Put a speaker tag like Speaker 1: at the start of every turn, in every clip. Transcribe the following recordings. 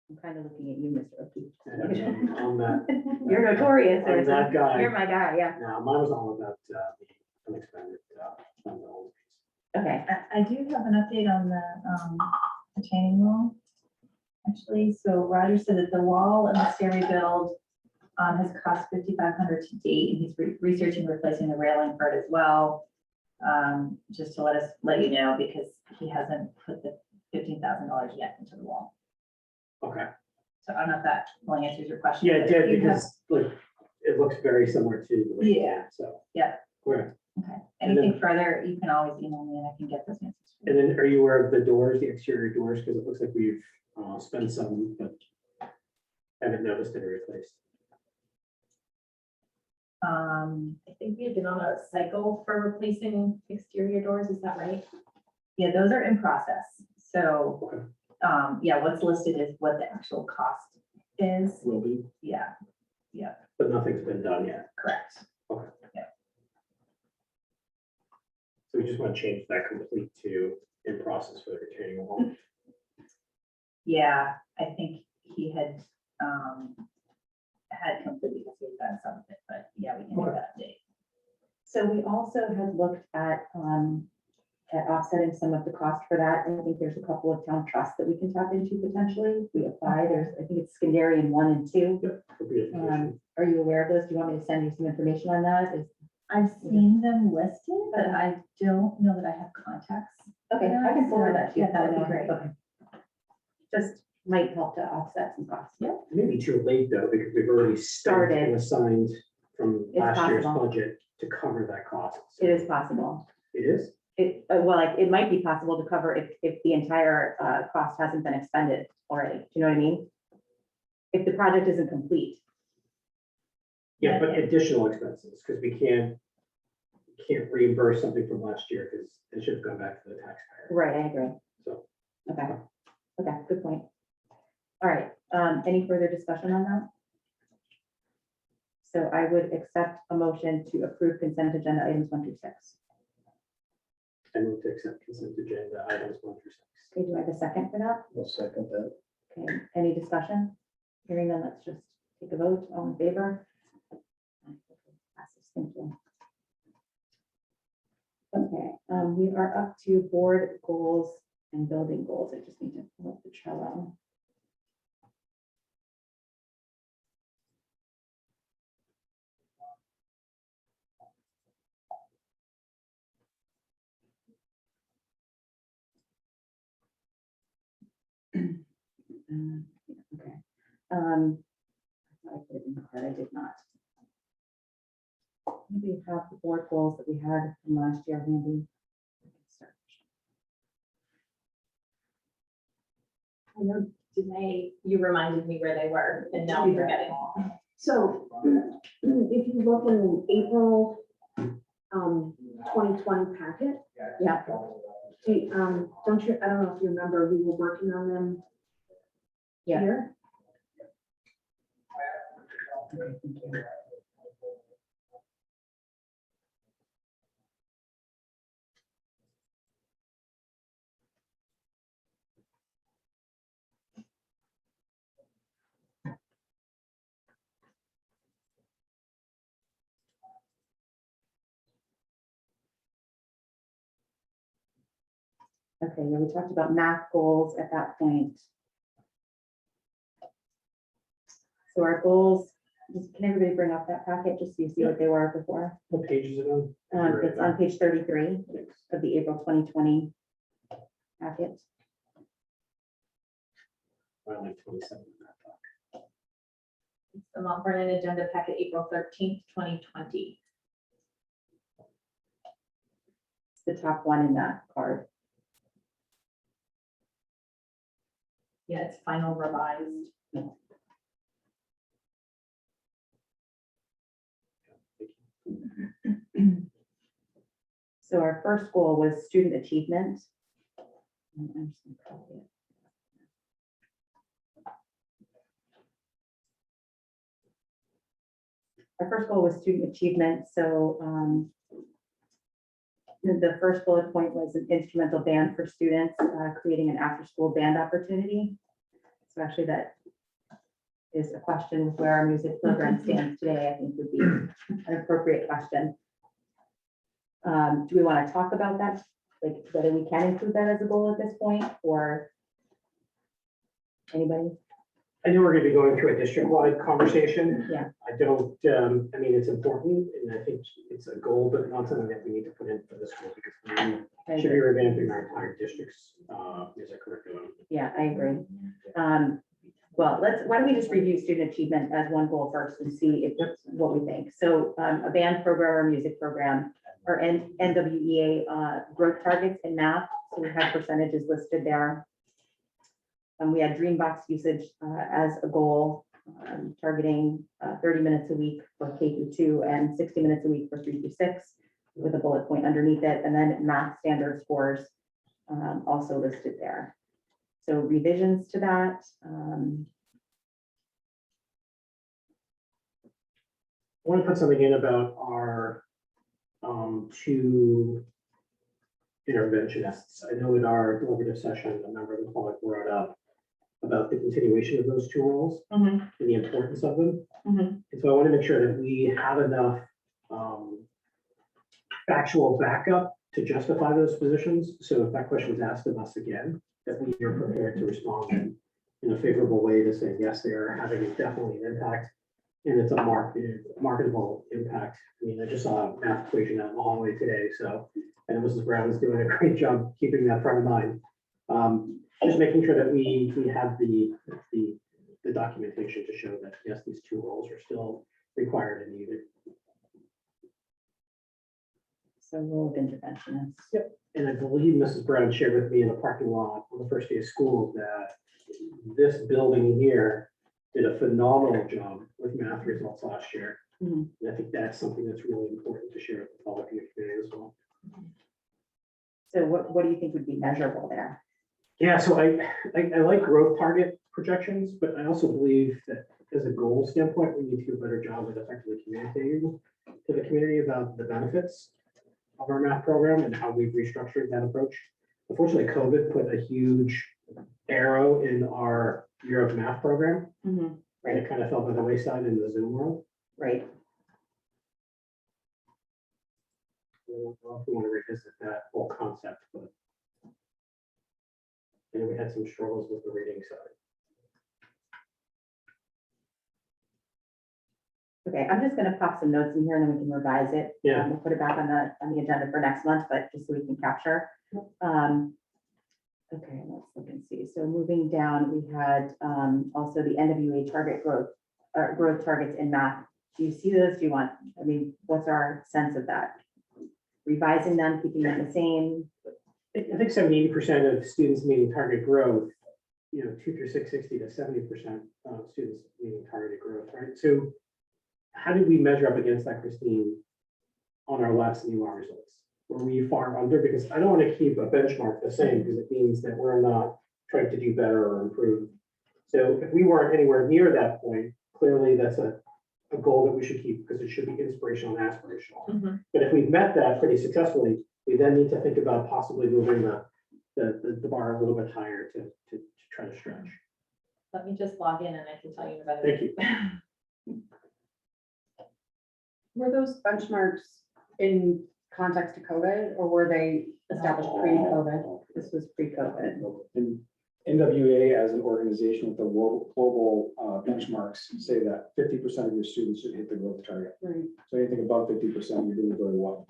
Speaker 1: I'm kind of looking at you, Mr. O'Keefe.
Speaker 2: And on that,
Speaker 1: You're notorious.
Speaker 2: I'm that guy.
Speaker 1: You're my guy, yeah.
Speaker 2: no, mine was all about the unexpended fund.
Speaker 1: Okay,
Speaker 3: I do have an update on the retaining wall. Actually, so Roger said that the wall and the stair rebuild has cost $5,500 to date, and he's researching replacing the railing for it as well. Just to let you know, because he hasn't put the $15,000 yet into the wall.
Speaker 2: Okay,
Speaker 3: So I don't know if that only answers your question.
Speaker 2: yeah, it
Speaker 3: but
Speaker 2: did,
Speaker 3: you have-
Speaker 2: because like, it looks very similar to the way.
Speaker 3: Yeah.
Speaker 2: So.
Speaker 3: Yeah.
Speaker 2: Great.
Speaker 3: Okay, anything further, you can always email me and I can get those answers. for
Speaker 2: And
Speaker 3: you.
Speaker 2: then are you aware of the doors, the exterior doors? Because it looks like we've spent some, but haven't noticed any replaced.
Speaker 4: I think we have been on a cycle for replacing exterior doors, is that right?
Speaker 3: Yeah, those are in process. So,
Speaker 2: Okay.
Speaker 3: yeah, what's listed is what the actual cost is.
Speaker 2: Will be,
Speaker 3: Yeah,
Speaker 2: but nothing's been done yet.
Speaker 3: correct.
Speaker 2: Okay.
Speaker 3: Yeah.
Speaker 2: So we just want to change that complete to in process for the retaining wall.
Speaker 3: Yeah, I think he had completely done some of it, but yeah, we can do
Speaker 2: Okay.
Speaker 3: that update.
Speaker 1: so we also had looked at offsetting some of the cost for that. I think there's a couple of town trusts that we can tap into potentially. We apply, there's, I think it's Scandarian 1 and 2.
Speaker 2: For beautification.
Speaker 1: Are you aware of those? Do you want me to send you some information on that?
Speaker 3: I've seen them listed, but I don't know that I have contacts.
Speaker 1: Okay, I can forward that to you.
Speaker 3: Yeah, that would be great.
Speaker 1: Okay. Just might help to offset some costs.
Speaker 3: Yeah.
Speaker 2: Maybe too late though, because we've already started
Speaker 1: Started.
Speaker 2: and assigned from
Speaker 1: It's
Speaker 2: last year's
Speaker 1: possible.
Speaker 2: budget to cover that cost.
Speaker 1: It is possible.
Speaker 2: It is?
Speaker 1: Well, like, it might be possible to cover if the entire cost hasn't been expended already. Do you know what I mean? If the project isn't complete.
Speaker 2: Yeah, but
Speaker 3: Yeah.
Speaker 2: additional expenses, because we can't reimburse something from last year because it should go back to the taxpayer.
Speaker 1: Right, I agree.
Speaker 2: So.
Speaker 1: Okay, okay, good point. All right, any further discussion on that? So I would accept a motion to approve consent agenda items 1 through 6.
Speaker 2: I move to accept consent agenda items 1 through 6.
Speaker 1: Okay, do I have a second for that?
Speaker 2: I'll second that.
Speaker 1: Okay, any discussion? Hearing none, let's just take a vote. All in favor? Passes. Thank you. Okay, we are up to board goals and building goals. I just need to pull up the Trello. Okay. I thought I put it in the card. I did not. Maybe have the board goals that we had from last year handy.
Speaker 4: I know, Danae, you reminded me where they were, and now I'm forgetting.
Speaker 5: So if you look in the April 2020 packet,
Speaker 1: Yeah,
Speaker 5: don't you, I don't know if you remember, we were working on them
Speaker 1: yeah.
Speaker 5: here.
Speaker 1: Okay, thank you. Okay, yeah, we talked about math goals at that point. So our goals, can everybody bring up that packet just so you see what they were before?
Speaker 2: What page is it on?
Speaker 1: It's on page 33 of the April 2020 packet.
Speaker 2: I like 27 in that doc.
Speaker 4: It's the Mont Vernon agenda packet, April 13th, 2020.
Speaker 1: It's the top one in that card.
Speaker 4: Yeah, it's final revised.
Speaker 1: So our first goal was student achievement. And I'm just gonna copy it. Our first goal was student achievement, so the first bullet point was an instrumental band for students, creating an after-school band opportunity. So actually that is a question where our music program stands today, I think would be an appropriate question. Do we want to talk about that? Like whether we can include that as a goal at this point or anybody?
Speaker 2: I know we're gonna be going through a district-wide conversation.
Speaker 1: Yeah.
Speaker 2: I don't, I mean, it's important, and I think it's a goal, but not something that we need to put in for this school, because we should be revamping our entire district's, music curriculum.
Speaker 1: Yeah, I agree. Well, why don't we just review student achievement as one goal first and see if that's what we think. So a band program or music program or NWEA growth targets in math. So we have percentages listed there. We had Dreambox usage as a goal, targeting 30 minutes a week for K through 2 and 60 minutes a week for 3 through 6 with a bullet point underneath it. And then math standard scores also listed there. So revisions to that.
Speaker 2: I want to put something in about our 2 interventionists. I know in our deliberative session, a member of the public brought up about the continuation of those 2 roles and the importance of them. And so I want to make sure that we have enough factual backup to justify those positions. So if that question is asked of us again, that we are prepared to respond in a favorable way to say, yes, they are having definitely an impact. And it's a marketable impact. I mean, I just saw a math equation out in the hallway today, so, and Mrs. Brown is doing a great job keeping that front of mind. Just making sure that we have the documentation to show that, yes, these 2 roles are still required and needed.
Speaker 1: So role of interventionists.
Speaker 2: Yep. And I believe Mrs. Brown shared with me in the parking lot on the first day of school that this building here did a phenomenal job with math results last year. And I think that's something that's really important to share with the public and the community as well.
Speaker 1: So what do you think would be measurable there?
Speaker 2: Yeah, so I like growth target projections, but I also believe that as a goal standpoint, we need to do a better job with effectively communicating to the community about the benefits of our math program and how we've restructured that approach. Unfortunately, COVID put a huge arrow in our year of math program. And it kind of fell by the wayside in the Zoom world.
Speaker 1: Right.
Speaker 2: I don't know if we want to revisit that whole concept, but and we had some struggles with the reading side.
Speaker 1: Okay, I'm just gonna pop some notes in here and then we can revise it.
Speaker 2: Yeah.
Speaker 1: We'll put it back on the agenda for next month, but just so we can capture. Okay, let's look and see. So moving down, we had also the NWA target growth targets in math. Do you see those? Do you want, I mean, what's our sense of that? Revising them, keeping them the same?
Speaker 2: I think 70-80% of students meeting target growth, 2 through 6, 60 to 70% of students meeting targeted growth, right? So how did we measure up against that, Christine, on our last NEWA results? Were we far under? Because I don't want to keep a benchmark the same because it means that we're not trying to do better or improve. So if we weren't anywhere near that point, clearly that's a goal that we should keep because it should be inspirational and aspirational. But if we've met that pretty successfully, we then need to think about possibly moving the bar a little bit higher to try to stretch.
Speaker 4: Let me just log in and I can tell you about
Speaker 2: Thank
Speaker 4: it.
Speaker 2: you.
Speaker 5: Were those benchmarks in context to COVID or were they established pre-COVID?
Speaker 1: This was pre-COVID.
Speaker 6: And NWA as an organization with the global benchmarks say that 50% of your students should hit the growth target.
Speaker 5: Right.
Speaker 6: So anything above 50%, you're doing very well.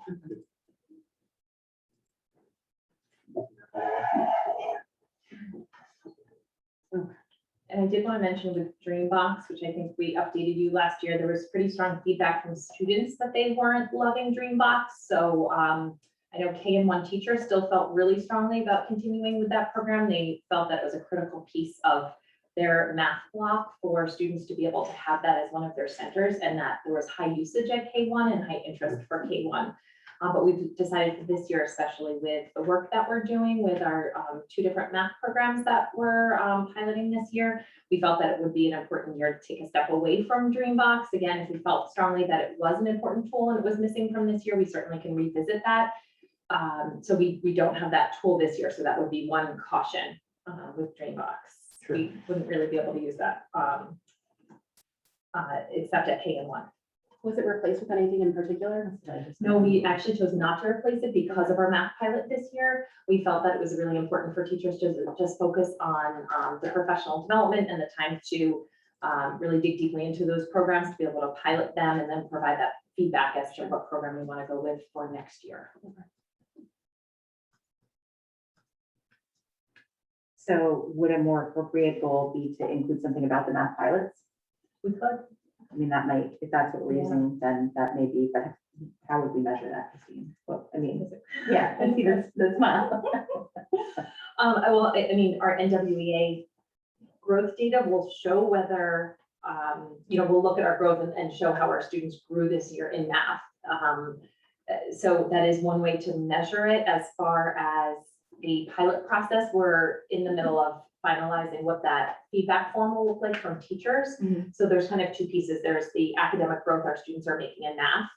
Speaker 4: And I did want to mention with Dreambox, which I think we updated you last year, there was pretty strong feedback from students that they weren't loving Dreambox. So I know K and 1 teachers still felt really strongly about continuing with that program. They felt that it was a critical piece of their math block for students to be able to have that as one of their centers and that there was high usage at K1 and high interest for K1. But we've decided for this year, especially with the work that we're doing with our 2 different math programs that we're piloting this year, we felt that it would be an important year to take a step away from Dreambox. Again, if we felt strongly that it was an important tool and it was missing from this year, we certainly can revisit that. So we don't have that tool this year. So that would be one caution with Dreambox. we wouldn't really be able to use that, except at K-1.
Speaker 5: Was it replaced with anything in particular?
Speaker 4: No, we actually chose not to replace it because of our math pilot this year. We felt that it was really important for teachers to just focus on the professional development and the time to really dig deeply into those programs, to be able to pilot them and then provide that feedback as to what program we want to go with for next year.
Speaker 1: So would a more appropriate goal be to include something about the math pilots?
Speaker 4: We could.
Speaker 1: I mean, that might, if that's what we're using, then that may be, but how would we measure that, Christine? Well, I mean, yeah, I see the smile.
Speaker 4: I mean, our NWEA growth data will show whether, we'll look at our growth and show how our students grew this year in math. So that is one way to measure it. As far as the pilot process, we're in the middle of finalizing what that feedback form will look like from teachers.
Speaker 1: Mhm.
Speaker 4: So there's kind of two pieces. There's the academic growth our students are making in math.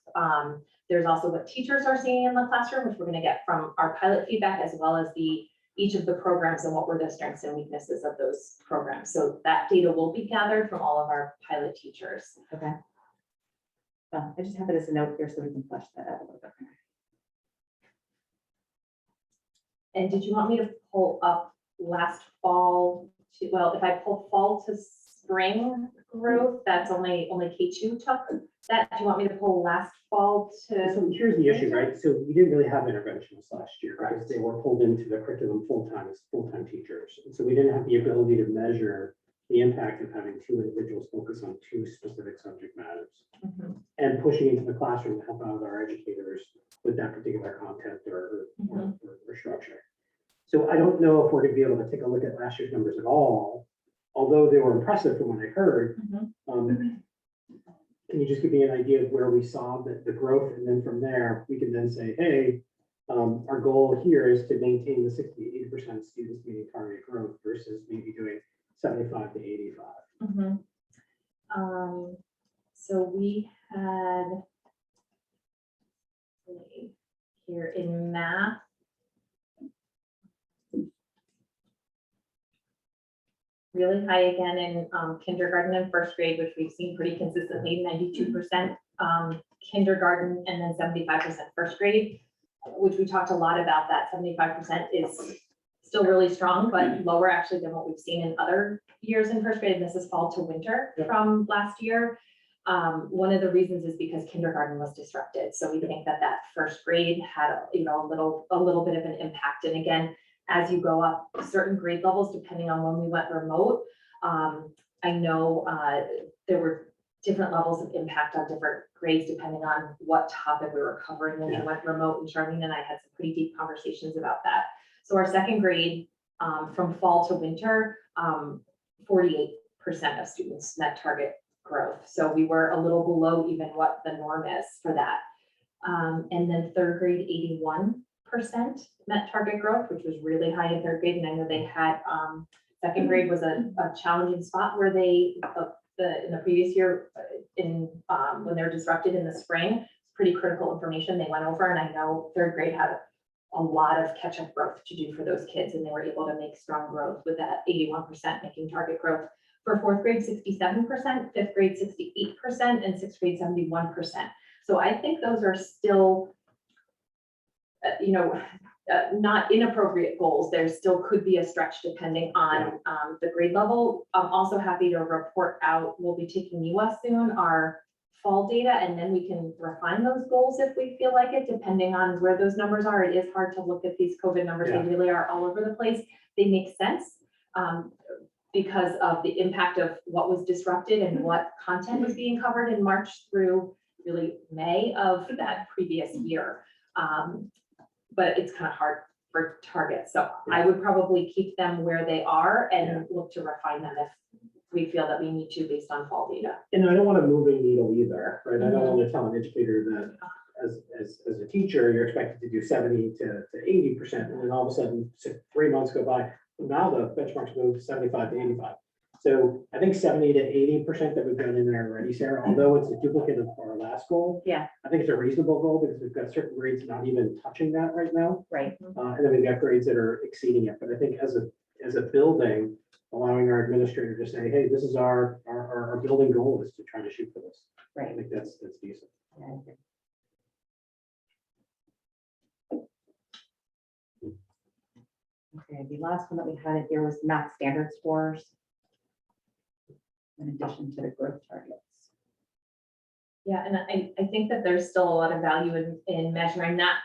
Speaker 4: There's also what teachers are seeing in the classroom, which we're going to get from our pilot feedback, as well as each of the programs and what were the strengths and weaknesses of those programs. So that data will be gathered from all of our pilot teachers.
Speaker 1: Okay. Well, I just have it as a note here so we can flesh that out a little bit.
Speaker 4: And did you want me to pull up last fall to, well, if I pull fall to spring growth, that's only K2 took that. Do you want me to pull last fall to?
Speaker 2: So here's the issue, right? So we didn't really have interventions last year because they were pulled into the curriculum full-time as full-time teachers. And so we didn't have the ability to measure the impact of having two individuals focus on two specific subject matters
Speaker 4: Mhm.
Speaker 2: and pushing into the classroom to help out our educators with that particular content or structure. So I don't know if we're going to be able to take a look at last year's numbers at all, although they were impressive from what I heard.
Speaker 4: Mhm.
Speaker 2: Can you just give me an idea of where we saw the growth? And then from there, we can then say, hey, our goal here is to maintain the 60 to 80% students meeting target growth versus maybe doing 75 to 85.
Speaker 4: Mhm. So we had, let's see, here in math, really high again in kindergarten and first grade, which we've seen pretty consistently, 92% kindergarten and then 75% first grade, which we talked a lot about. That 75% is still really strong, but lower actually than what we've seen in other years in first grade. And this is fall to winter from last year. One of the reasons is because kindergarten was disrupted. So we think that first grade had, a little bit of an impact. And again, as you go up certain grade levels, depending on when we went remote, I know there were different levels of impact on different grades, depending on what topic we were covering when we went remote. And Charlene and I had some pretty deep conversations about that. So our second grade, from fall to winter, 48% of students met target growth. So we were a little below even what the norm is for that. And then third grade, 81% met target growth, which was really high in third grade. And I know they had, second grade was a challenging spot where they, in the previous year, when they were disrupted in the spring, pretty critical information they went over. And I know third grade had a lot of catch-up growth to do for those kids, and they were able to make strong growth with that 81% making target growth. For fourth grade, 67%, fifth grade, 68%, and sixth grade, 71%. So I think those are still, not inappropriate goals. There still could be a stretch depending on the grade level. I'm also happy to report out, we'll be taking US soon, our fall data, and then we can refine those goals if we feel like it, depending on where those numbers are. It is hard to look at these COVID numbers. They really are all over the place. They make sense because of the impact of what was disrupted and what content was being covered in March through really May of that previous year. But it's kind of hard for targets. So I would probably keep them where they are and look to refine them if we feel that we need to based on fall data.
Speaker 2: And I don't want a moving needle either, right? I don't want to tell an educator that as a teacher, you're expected to do 70 to 80%, and then all of a sudden 3 months go by. Now the benchmarks move to 75 to 85. So I think 70 to 80% that we've got in there already, Sarah, although it's a duplicate of our last goal.
Speaker 1: Yeah.
Speaker 2: I think it's a reasonable goal because we've got certain grades not even touching that right now.
Speaker 1: Right.
Speaker 2: And then we've got grades that are exceeding it. But I think as a building, allowing our administrator to say, hey, this is our building goal is to try to shoot for this. I
Speaker 1: Right.
Speaker 2: think that's decent.
Speaker 1: Yeah, I agree. Okay, the last one that we had in here was math standard scores. In addition to the growth targets.
Speaker 4: Yeah, and I think that there's still a lot of value in measuring that,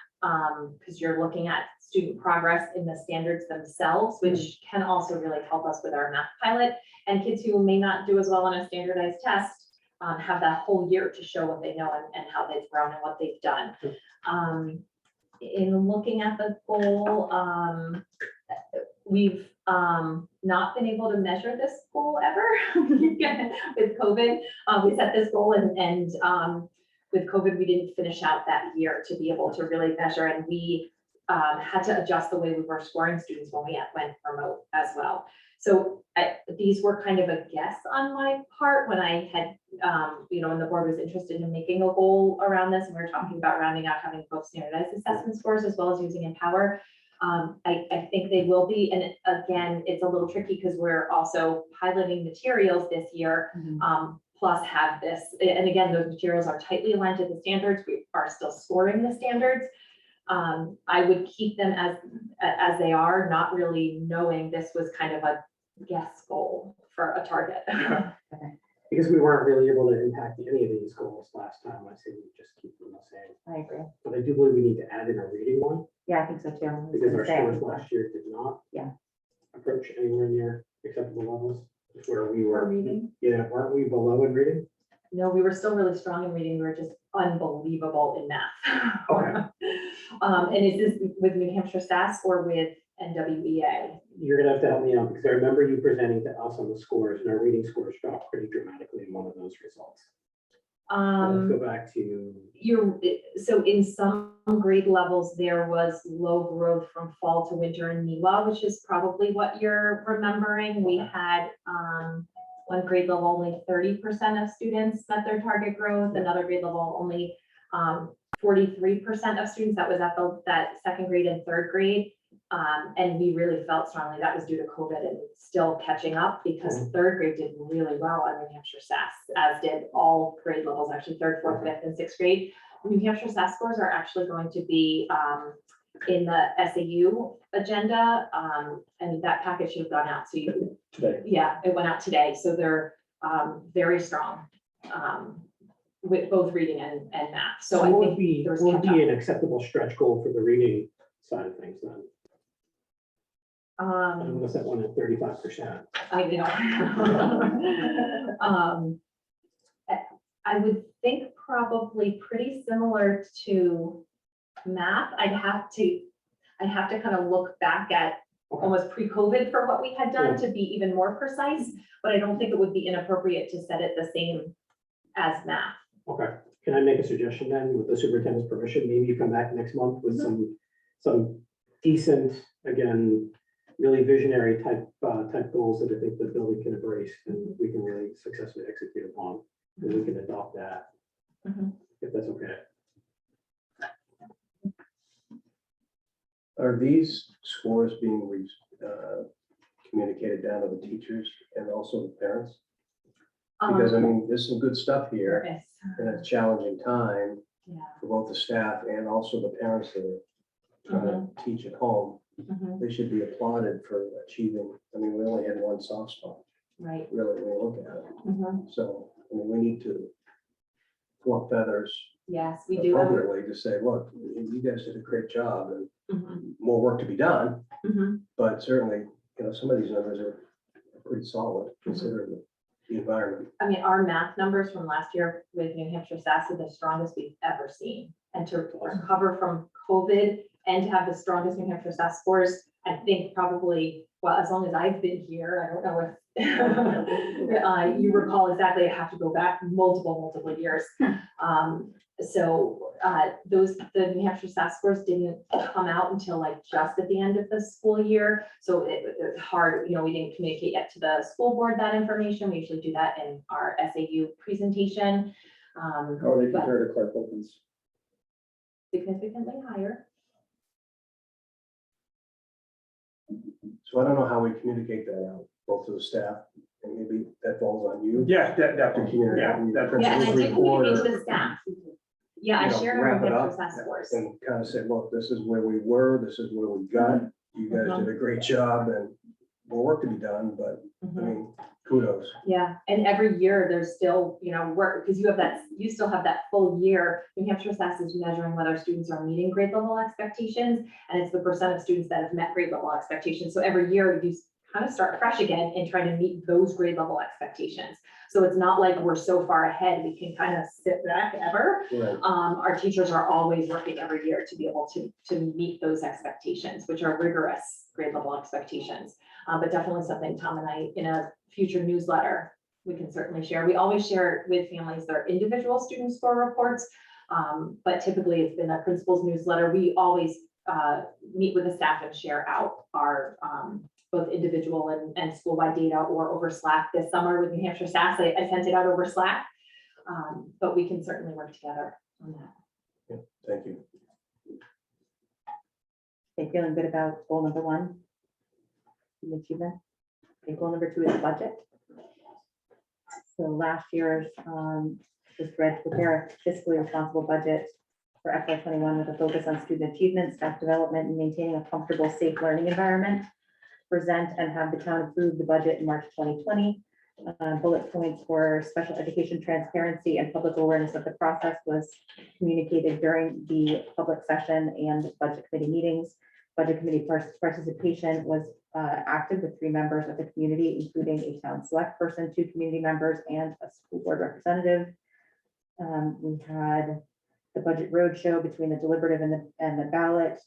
Speaker 4: because you're looking at student progress in the standards themselves, which can also really help us with our math pilot. And kids who may not do as well on a standardized test have that whole year to show what they know and how they've grown and what they've done. In looking at the goal, we've not been able to measure this goal ever with COVID. We set this goal and with COVID, we didn't finish out that year to be able to really measure, and we had to adjust the way we were scoring students when we went remote as well. So these were kind of a guess on my part when I had, when the board was interested in making a goal around this, and we were talking about rounding out having both standardized assessment scores as well as using Empower. I think they will be, and again, it's a little tricky because we're also piloting materials this year, plus have this, and again, those materials are tightly aligned to the standards. We are still scoring the standards. I would keep them as they are, not really knowing this was kind of a guess goal for a target.
Speaker 2: Because we weren't really able to impact any of these goals last time, I say we just keep them the same.
Speaker 1: I agree.
Speaker 2: But I do believe we need to add in a reading one,
Speaker 1: Yeah, I think so too. I was
Speaker 2: because
Speaker 1: gonna
Speaker 2: our
Speaker 1: say,
Speaker 2: scores last year did not.
Speaker 1: Yeah.
Speaker 2: Approach anywhere near acceptable levels, where we
Speaker 4: For
Speaker 2: were,
Speaker 4: reading?
Speaker 2: yeah, weren't we below in reading?
Speaker 4: No, we were still really strong in reading. We were just unbelievable in math.
Speaker 2: Okay.
Speaker 4: And is this with New Hampshire SAS or with NWEA?
Speaker 2: You're gonna have to help me out, because I remember you presenting to us on the scores, and our reading scores dropped pretty dramatically in one of those results. Let's go back to,
Speaker 4: So in some grade levels, there was low growth from fall to winter in NEWA, which is probably what you're remembering. We had one grade level, only 30% of students met their target growth, another grade level, only 43% of students. That was at that second grade and third grade. And we really felt strongly that was due to COVID and still catching up, because third grade did really well on New Hampshire SAS, as did all grade levels, actually third, fourth, fifth, and sixth grade. New Hampshire SAS scores are actually going to be in the SAU agenda, and that package should have gone out. So
Speaker 6: Today.
Speaker 4: yeah, it went out today. So they're very strong with both reading and math. So I
Speaker 2: what would
Speaker 4: think
Speaker 2: be,
Speaker 4: there's
Speaker 2: what would
Speaker 4: catch
Speaker 2: be an acceptable stretch goal for the reading side of things then?
Speaker 4: up.
Speaker 2: I'm gonna set one at 35%.
Speaker 4: I know. I would think probably pretty similar to math. I'd have to kind of look back at almost pre-COVID for what we had done to be even more precise, but I don't think it would be inappropriate to set it the same as math.
Speaker 2: Okay, can I make a suggestion then, with the superintendent's permission? Maybe you come back next month with some decent, again, really visionary type goals that I think the building can embrace and we can really successfully execute upon, and we can adopt that, if that's okay.
Speaker 7: Are these scores being communicated down to the teachers and also the parents? Because I mean, there's some good stuff here
Speaker 4: Yes.
Speaker 7: in a challenging time
Speaker 4: Yeah.
Speaker 7: for both the staff and also the parents that are trying to teach at home. They should be applauded for achieving. I mean, we only had one soft spot,
Speaker 4: Right.
Speaker 7: really, when you look at it. So, I mean, we need to flop feathers
Speaker 4: Yes, we do.
Speaker 7: appropriately to say, look, you guys did a great job and
Speaker 4: Mhm.
Speaker 7: more work to be done.
Speaker 4: Mhm.
Speaker 7: But certainly, some of these numbers are pretty solid considering the environment.
Speaker 4: I mean, our math numbers from last year with New Hampshire SAS are the strongest we've ever seen. And to recover from COVID and to have the strongest New Hampshire SAS scores, I think probably, well, as long as I've been here, I don't know if you recall exactly, I have to go back multiple years. So the New Hampshire SAS scores didn't come out until like just at the end of the school year. So it's hard, we didn't communicate yet to the school board that information. We usually do that in our SAU presentation.
Speaker 6: How are they
Speaker 4: but
Speaker 6: compared to Clark Wilkins?
Speaker 4: significantly higher.
Speaker 7: So I don't know how we communicate that out, both to the staff, and maybe that falls on you.
Speaker 6: Yeah,
Speaker 7: To
Speaker 6: definitely.
Speaker 7: communicate.
Speaker 6: Yeah, that-
Speaker 4: Yeah, and I did
Speaker 7: Report
Speaker 4: communicate to
Speaker 7: or,
Speaker 4: the staff. Yeah, I
Speaker 7: you know,
Speaker 4: shared our
Speaker 7: wrap it
Speaker 4: New
Speaker 7: up
Speaker 4: Hampshire task force.
Speaker 7: and kind of say, look, this is where we were, this is where we got. You guys did a great job and more work to be done, but I
Speaker 4: Mhm.
Speaker 7: mean, kudos.
Speaker 4: Yeah, and every year there's still, work, because you still have that full year. New Hampshire SAS is measuring whether students are meeting grade level expectations, and it's the percent of students that have met grade level expectations. So every year you kind of start fresh again and try to meet those grade level expectations. So it's not like we're so far ahead, we can kind of sit back ever.
Speaker 7: Right.
Speaker 4: Our teachers are always working every year to be able to meet those expectations, which are rigorous grade level expectations. But definitely something Tom and I, in a future newsletter, we can certainly share. We always share with families their individual student score reports. But typically it's been a principal's newsletter. We always meet with the staff and share out our both individual and school-wide data or over Slack. This summer with New Hampshire SAS, I sent it out over Slack. But we can certainly work together on that.
Speaker 7: Yeah, thank you.
Speaker 1: Okay, feeling good about goal number 1? The achievement. Okay, goal number 2 is budget. So last year's just read to prepare a fiscally responsible budget for FY21 with a focus on student achievement, staff development, and maintaining a comfortable, safe learning environment. Present and have the town approve the budget in March 2020. Bullet points for special education transparency and public awareness of the process was communicated during the public session and budget committee meetings. Budget committee participation was active with 3 members of the community, including a town select person, 2 community members, and a school board representative. We had the budget roadshow between the deliberative and the ballot.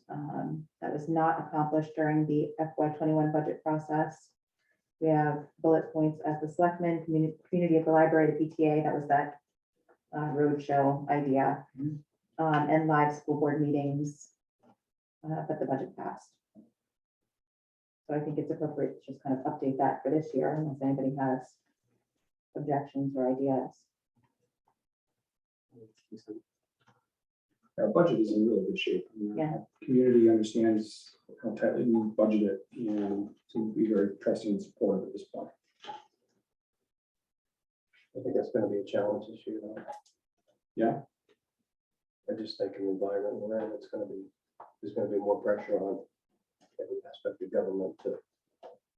Speaker 1: That was not accomplished during the FY21 budget process. We have bullet points at the selectmen, community at the library, the PTA, that was that roadshow idea, and live school board meetings, but the budget passed. So I think it's appropriate to just kind of update that for this year, unless anybody has objections or ideas.
Speaker 6: Our budget is in really good shape. I mean,
Speaker 1: Yeah.
Speaker 6: our Community understands how tightly we budget it and seem to be very trusting and supportive at this point.
Speaker 7: I think that's gonna be a challenge this year, though.
Speaker 6: Yeah.
Speaker 7: I just think in the environment we're in, there's gonna be more pressure on every aspect of government to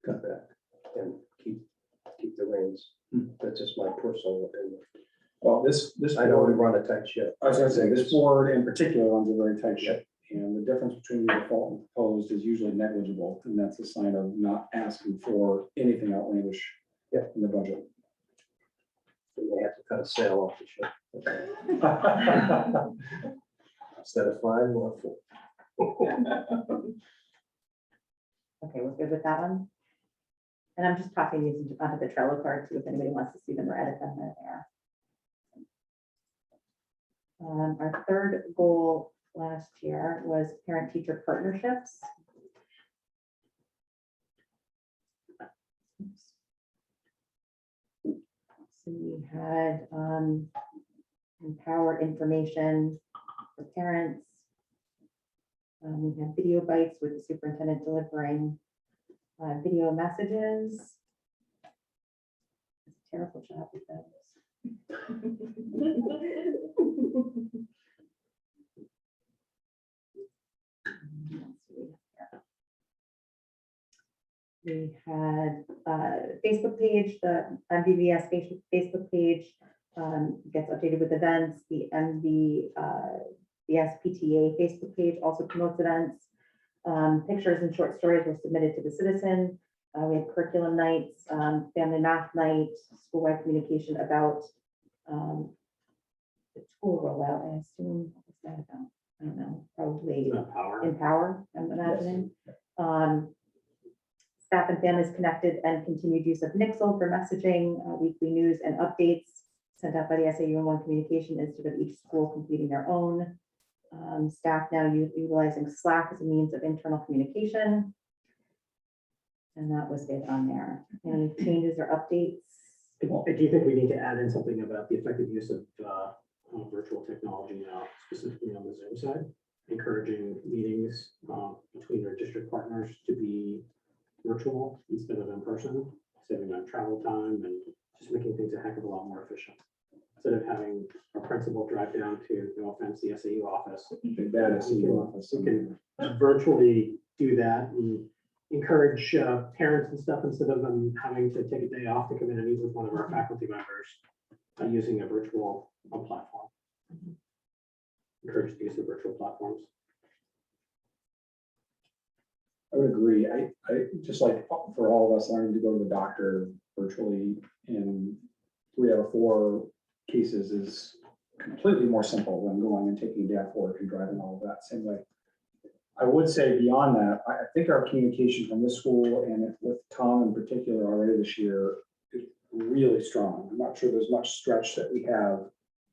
Speaker 7: cut back and keep the reins. That's just my personal opinion.
Speaker 6: Well, this
Speaker 7: I know we
Speaker 6: board,
Speaker 7: run a tight ship.
Speaker 6: I was gonna say, this board in particular runs a very tight ship. And the difference between the default and proposed is usually negligible, and that's a sign of not asking for anything outlandish in the budget.
Speaker 7: We may have to cut a sail off the ship. Instead of 5, we'll have 4.
Speaker 1: Okay, we're good with that one. And I'm just popping these onto the Trello card too, if anybody wants to see them or edit them, they're there. Our third goal last year was parent-teacher partnerships. So we had empower information for parents. We had video bites with the superintendent delivering video messages. It's a terrible job with those. We had Facebook page, the MVVS Facebook page gets updated with events. The SPTA Facebook page also promotes events. Pictures and short stories were submitted to the citizen. We had curriculum nights, family math night, school-wide communication about the tool rollout. I assume, what was that about? I don't know, probably Empower, I'm imagining. Staff and families connected and continued use of Nixle for messaging, weekly news and updates sent out by the SAU and One Communication instead of each school completing their own. Staff now utilizing Slack as a means of internal communication. And that was it on there. Any changes or updates?
Speaker 2: Do you think we need to add in something about the effective use of virtual technology now, specifically on the Zoom side? Encouraging meetings between our district partners to be virtual instead of in person, saving on travel time and just making things a heck of a lot more efficient. Instead of having a principal drive down to, no offense, the SAU office,
Speaker 6: Big bad SEU office.
Speaker 2: you can virtually do that and encourage parents and stuff instead of them having to take a day off to come in and meet with one of our faculty members using a virtual platform. Encourage the use of virtual platforms.
Speaker 6: I would agree. I just like for all of us learning to go to the doctor virtually in 3 out of 4 cases is completely more simple than going and taking a day off work and driving all of that same way. I would say beyond that, I think our communication from this school and with Tom in particular already this year is really strong. I'm not sure there's much stretch that we have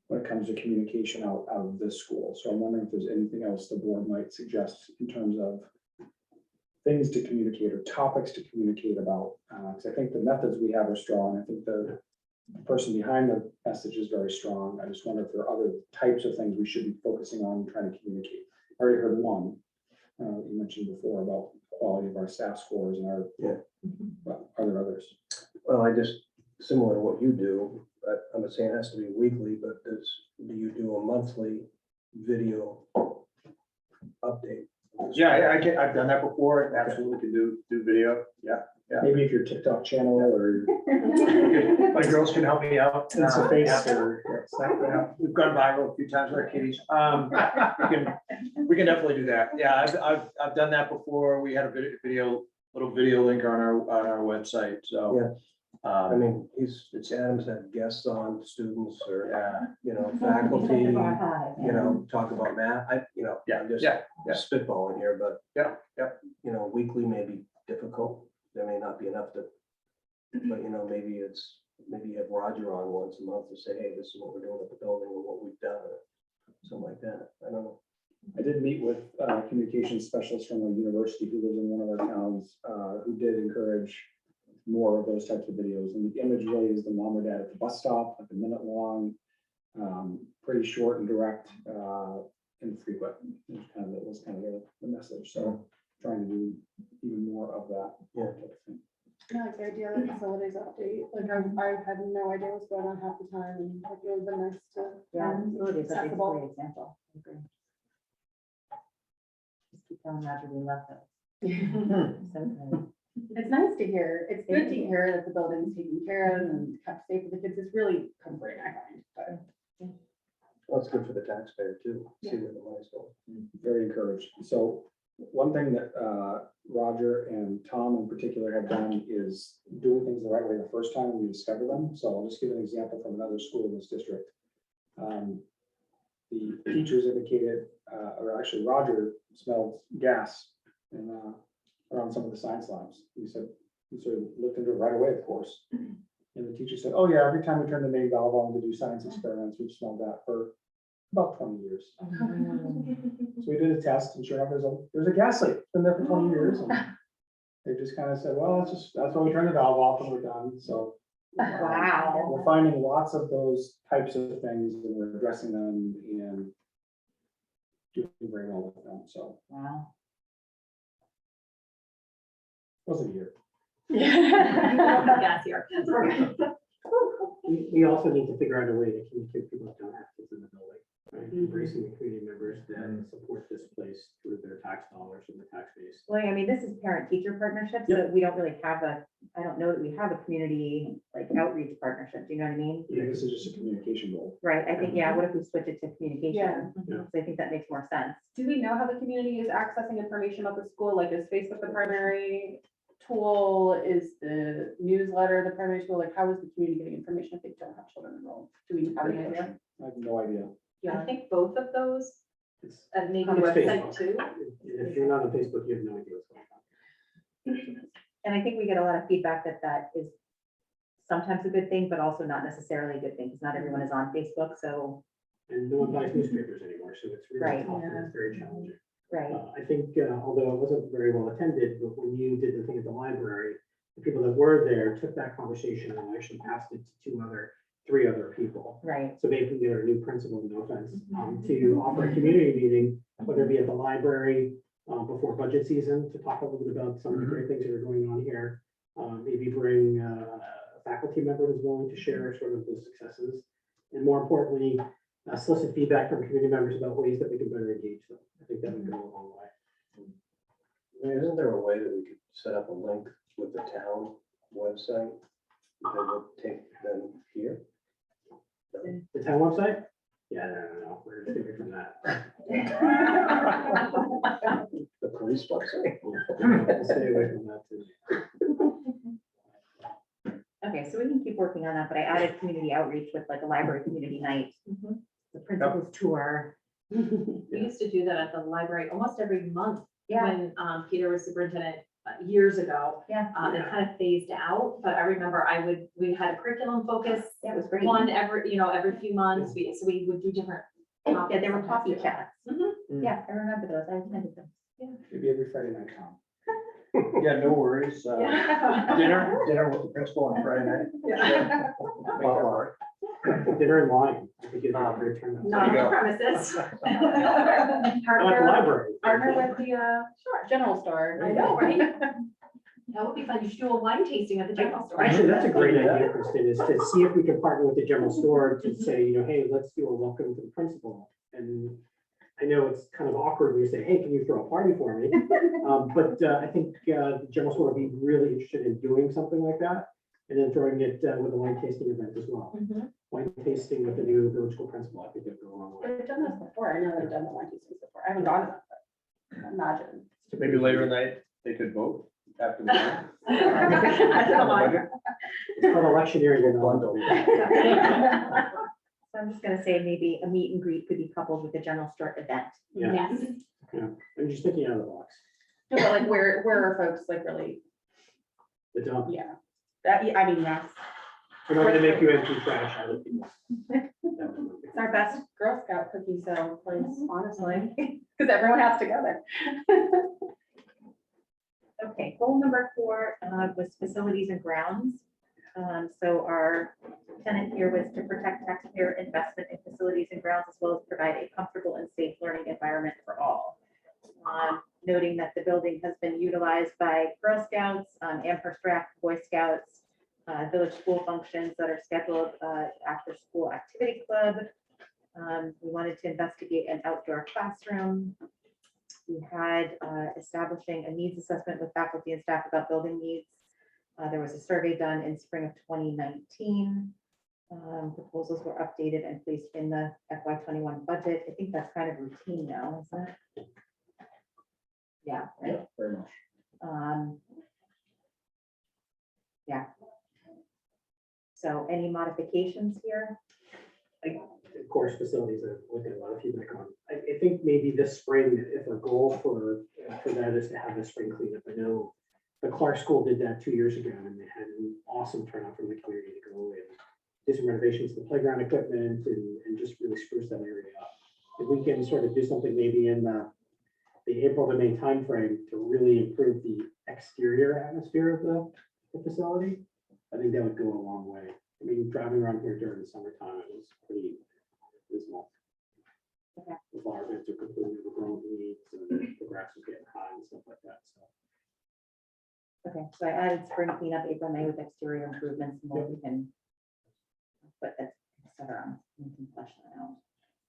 Speaker 6: when it comes to communication out of this school. So I'm wondering if there's anything else the board might suggest in terms of things to communicate or topics to communicate about. Because I think the methods we have are strong. I think the person behind the message is very strong. I just wonder if there are other types of things we should be focusing on and trying to communicate. I already heard one you mentioned before about the quality of our staff scores and our, but are there others?
Speaker 7: Well, I just, similar to what you do, I'm not saying it has to be weekly, but do you do a monthly video update?
Speaker 8: Yeah, I've done that before, and absolutely can do video, yeah.
Speaker 6: Maybe if your TikTok channel or
Speaker 8: My girls can help me out.
Speaker 6: Instaface
Speaker 8: Yeah.
Speaker 6: or
Speaker 8: Yeah, we've gone viral a few times with our kitties. We can definitely do that. Yeah, I've done that before. We had a little video link on our website, so.
Speaker 7: Yeah. I mean, it's Adam's had guests on, students or, faculty, talk about math. I'm just spitballing here, but. Weekly may be difficult. There may not be enough to, but maybe you have Roger on once a month to say, hey, this is what we're doing at the building or what we've done, or something like that. I don't know.
Speaker 6: I did meet with a communications specialist from a university who lives in one of our towns, who did encourage more of those types of videos. And the image really is the mom or dad at the bus stop, like a minute long, pretty short and direct, and frequent. It was kind of the message. So trying to do even more of that.
Speaker 7: Yeah.
Speaker 6: type of thing.
Speaker 5: I like the idea of the facilities update. Like I had no idea what's going on half the time, and like it would have been nice to.
Speaker 1: Yeah, facilities, that's a
Speaker 5: accessible.
Speaker 1: great example. I agree. Just keep telling Roger we love those. So good.
Speaker 5: It's nice to hear. It's good to hear that the building's taken care of and kept safe for the kids. It's really comforting, I find. But
Speaker 7: Well, it's good for the taxpayer too, see where the money's going.
Speaker 6: Very encouraged. So one thing that Roger and Tom in particular have done is doing things the right way the first time we discover them. So I'll just give an example from another school in this district. The teachers indicated, or actually Roger smelled gas in, around some of the science labs. He said, he sort of looked into it right away, of course. And the teacher said, oh yeah, every time we turn the main valve on to do science experiments, we've smelled that for about 20 years. So we did a test and sure enough, there's a gas leak. It's been there for 20 years. And they just kind of said, well, that's why we turn the valve off and we're done. So
Speaker 1: Wow.
Speaker 6: we're finding lots of those types of things and we're addressing them and doing very well with them. So
Speaker 1: Wow.
Speaker 6: wasn't here.
Speaker 4: Gas here.
Speaker 2: We also need to figure out a way to communicate with people that don't have kids in the building, right? Embracing the community members that support this place through their tax dollars and the tax base.
Speaker 1: Well, I mean, this is parent-teacher partnership, so we don't really have I don't know that we have a community like outreach partnership. Do you know what I mean?
Speaker 6: Yeah, this is just a communication goal.
Speaker 1: Right, I think, yeah, what if we switch it to communication?
Speaker 2: Yeah.
Speaker 1: So I think that makes more sense.
Speaker 5: do we know how the community is accessing information about the school? Like, is Facebook the primary tool? Is the newsletter the primary tool? Like, how is the community getting information if they don't have children enrolled? Do we have any idea?
Speaker 6: I have no idea.
Speaker 4: I think both of those,
Speaker 2: It's
Speaker 4: and maybe
Speaker 2: on
Speaker 4: the website
Speaker 2: Facebook.
Speaker 4: too.
Speaker 2: If you're not on Facebook, you have no idea what's going on.
Speaker 1: And I think we get a lot of feedback that is sometimes a good thing, but also not necessarily a good thing, because not everyone is on Facebook, so,
Speaker 2: And no one buys newspapers anymore, so it's really
Speaker 1: Right.
Speaker 2: tough and it's very challenging.
Speaker 1: right.
Speaker 2: I think, although it wasn't very well attended, but when you did the thing at the library, the people that were there took that conversation and actually passed it to 3 other people.
Speaker 1: Right,
Speaker 2: So maybe get our new principal, no offense, to offer a community meeting, whether it be at the library before budget season to talk a little bit about some of the great things that are going on here. Maybe bring a faculty member who's willing to share sort of the successes. And more importantly, solicit feedback from community members about ways that we can better engage them. I think that would go a long way.
Speaker 7: I mean, isn't there a way that we could set up a link with the town website that would take them here?
Speaker 2: The town website? Yeah, no, we're gonna stay away from that.
Speaker 7: The police website?
Speaker 2: We'll stay away from that too.
Speaker 1: Okay, so we can keep working on that, but I added community outreach with like a library community night, the principal's tour.
Speaker 4: We used to do that at the library almost every month
Speaker 1: Yeah,
Speaker 4: when Peter was superintendent years ago.
Speaker 1: yeah,
Speaker 4: It kind of phased out, but I remember we had a curriculum focus,
Speaker 1: that was great.
Speaker 4: one every few months, so we would do different.
Speaker 1: Yeah, there were coffee chats.
Speaker 4: Mhm.
Speaker 1: Yeah, I remember those. I attended them.
Speaker 2: Maybe every Friday night, Tom.
Speaker 8: Yeah, no worries. Dinner with the principal on Friday night. Potluck.
Speaker 2: Dinner and wine. I think it'd be a great turnout.
Speaker 4: Not on
Speaker 8: you
Speaker 4: the
Speaker 8: go.
Speaker 4: premises.
Speaker 2: Not at the library.
Speaker 5: Partner with the general store.
Speaker 4: I know, right? That would be fun. You should do a wine tasting at the general store.
Speaker 2: Actually, that's a great idea, Kristen, is to see if we can partner with the general store to say, hey, let's do a welcome to the principal. And I know it's kind of awkward when you say, hey, can you throw a party for me? But I think the general store would be really interested in doing something like that. And then throwing it with a wine tasting event as well.
Speaker 4: Mhm.
Speaker 2: Wine tasting with the new village school principal, I think it'd go a long way.
Speaker 5: They've done this before. I know they've done the one tastings before. I haven't gone to them, but imagine.
Speaker 8: Maybe later in the night, they could vote after the meeting.
Speaker 2: It's called electioneering. in
Speaker 8: Bundle.
Speaker 1: So I'm just gonna say maybe a meet and greet could be coupled with a general store event.
Speaker 2: Yeah,
Speaker 4: Yes.
Speaker 2: yeah. I'm just thinking out of the box.
Speaker 5: No, but like where are folks like really,
Speaker 2: The dump.
Speaker 5: yeah. I mean, that's,
Speaker 2: We're not gonna make you empty trash out of people.
Speaker 5: it's our best Girl Scout cookie sale place, honestly, because everyone has to go there.
Speaker 1: Okay, goal number 4 was facilities and grounds. So our tenant here was to protect taxpayer investment in facilities and grounds, as well as provide a comfortable and safe learning environment for all. Noting that the building has been utilized by Girl Scouts, Amherst Rec, Boy Scouts, village school functions that are scheduled after school activity club. We wanted to investigate an outdoor classroom. We had establishing a needs assessment with faculty and staff about building needs. There was a survey done in spring of 2019. Proposals were updated and placed in the FY21 budget. I think that's kind of routine now, isn't it? Yeah, right.
Speaker 6: Yeah, very much.
Speaker 1: Yeah. So any modifications here?
Speaker 2: Of course, facilities are looking at a lot of feedback on. I think maybe this spring, if a goal for that is to have a spring cleanup. I know the Clark School did that 2 years ago and they had an awesome turnout from the community to go and do some renovations to the playground equipment and just really spruce that area up. If we can sort of do something maybe in the April to May timeframe to really improve the exterior atmosphere of the facility, I think that would go a long way. I mean, driving around here during the summertime, it was pretty dismal.
Speaker 1: Okay.
Speaker 2: The flower beds are completely overgrown with weeds and the grass was getting high and stuff like that, so.
Speaker 1: Okay, so I added spring cleanup, April, May with exterior improvements, and what we can put that, et cetera, we can flesh that out.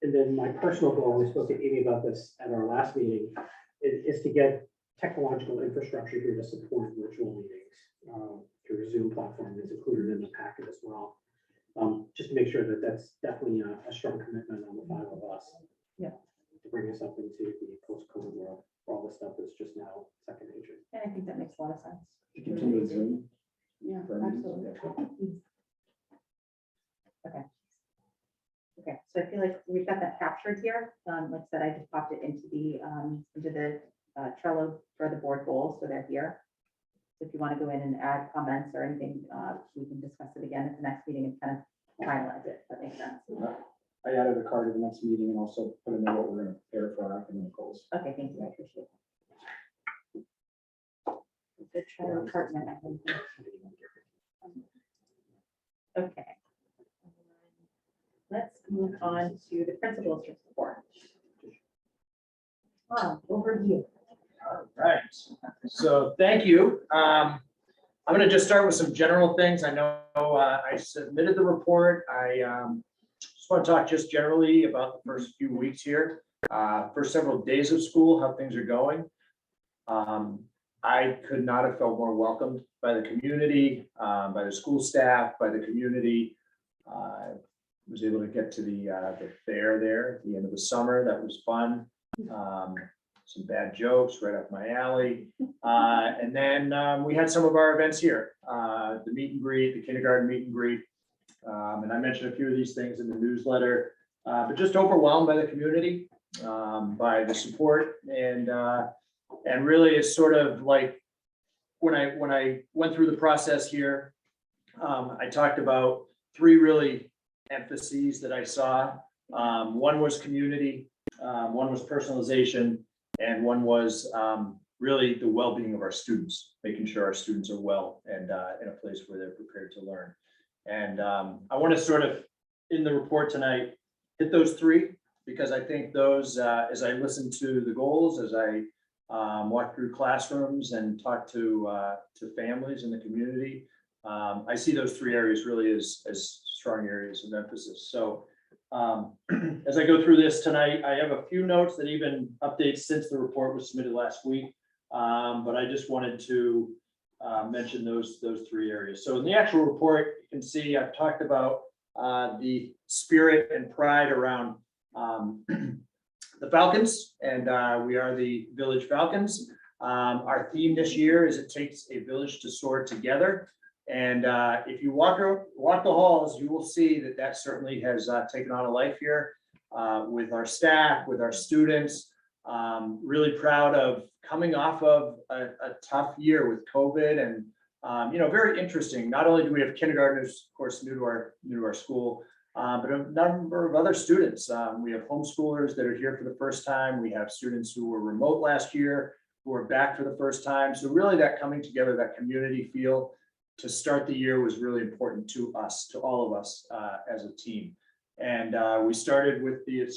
Speaker 2: And then my personal goal, we spoke to Amy about this at our last meeting, is to get technological infrastructure here to support virtual meetings through a Zoom platform that's included in the packet as well. Just to make sure that that's definitely a strong commitment on the 5 of us.
Speaker 1: Yeah.
Speaker 2: To bring us up into the post-COVID world, where all this stuff is just now second nature.
Speaker 1: And I think that makes a lot of sense.
Speaker 6: To continue with Zoom.
Speaker 5: Yeah,
Speaker 6: for our meetings,
Speaker 5: absolutely.
Speaker 6: yeah.
Speaker 1: Okay, so I feel like we've got that captured here. Like I said, I just popped it into the Trello for the board goals, so they're here. So if you want to go in and add comments or anything, we can discuss it again at the next meeting and kind of finalize it. If that makes sense.
Speaker 6: I added a card to the next meeting and also put in there what we're gonna prepare for our academic goals.
Speaker 1: Okay, thank you. I appreciate it. The Trello department, I think. Okay. Let's move on to the principal's report. Over to you.
Speaker 8: All right, so thank you. I'm going to just start with some general things. I know I submitted the report. I just want to talk just generally about the first few weeks here, first several days of school, how things are going. I could not have felt more welcomed by the community, by the school staff, by the community. Was able to get to the fair there at the end of the summer. That was fun. Some bad jokes right up my alley. And then we had some of our events here, the meet and greet, the kindergarten meet and greet. And I mentioned a few of these things in the newsletter, but just overwhelmed by the community, by the support, and really it's sort of like when I went through the process here, I talked about three really emphases that I saw. One was community, one was personalization, and one was really the well-being of our students, making sure our students are well and in a place where they're prepared to learn. And I want to sort of, in the report tonight, hit those three, because I think those, as I listen to the goals, as I walk through classrooms and talk to families in the community, I see those three areas really as strong areas of emphasis. So as I go through this tonight, I have a few notes that even updates since the report was submitted last week, but I just wanted to mention those three areas. So in the actual report, you can see I've talked about the spirit and pride around the Falcons, and we are the Village Falcons. Our theme this year is "It takes a village to soar together." And if you walk the halls, you will see that certainly has taken on a life here with our staff, with our students. Really proud of coming off of a tough year with COVID, and very interesting. Not only do we have kindergartners, of course, new to our school, but a number of other students. We have homeschoolers that are here for the first time. We have students who were remote last year who are back for the first time. So really that coming together, that community feel to start the year was really important to us, to all of us as a team. And we started with the "It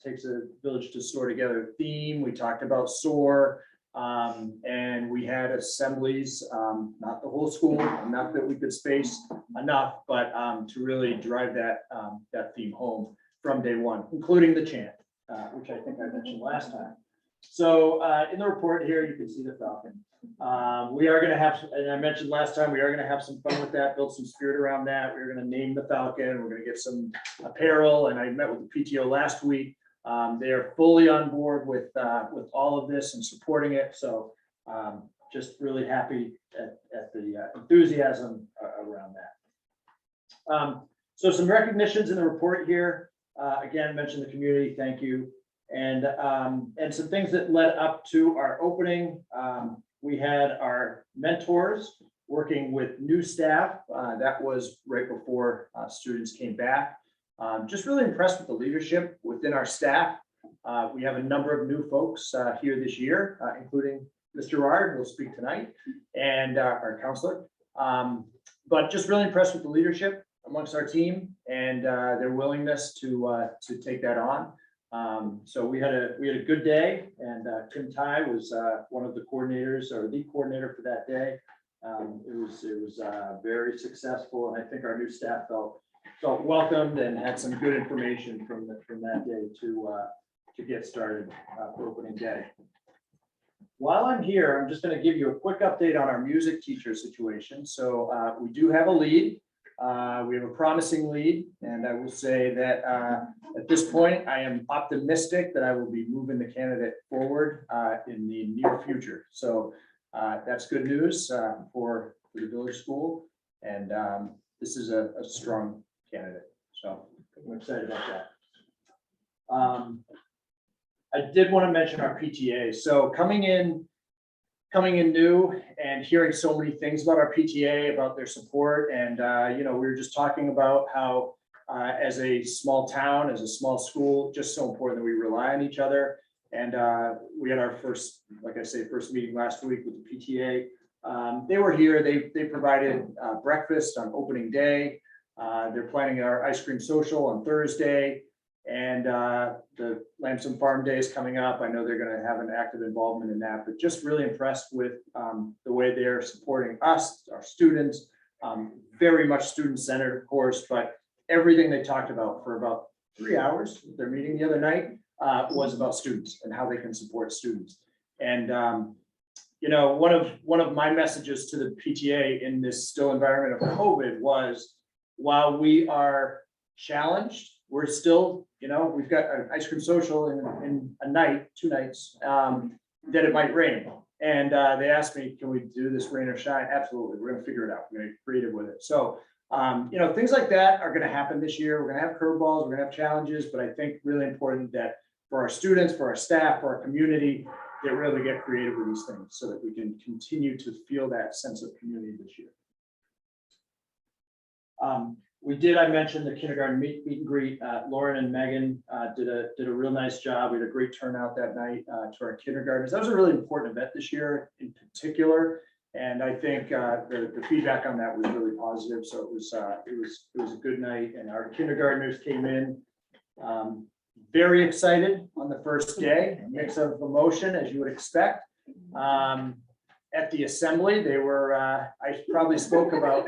Speaker 8: takes a village to soar together" theme. We talked about SOAR, and we had assemblies, not the whole school, not that we could space enough, but to really drive that theme home from day one, including the chant, which I think I mentioned last time. So in the report here, you can see the Falcon. We are going to have, and I mentioned last time, we are going to have some fun with that, build some spirit around that. We're going to name the Falcon. We're going to get some apparel. And I met with the PTO last week. They are fully on board with all of this and supporting it. So just really happy at the enthusiasm around that. So some recognitions in the report here. Again, mentioned the community. Thank you. And some things that led up to our opening. We had our mentors working with new staff. That was right before students came back. Just really impressed with the leadership within our staff. We have a number of new folks here this year, including Mr. Rard, who will speak tonight, and our counselor. But just really impressed with the leadership amongst our team and their willingness to take that on. So we had a good day, and Tim Tai was one of the coordinators, or the coordinator for that day. It was very successful, and I think our new staff felt welcomed and had some good information from that day to get started for opening day. While I'm here, I'm just going to give you a quick update on our music teacher situation. So we do have a lead. We have a promising lead, and I will say that at this point, I am optimistic that I will be moving the candidate forward in the near future. So that's good news for the village school, and this is a strong candidate. So I'm excited about that. I did want to mention our PTA. So coming in new and hearing so many things about our PTA, about their support. And, we were just talking about how as a small town, as a small school, just so important that we rely on each other. And we had our first meeting last week with the PTA. They were here, they provided breakfast on opening day. They're planning our ice cream social on Thursday. And the Lamson Farm Day is coming up. I know they're going to have an active involvement in that, but just really impressed with the way they're supporting us, our students, very much student-centered, of course, but everything they talked about for about 3 hours, their meeting the other night, was about students and how they can support students. And you know, one of my messages to the PTA in this still environment of COVID was, while we are challenged, we're still, you know, we've got an ice cream social in a night, 2 nights, that it might rain. And they asked me, can we do this rain or shine? Absolutely, we're gonna figure it out. We're gonna get creative with it. So, you know, things like that are gonna happen this year. We're gonna have curveballs, we're gonna have challenges, but I think really important that for our students, for our staff, for our community, that really get creative with these things so that we can continue to feel that sense of community this year. I mentioned the kindergarten meet and greet. Lauren and Megan did a real nice job. We had a great turnout that night to our kindergartners. That was a really important event this year in particular. And I think the feedback on that was really positive. So it was a good night, and our kindergartners came in very excited on the first day, a mix of emotion as you would expect. At the assembly, they were, I probably spoke about,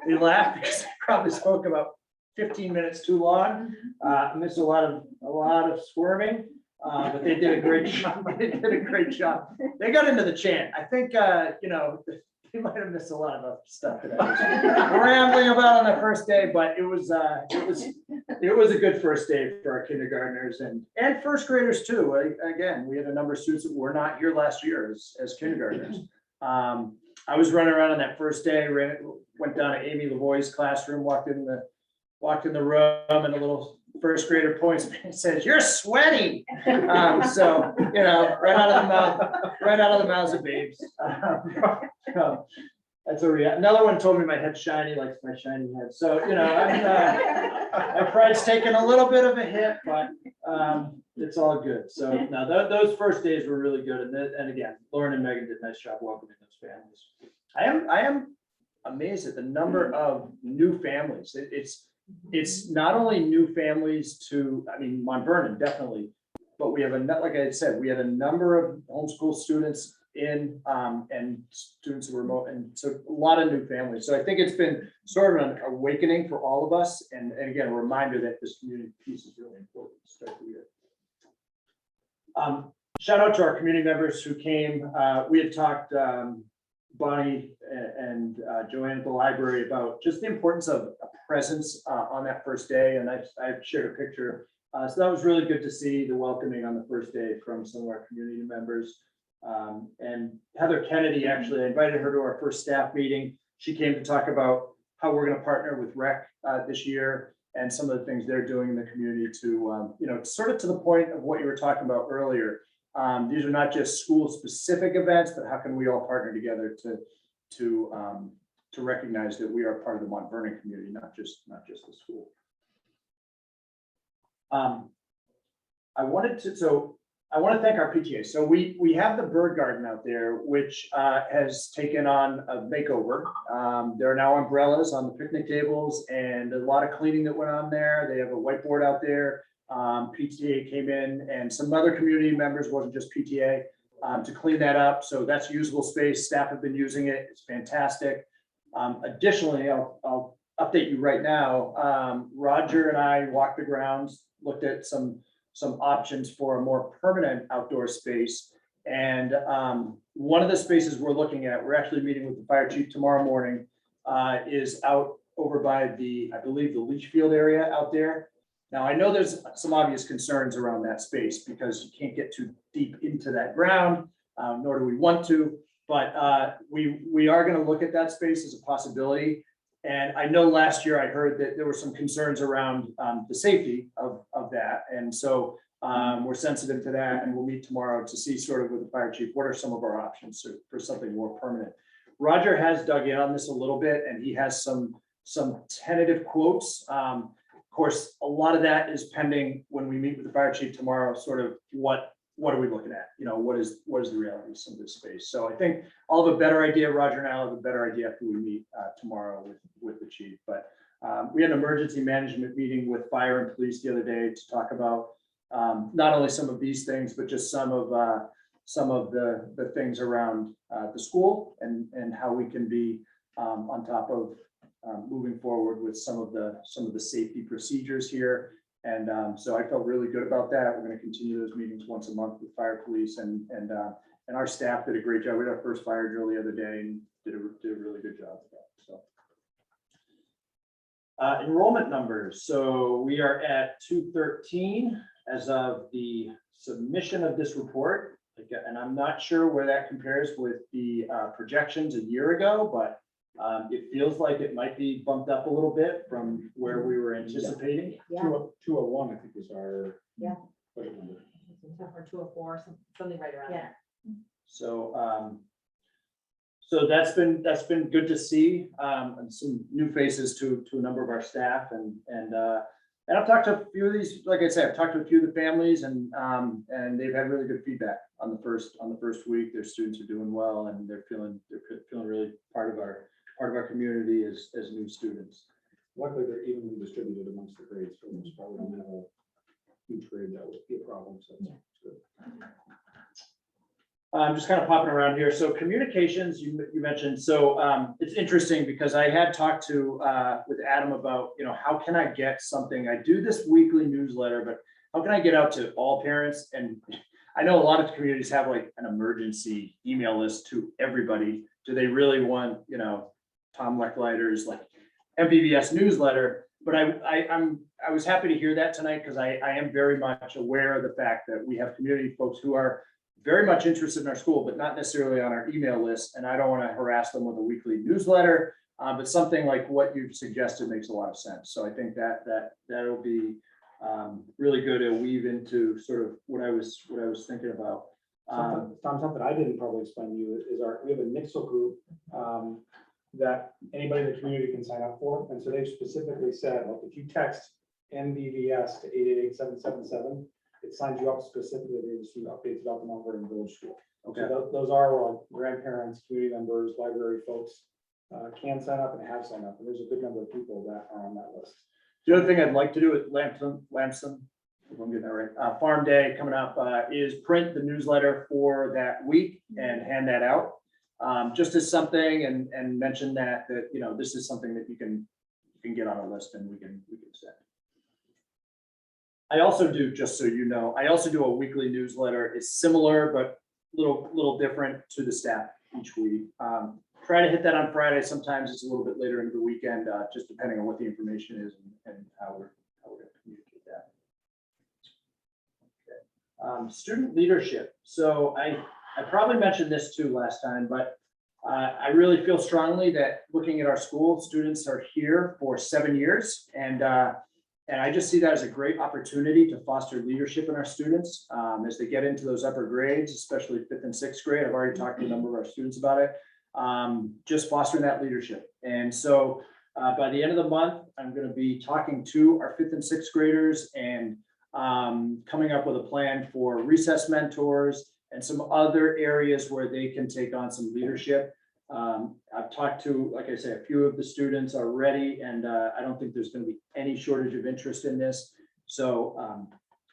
Speaker 8: they laughed because I probably spoke about 15 minutes too long. Missed a lot of squirming, but they did a great job. They did a great job. They got into the chant. I think, you know, they might have missed a lot of other stuff that I was rambling about on the first day, but it was a good first day for our kindergartners and first graders too. Again, we had a number of students that were not here last year as kindergartners. I was running around on that first day, went down to Amy Lavoie's classroom, walked in the room, and a little first grader points at me and says, "You're sweaty." So, you know, right out of the mouths of babes. So that's another one told me my head's shiny, likes my shiny head. So, you know, my pride's taken a little bit of a hit, but it's all good. So no, those first days were really good. And again, Lauren and Megan did a nice job welcoming those families. I am amazed at the number of new families. It's not only new families to, I mean, Mont Vernon definitely, but we have like I said, we have a number of homeschool students in and students who are remote, and so a lot of new families. So I think it's been sort of an awakening for all of us, and again, a reminder that this community piece is really important to start the year. Shout out to our community members who came. We had talked, Bonnie and Joanne at the library, about just the importance of a presence on that first day, and I've shared a picture. So that was really good to see the welcoming on the first day from some of our community members. And Heather Kennedy, actually, I invited her to our first staff meeting. She came to talk about how we're going to partner with Hvac this year and some of the things they're doing in the community to, you know, sort of to the point of what you were talking about earlier. These are not just school-specific events, but how can we all partner together to recognize that we are part of the Mont Vernon community, not just the school. I want to thank our PTA. So we have the bird garden out there, which has taken on a makeover. There are now umbrellas on the picnic tables and a lot of cleaning that went on there. They have a whiteboard out there. PTA came in and some other community members, wasn't just PTA, to clean that up. So that's usable space. Staff have been using it. It's fantastic. Additionally, I'll update you right now. Roger and I walked the grounds, looked at some options for a more permanent outdoor space. And one of the spaces we're looking at, we're actually meeting with the fire chief tomorrow morning, is out over by I believe the leach field area out there. Now, I know there's some obvious concerns around that space because you can't get too deep into that ground, nor do we want to, but we are going to look at that space as a possibility. And I know last year I heard that there were some concerns around the safety of that. And so we're sensitive to that, and we'll meet tomorrow to see sort of with the fire chief, what are some of our options for something more permanent. Roger has dug in on this a little bit, and he has some tentative quotes. Of course, a lot of that is pending when we meet with the fire chief tomorrow, sort of what are we looking at? You know, what is the reality of some of this space? So I think I'll have a better idea. Roger and I'll have a better idea after we meet tomorrow with the chief. But We had an emergency management meeting with fire and police the other day to talk about not only some of these things, but just some of the things around the school and how we can be on top of moving forward with some of the safety procedures here. And so I felt really good about that. We're going to continue those meetings once a month with fire, police, and our staff did a great job. We had our first fire drill the other day and did a really good job with that. So enrollment numbers. So we are at 213 as of the submission of this report. And I'm not sure where that compares with the projections a year ago, but it feels like it might be bumped up a little bit from where we were anticipating.
Speaker 1: Yeah.
Speaker 6: 201, I think is our.
Speaker 1: Yeah.
Speaker 6: budget number.
Speaker 4: Or 204, something right around there.
Speaker 8: So so that's been good to see, and some new faces to a number of our staff, and I've talked to a few of these, like I said, I've talked to a few of the families, and they've had really good feedback on the first week. Their students are doing well, and they're feeling really part of our community as new students.
Speaker 6: Luckily, they're evenly distributed amongst the grades, so there's probably not a huge grade that would be a problem, so it's good.
Speaker 8: I'm just kind of popping around here. So communications, you mentioned. So it's interesting because I had talked to with Adam about, how can I get something? I do this weekly newsletter, but how can I get out to all parents? And I know a lot of communities have like an emergency email list to everybody. Do they really want, Tom Lecklider's like MVVS newsletter? But I was happy to hear that tonight because I am very much aware of the fact that we have community folks who are very much interested in our school, but not necessarily on our email list. And I don't want to harass them with a weekly newsletter, but something like what you've suggested makes a lot of sense. So I think that'll be really good to weave into sort of what I was thinking about.
Speaker 6: Something I didn't probably explain to you is we have a Nixle group that anybody in the community can sign up for. And so they've specifically said, like, if you text NVVS to 888-777, it signs you up specifically to receive updates about the Mount Vernon Village School.
Speaker 8: Okay.
Speaker 6: So those are like grandparents, community members, library folks can sign up and have signed up. And there's a good number of people that are on that list.
Speaker 8: The other thing I'd like to do at Lamson, if I'm getting that right, Farm Day coming up, is print the newsletter for that week and hand that out. Just as something and mention that this is something that you can get on a list and we can send. I also do, just so you know, I also do a weekly newsletter. It's similar, but little different to the staff each week. Try to hit that on Friday. Sometimes it's a little bit later into the weekend, just depending on what the information is and how we're going to communicate that. Okay. Student leadership. So I probably mentioned this too last time, but I really feel strongly that looking at our school, students are here for 7 years, and I just see that as a great opportunity to foster leadership in our students as they get into those upper grades, especially 5th and 6th grade. I've already talked to a number of our students about it. Just fostering that leadership. And so by the end of the month, I'm going to be talking to our 5th and 6th graders and coming up with a plan for recess mentors and some other areas where they can take on some leadership. I've talked to, like I say, a few of the students already, and I don't think there's going to be any shortage of interest in this. So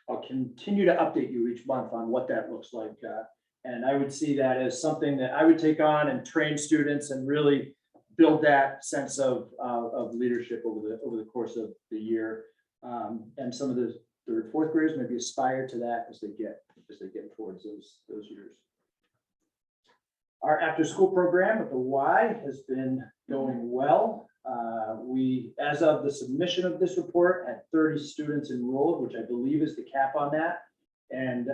Speaker 8: I'll continue to update you each month on what that looks like. And I would see that as something that I would take on and train students and really build that sense of leadership over the course of the year. And some of the 3rd, 4th graders maybe aspire to that as they get towards those years. Our after-school program at the Y has been going well. We, as of the submission of this report, had 30 students enrolled, which I believe is the cap on that. And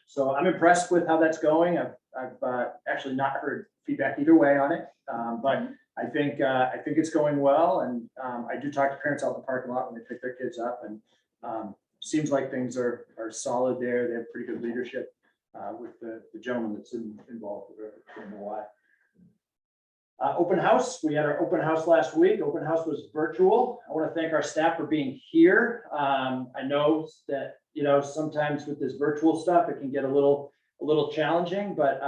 Speaker 8: so I'm impressed with how that's going. I've actually not heard feedback either way on it, but I think it's going well. And I do talk to parents out in the parking lot when they pick their kids up, and seems like things are solid there. They have pretty good leadership with the gentleman that's involved in the Y. Open house. We had our open house last week. Open house was virtual. I want to thank our staff for being here. I know that sometimes with this virtual stuff it can get a little challenging, but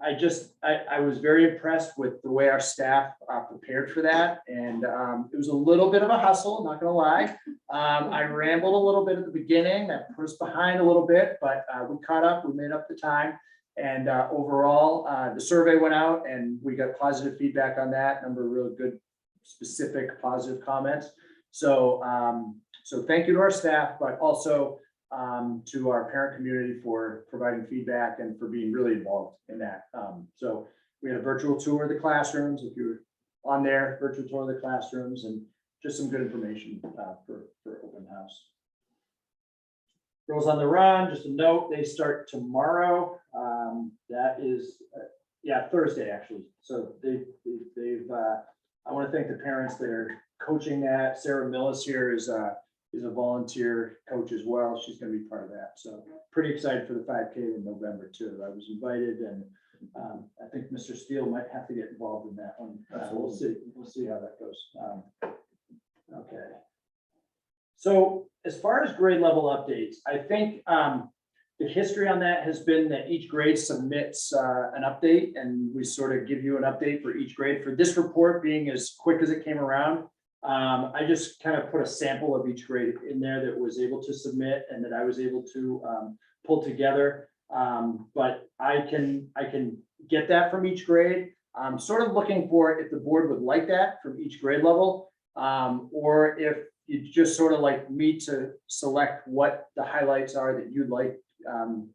Speaker 8: I was very impressed with the way our staff prepared for that. And it was a little bit of a hustle, not gonna lie. I rambled a little bit at the beginning, that put us behind a little bit, but we caught up, we made up the time. And overall, the survey went out and we got positive feedback on that, number of really good, specific, positive comments. So, so thank you to our staff, but also to our parent community for providing feedback and for being really involved in that. So we had a virtual tour of the classrooms, if you're on there, virtual tour of the classrooms, and just some good information for open house. Girls on the Run, just a note, they start tomorrow. That is, yeah, Thursday, actually. So they've, I want to thank the parents that are coaching that. Sarah Millis here is a volunteer coach as well. She's going to be part of that. So pretty excited for the 5K in November too. I was invited, and I think Mr. Steele might have to get involved in that one. We'll see. We'll see how that goes. Okay. So as far as grade level updates, I think the history on that has been that each grade submits an update, and we sort of give you an update for each grade. For this report being as quick as it came around, I just kind of put a sample of each grade in there that was able to submit and that I was able to pull together. But I can get that from each grade. I'm sort of looking for if the board would like that from each grade level, or if you just sort of like me to select what the highlights are that you'd like,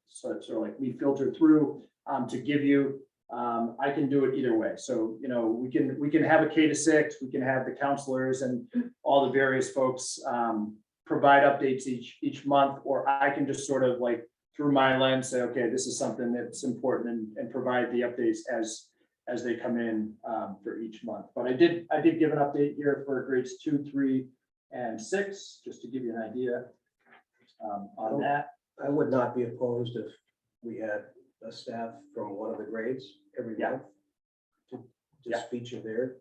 Speaker 8: sort of like me filter through to give you. I can do it either way. So, you know, we can have a K-6, we can have the counselors and all the various folks provide updates each month, or I can just sort of like through my lens say, okay, this is something that's important, and provide the updates as they come in for each month. But I did give an update here for grades 2, 3, and 6, just to give you an idea on that.
Speaker 7: I would not be opposed if we had a staff from one of the grades every month to speak of their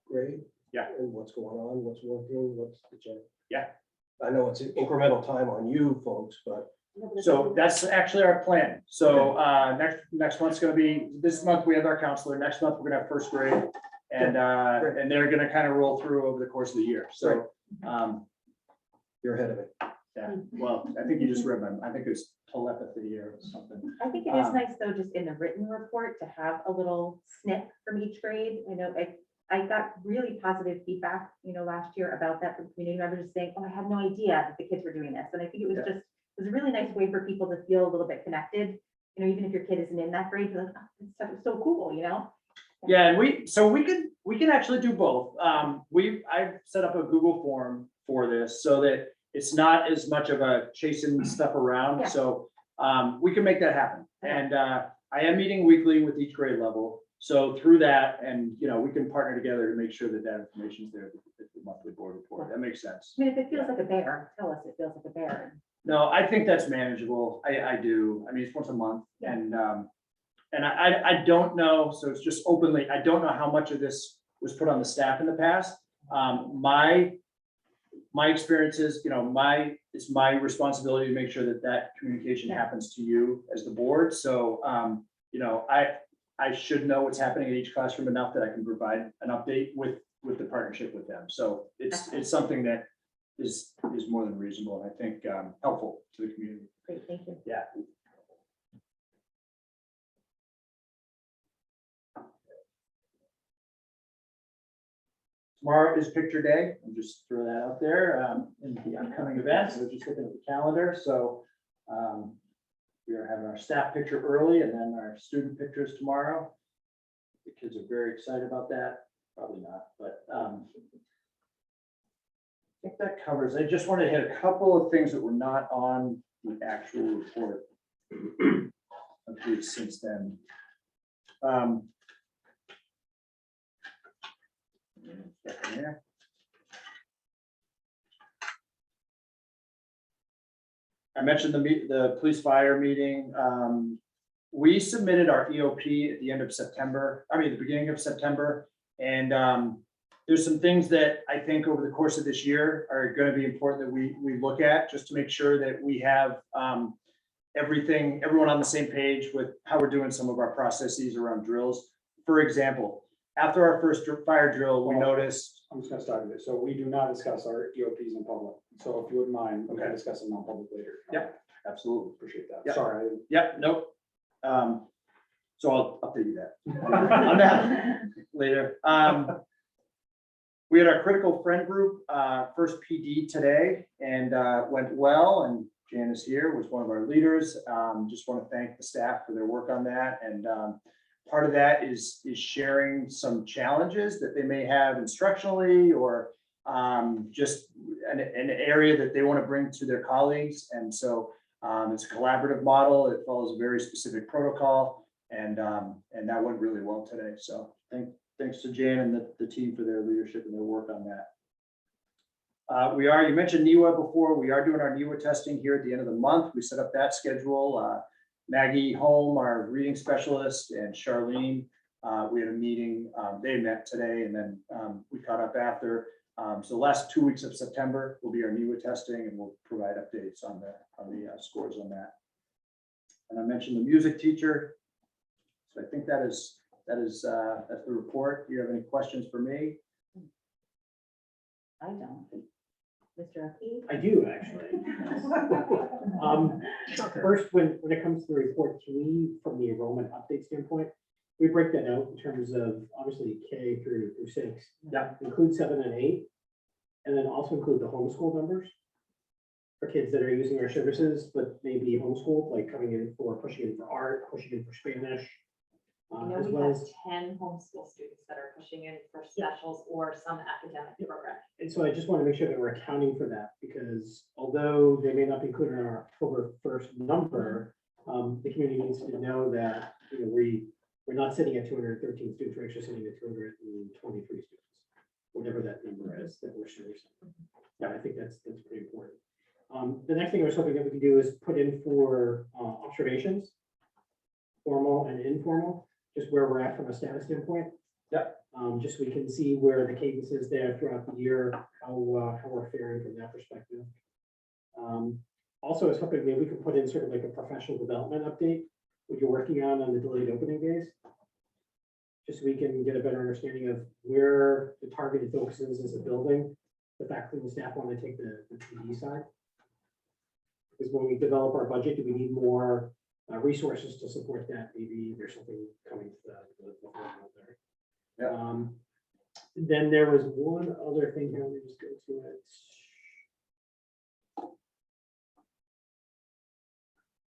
Speaker 7: grade.
Speaker 8: Yeah.
Speaker 7: And what's going on, what's working, what's the change.
Speaker 8: Yeah.
Speaker 7: I know it's incremental time on you folks, but
Speaker 8: So that's actually our plan. So next month's gonna be, this month we have our counselor, next month we're gonna have first grade. And they're gonna kind of roll through over the course of the year. So
Speaker 7: you're ahead of it.
Speaker 8: yeah, well, I think you just read I think it's telepathy or something.
Speaker 1: I think it is nice though, just in the written report to have a little snip from each grade. I know I got really positive feedback, you know, last year about that from community members saying, oh, I had no idea that the kids were doing this. And I think it was just, it was a really nice way for people to feel a little bit connected. You know, even if your kid isn't in that grade, you're like, oh, this stuff is so cool, you know?
Speaker 8: Yeah, and we can actually do both. I've set up a Google form for this so that it's not as much of a chasing stuff around.
Speaker 1: Yeah.
Speaker 8: So we can make that happen. And I am meeting weekly with each grade level. So through that, and you know, we can partner together to make sure that that information is there with the monthly board report. That makes sense.
Speaker 1: I mean, if it feels like a bear, tell us it feels like a bear.
Speaker 8: No, I think that's manageable. I do. I mean, it's once a month,
Speaker 1: Yeah.
Speaker 8: and I don't know. So it's just openly. I don't know how much of this was put on the staff in the past. My experience is, you know, it's my responsibility to make sure that that communication happens to you as the board. So, you know, I should know what's happening in each classroom enough that I can provide an update with the partnership with them. So it's something that is more than reasonable, and I think helpful to the community.
Speaker 1: Great, thank you.
Speaker 8: Yeah. Tomorrow is picture day. I'll just throw that out there in the upcoming events. We're just looking at the calendar. So we are having our staff picture early and then our student pictures tomorrow. The kids are very excited about that. Probably not, but I think that covers. I just want to hit a couple of things that were not on the actual report since then. I mentioned the police fire meeting. We submitted our EOP at the end of September, the beginning of September. And there's some things that I think over the course of this year are going to be important that we look at just to make sure that we have everyone on the same page with how we're doing some of our processes around drills. For example, after our first fire drill, we noticed,
Speaker 6: I'm just gonna start with it. So we do not discuss our EOPs in public. So if you wouldn't mind, we can
Speaker 8: Okay.
Speaker 6: discuss them non-public later.
Speaker 8: Yep. absolutely.
Speaker 6: Appreciate that.
Speaker 8: Yep.
Speaker 6: Sorry.
Speaker 8: Yep, nope. So I'll update you that on that later. We had our critical friend group, first PD today, and went well, and Janice here was one of our leaders. Just want to thank the staff for their work on that, and part of that is sharing some challenges that they may have instructionally, or just an area that they want to bring to their colleagues. And so it's a collaborative model. It follows a very specific protocol, and that went really well today. So thanks to Jan and the team for their leadership and their work on that. You mentioned NEWA before. We are doing our NEWA testing here at the end of the month. We set up that schedule. Maggie Holm, our reading specialist, and Charlene, we had a meeting. They met today, and then we caught up after. So the last 2 weeks of September will be our NEWA testing, and we'll provide updates on the scores on that. And I mentioned the music teacher. So I think that's the report. Do you have any questions for me?
Speaker 1: I don't. Mr. Aki?
Speaker 2: I do, actually. First, when it comes to the report, can we, from the enrollment update standpoint, we break that out in terms of obviously K through 6.
Speaker 8: Yeah.
Speaker 2: Include 7 and 8, and then also include the homeschool numbers for kids that are using our services, but maybe homeschooled, like coming in for pushing in for art, pushing in for Spanish.
Speaker 4: I know
Speaker 2: As
Speaker 4: we
Speaker 2: well
Speaker 4: have
Speaker 2: as,
Speaker 4: 10 homeschool students that are pushing in for specials or some academic program.
Speaker 2: and so I just want to make sure that we're accounting for that, because although they may not be included in our October 1st number, the community needs to know that, we're not sitting at 213 students, we're actually sitting at 223 students, whatever that number is that we're servicing. Yeah, I think that's pretty important. The next thing I was hoping that we could do is put in for observations, formal and informal, just where we're at from a status standpoint.
Speaker 8: Yep.
Speaker 2: Just so we can see where the cadence is there throughout the year, how we're faring from that perspective. Also, I was hoping maybe we could put in sort of like a professional development update, what you're working on the delayed opening days. Just so we can get a better understanding of where the targeted focus is as a building, the faculty and staff want to take the PD side. Because when we develop our budget, do we need more resources to support that? Maybe there's something coming to the out there.
Speaker 8: Yeah.
Speaker 2: Then there was one other thing here. Let me just go to it.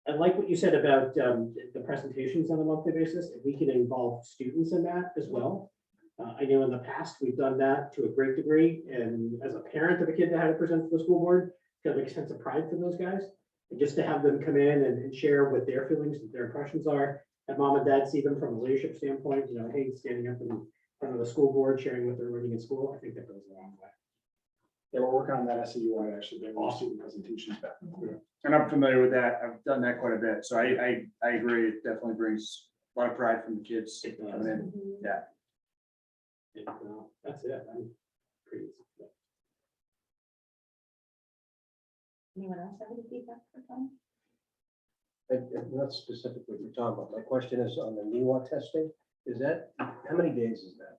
Speaker 2: I like what you said about the presentations on a monthly basis. If we can involve students in that as well. I know in the past we've done that to a great degree, and as a parent of a kid that had to present to the school board, got to make a sense of pride for those guys. And just to have them come in and share what their feelings and their impressions are, have mom and dad see them from a leadership standpoint, hey, standing up in front of the school board, sharing what they're learning in school, I think that goes a long way.
Speaker 6: Yeah, we're working on that SEUI actually, doing all student presentations back.
Speaker 8: And I'm familiar with that. I've done that quite a bit. So I agree. It definitely brings a lot of pride from the kids
Speaker 2: It does.
Speaker 8: coming in. Yeah.
Speaker 2: And, that's it. I'm pretty.
Speaker 1: Anyone else have any feedback for Tom?
Speaker 7: Not specifically for Tom, but my question is on the NEWA testing. Is that, how many days is that?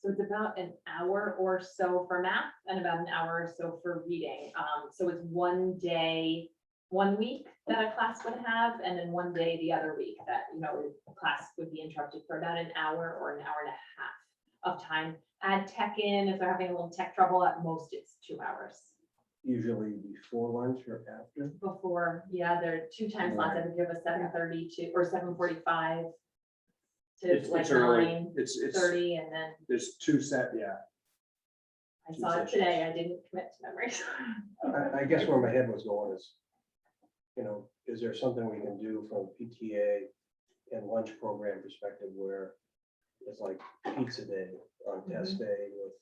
Speaker 4: So it's about an hour or so for math and about an hour or so for reading. So it's one day, 1 week that a class would have, and then one day the other week that, class would be interrupted for about an hour or an hour and a half of time. Add tech in, if they're having a little tech trouble, at most it's 2 hours.
Speaker 7: Usually before lunch or after?
Speaker 4: Before, yeah, there are 2 time slots. I think you have a 7:30 to, or 7:45 to
Speaker 8: It's
Speaker 4: like
Speaker 8: early.
Speaker 4: 9:30,
Speaker 8: It's
Speaker 4: and then
Speaker 8: there's 2 set, yeah.
Speaker 4: I saw it today. I didn't commit to memories.
Speaker 7: I guess where my head was going is, is there something we can do from PTA and lunch program perspective where it's like pizza day on test day with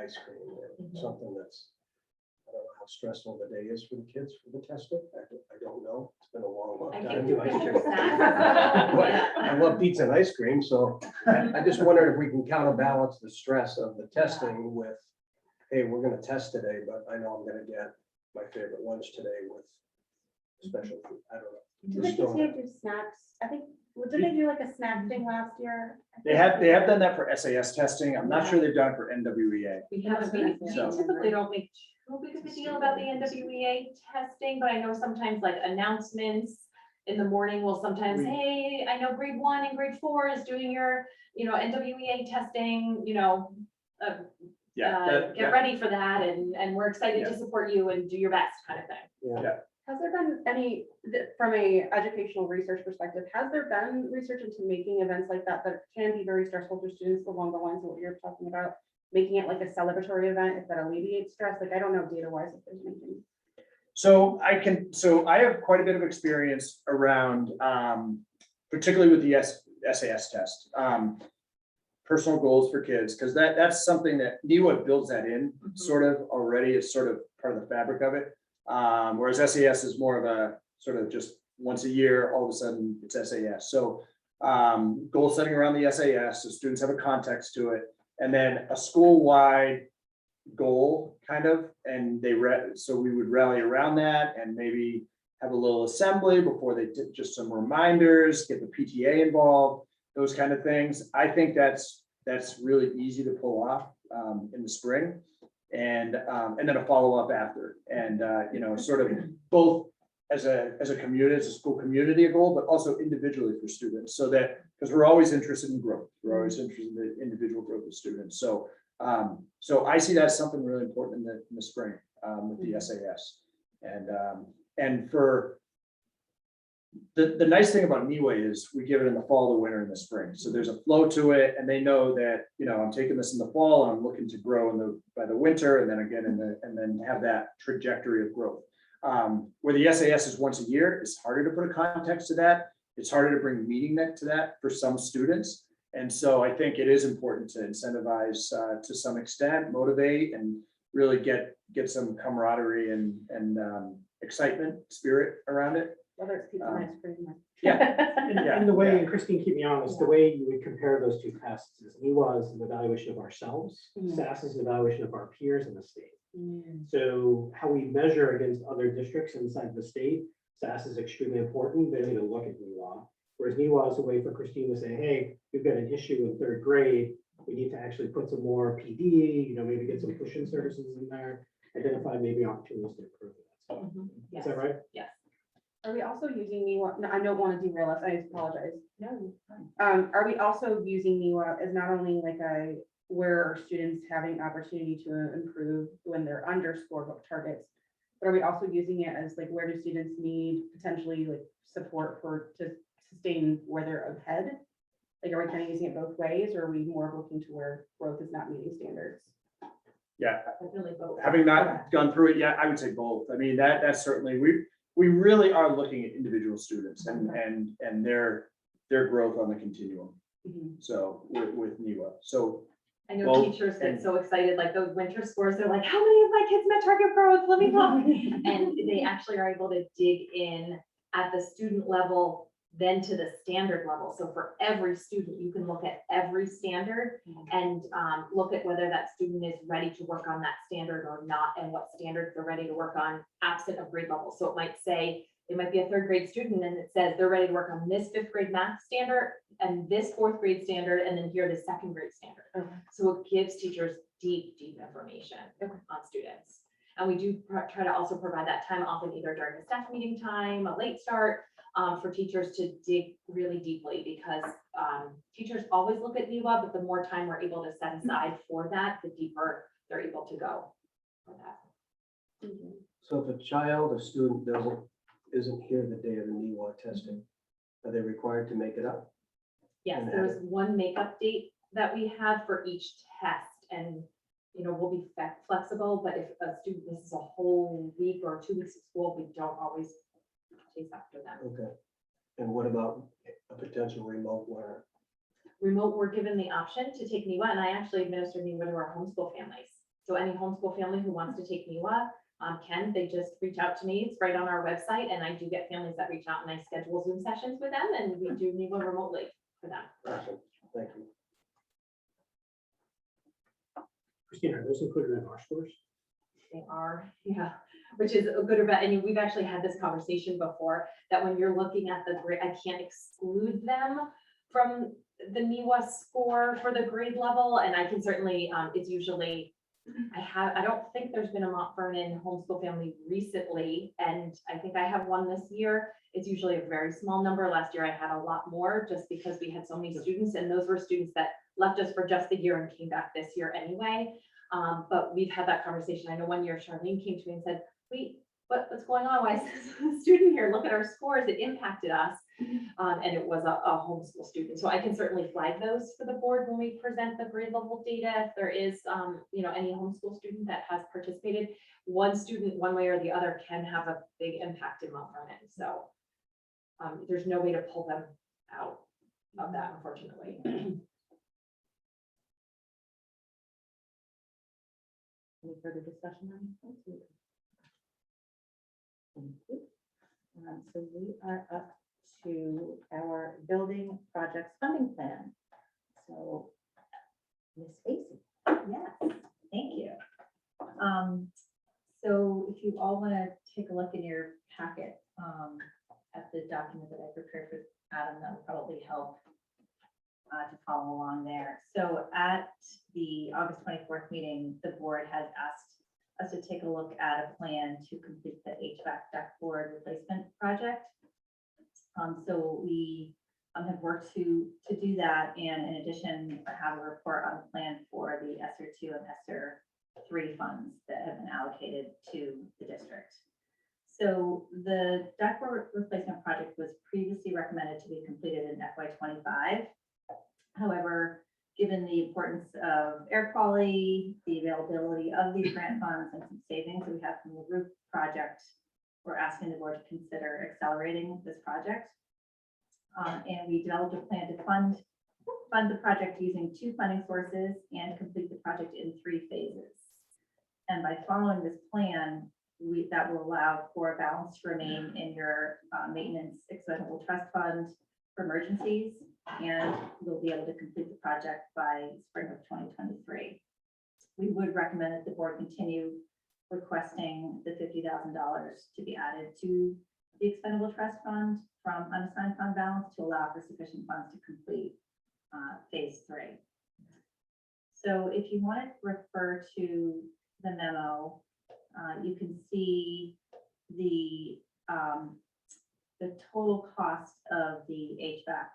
Speaker 7: ice cream or something that's, I don't know how stressful the day is for the kids for the testing. I don't know. It's been a long
Speaker 4: I
Speaker 7: time.
Speaker 4: think
Speaker 2: ice
Speaker 4: future
Speaker 2: cream.
Speaker 4: staff.
Speaker 7: But
Speaker 4: Yeah.
Speaker 7: I love pizza and ice cream, so I just wondered if we can counterbalance the stress of the testing with, hey, we're gonna test today, but I know I'm gonna get my favorite lunch today with special food, I don't know.
Speaker 5: Did the PTA do snacks? I think, did they do like a snack thing last year?
Speaker 8: They have done that for SAS testing. I'm not sure they've done it for NWEA.
Speaker 4: We haven't, we
Speaker 8: So-
Speaker 4: typically don't make too big of a deal about the NWEA testing, but I know sometimes like announcements in the morning will sometimes,
Speaker 8: We-
Speaker 4: hey, I know grade 1 and grade 4 is doing your, NWEA testing, get ready for that, and we're excited to support you and do your best kind of thing.
Speaker 5: Has there been any, from a educational research perspective, has there been research into making events like that that can be very stressful for students along the lines of what you're talking about? Making it like a celebratory event, if that alleviates stress, like I don't know data wise if there's anything.
Speaker 8: So I have quite a bit of experience around, particularly with the SAS test. Personal goals for kids, because that's something that NEWA builds that in sort of already. It's sort of part of the fabric of it. Whereas SAS is more of a sort of just once a year, all of a sudden it's SAS. So goal setting around the SAS, so students have a context to it, and then a school-wide goal kind of, and so we would rally around that and maybe have a little assembly before they did, just some reminders, get the PTA involved, those kind of things. I think that's really easy to pull off in the spring, and then a follow-up after, and sort of both as a community, as a school community, a goal, but also individually for students, so that, because we're always interested in growth, we're always interested in the individual growth of students. So I see that as something really important in the spring with the SAS, and for the nice thing about NEWA is we give it in the fall, the winter, and the spring. So there's a flow to it, and they know that, I'm taking this in the fall, and I'm looking to grow by the winter, and then again and then have that trajectory of growth. Where the SAS is once a year, it's harder to put a context to that. It's harder to bring meaning to that for some students. And so I think it is important to incentivize to some extent, motivate, and really get some camaraderie and excitement, spirit around it.
Speaker 5: Whether it's pizza and ice cream.
Speaker 2: And the way, and Christine, keep me honest, the way you would compare those two tests is NEWA is an evaluation of ourselves, SAS is an evaluation of our peers in the state. So how we measure against other districts inside the state, SAS is extremely important. They don't even look at NEWA. Whereas NEWA is a way for Christine to say, hey, we've got an issue in 3rd grade. We need to actually put some more PD, maybe get some push-in services in there, identify maybe opportunities to improve it. So, is that right?
Speaker 4: Yes.
Speaker 5: Are we also using NEWA? No, I don't want to derail us. I apologize.
Speaker 4: No.
Speaker 5: Are we also using NEWA as not only like where are students having opportunity to improve when they're under scorebook targets, but are we also using it as like where do students need potentially like support to sustain where they're ahead? Like, are we kind of using it both ways, or are we more looking to where growth is not meeting standards?
Speaker 8: Yeah,
Speaker 4: Definitely both.
Speaker 8: having not gone through it yet, I would say both. I mean, that's certainly, we really are looking at individual students and their growth on the continuum. So with NEWA. So
Speaker 4: I know
Speaker 8: both,
Speaker 4: teachers get
Speaker 8: and-
Speaker 4: so excited, like those winter scores, they're like, how many of my kids met target growth? Let me look. And they actually are able to dig in at the student level, then to the standard level. So for every student, you can look at every standard and look at whether that student is ready to work on that standard or not, and what standards they're ready to work on absent of grade level. So it might say, it might be a 3rd grade student and it says they're ready to work on this 5th grade math standard and this 4th grade standard, and then here the 2nd grade standard. So it gives teachers deep information on students. And we do try to also provide that time, often either during the staff meeting time, a late start, for teachers to dig really deeply, because teachers always look at NEWA, but the more time we're able to set aside for that, the deeper they're able to go for that.
Speaker 7: So if a child or student isn't here the day of the NEWA testing, are they required to make it up?
Speaker 4: Yes,
Speaker 7: And
Speaker 4: there's one makeup date that we have for each test, and we'll be flexible, but if a student misses a whole week or 2 weeks of school, we don't always chase after them.
Speaker 7: Okay. And what about a potential remote learner?
Speaker 4: Remote, we're given the option to take NEWA, and I actually administer NEWA to our homeschool families. So any homeschool family who wants to take NEWA they just reach out to me. It's right on our website, and I do get families that reach out, and I schedule Zoom sessions with them, and we do NEWA remotely for them.
Speaker 7: Awesome. Thank you.
Speaker 2: Christine, are those included in our scores?
Speaker 4: They are, yeah, which is a good or bad. And we've actually had this conversation before, that when you're looking at the grade, I can't exclude them from the NEWA score for the grade level. And I can certainly, it's usually, I don't think there's been a Mont Vernon homeschool family recently. And I think I have one this year. It's usually a very small number. Last year I had a lot more just because we had so many students, and those were students that left us for just the year and came back this year anyway. But we've had that conversation. I know one year Charlene came to me and said, wait, what's going on? Why is this student here? Look at our scores. It impacted us. And it was a homeschool student. So I can certainly flag those for the board when we present the grade level data. If there is, any homeschool student that has participated, one student, one way or the other, can have a big impact in Mont Vernon. So there's no way to pull them out of that, unfortunately.
Speaker 1: Any further discussion on this? Thank you. So we are up to our building projects funding plan. So, Ms. Stacy.
Speaker 3: Yes, thank you. So if you all want to take a look in your packet at the document that I prepared for Adam, that would probably help to follow along there. So at the August 24th meeting, the board has asked us to take a look at a plan to complete the HVAC ductboard replacement project. So we have worked to do that, and in addition, have a report on the plan for the ESSER 2 and ESSER 3 funds that have been allocated to the district. So the ductboard replacement project was previously recommended to be completed in FY25. However, given the importance of air quality, the availability of these grant funds, and some savings that we have from the roof project, we're asking the board to consider accelerating this project. And we developed a plan to fund the project using 2 funding sources and complete the project in 3 phases. And by following this plan, that will allow for a balance to remain in your maintenance expendable trust fund for emergencies, and we'll be able to complete the project by spring of 2023. We would recommend that the board continue requesting the $50,000 to be added to the expendable trust fund from unassigned fund balance to allow for sufficient funds to complete phase 3. So if you want to refer to the memo, you can see the total cost of the HVAC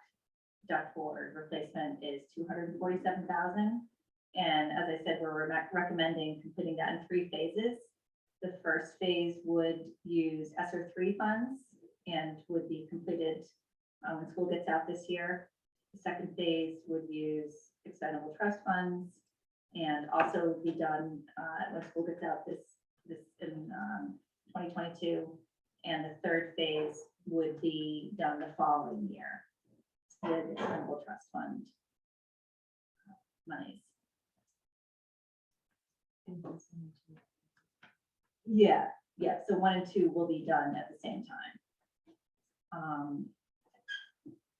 Speaker 3: ductboard replacement is $247,000. And as I said, we're recommending completing that in 3 phases. The first phase would use ESSER 3 funds and would be completed when school gets out this year. The second phase would use expendable trust funds and also be done when school gets out this in 2022. And the third phase would be done the following year with expendable trust fund monies. Yeah, so 1 and 2 will be done at the same time.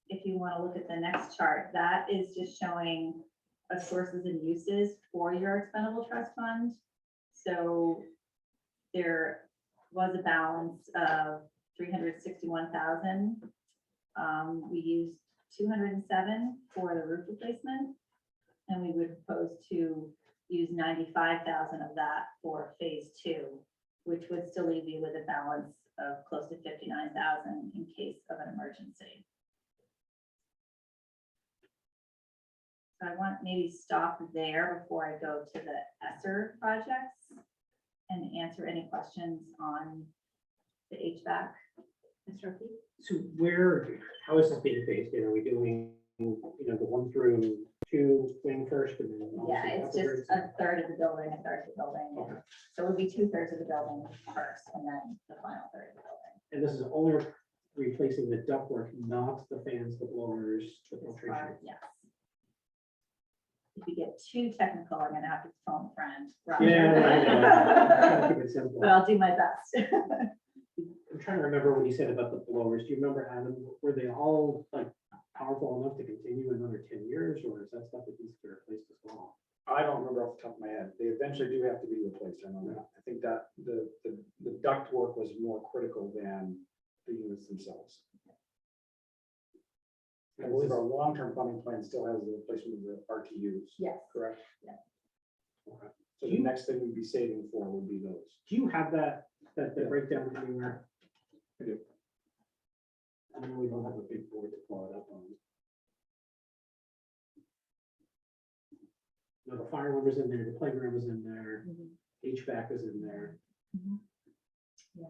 Speaker 3: If you want to look at the next chart, that is just showing sources and uses for your expendable trust fund. So there was a balance of $361,000. We used $207 for the roof replacement, and we would propose to use $95,000 of that for phase 2, which would still leave you with a balance of close to $59,000 in case of an emergency. So I want maybe stop there before I go to the ESSER projects and answer any questions on the HVAC. Mr. O'Keefe?
Speaker 2: So how is this being phased in? Are we doing, the 1 through 2 thing first and then?
Speaker 3: Yeah,
Speaker 2: obviously
Speaker 3: it's just a third of the building, a third of the building.
Speaker 2: Okay.
Speaker 3: So it would be 2/3 of the building first and then the final third of the building.
Speaker 2: And this is only replacing the ductwork, not the fans, the blowers, the filtration.
Speaker 3: Yes. If you get too technical, I'm gonna have to phone a friend.
Speaker 2: Yeah, I know. I'm trying to keep it simple.
Speaker 3: But I'll do my best.
Speaker 2: I'm trying to remember what he said about the blowers. Do you remember, Adam, were they all like powerful enough to continue another 10 years, or is that stuff that needs to be replaced as well?
Speaker 6: I don't remember off the top top of my head. They eventually do have to be replaced, I know that. I think that the duct work was more critical than the units themselves. I believe our long-term funding plan still has the replacement of the RTUs.
Speaker 1: Yes.
Speaker 6: Correct?
Speaker 1: Yeah.
Speaker 6: Okay. So the next thing we'd be saving for would be those.
Speaker 2: Do you have that breakdown anywhere?
Speaker 6: I do.
Speaker 2: I know we don't have a big board to pull it up on. No, the fire one was in there, the playground was in there, HVAC was in there.
Speaker 3: Yeah.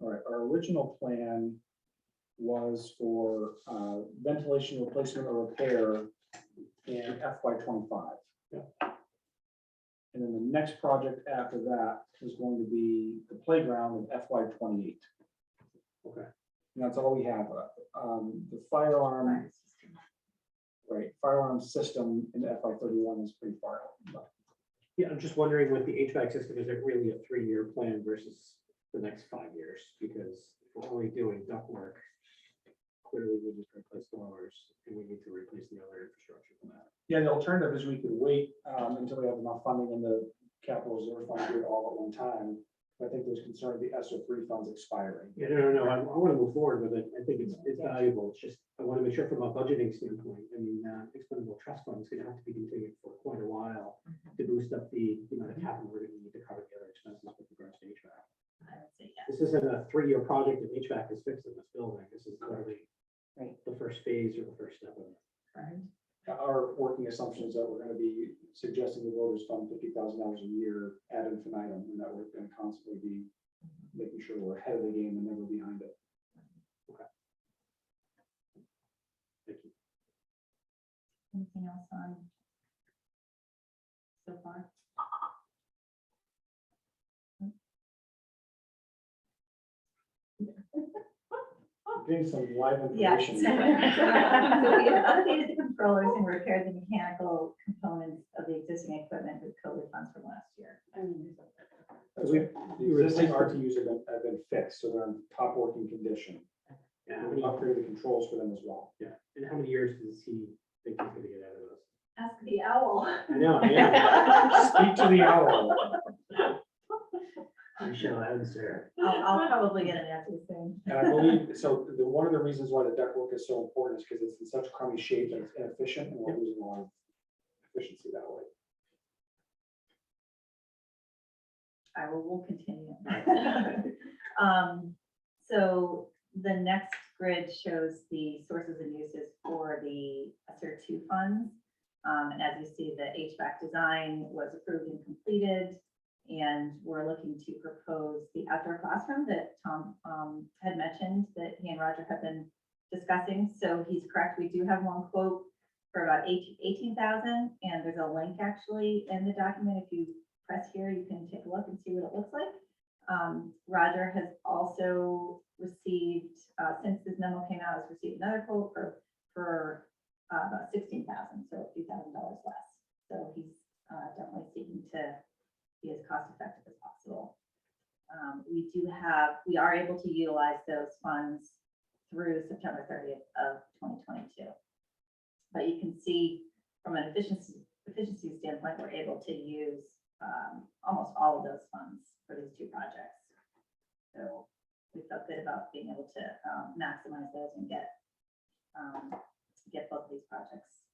Speaker 6: All right, our original plan was for ventilation replacement or repair in FY '25.
Speaker 2: Yeah.
Speaker 6: And then the next project after that is going to be the playground in FY '28.
Speaker 2: Okay.
Speaker 6: And that's all we have. The fire alarm, right, fire alarm system in FY '31 is pretty far out. But
Speaker 2: Yeah, I'm just wondering with the HVAC system, is it really a 3-year plan versus the next 5 years? Because if we're only doing duct work, clearly we just replace blowers and we need to replace the other infrastructure for that.
Speaker 6: yeah, the alternative is we could wait until we have enough funding in the capital reserve fund to do it all at one time. I think there's concern of the ESSER 3 funds expiring.
Speaker 2: Yeah, no, I want to move forward with it. I think it's valuable. It's just, I want to make sure from a budgeting standpoint, I mean, expendable trust fund is going to have to be continued for quite a while to boost up the amount of capital we're going to need to cover the other expenses with regards to HVAC.
Speaker 3: I would say yes.
Speaker 2: This isn't a 3-year project if HVAC is fixed in this building. This is literally
Speaker 1: Right.
Speaker 2: the first phase or the first step of it.
Speaker 3: Right.
Speaker 6: Our working assumption is that we're going to be suggesting the voters fund $50,000 a year ad infinitum, and that we're going to constantly be making sure we're ahead of the game and never behind it.
Speaker 2: Thank you.
Speaker 3: Anything else on so far?
Speaker 6: Getting some live
Speaker 3: Yeah.
Speaker 6: information.
Speaker 3: So we have updated the controllers and repaired the mechanical components of the existing equipment with COVID funds from last year.
Speaker 6: That's right. The existing RTUs have been fixed, so they're in top working condition.
Speaker 2: Yeah,
Speaker 6: And we upgraded the controls for them as well.
Speaker 2: yeah. And how many years does he think he's going to get out of this?
Speaker 3: Ask the owl.
Speaker 2: I know, yeah.
Speaker 6: Speak to the owl.
Speaker 2: I shall answer.
Speaker 3: I'll probably get an answer soon.
Speaker 6: And I believe, so one of the reasons why the ductwork is so important is because it's in such crummy shape that it's inefficient, and we're losing a lot of efficiency that way.
Speaker 3: I will continue. So the next grid shows the sources and uses for the ESSER 2 funds. And as you see, the HVAC design was approved and completed. And we're looking to propose the outdoor classroom that Tom had mentioned that he and Roger have been discussing. So he's correct. We do have one quote for about 18,000, and there's a link actually in the document. If you press here, you can take a look and see what it looks like. Roger has also received, since this memo came out, has received another quote for about 16,000, so a few $1,000s less. So he's definitely seeking to be as cost effective as possible. We are able to utilize those funds through September 30th of 2022. But you can see from an efficiency standpoint, we're able to use almost all of those funds for these 2 projects. So we felt good about being able to maximize those and get both of these projects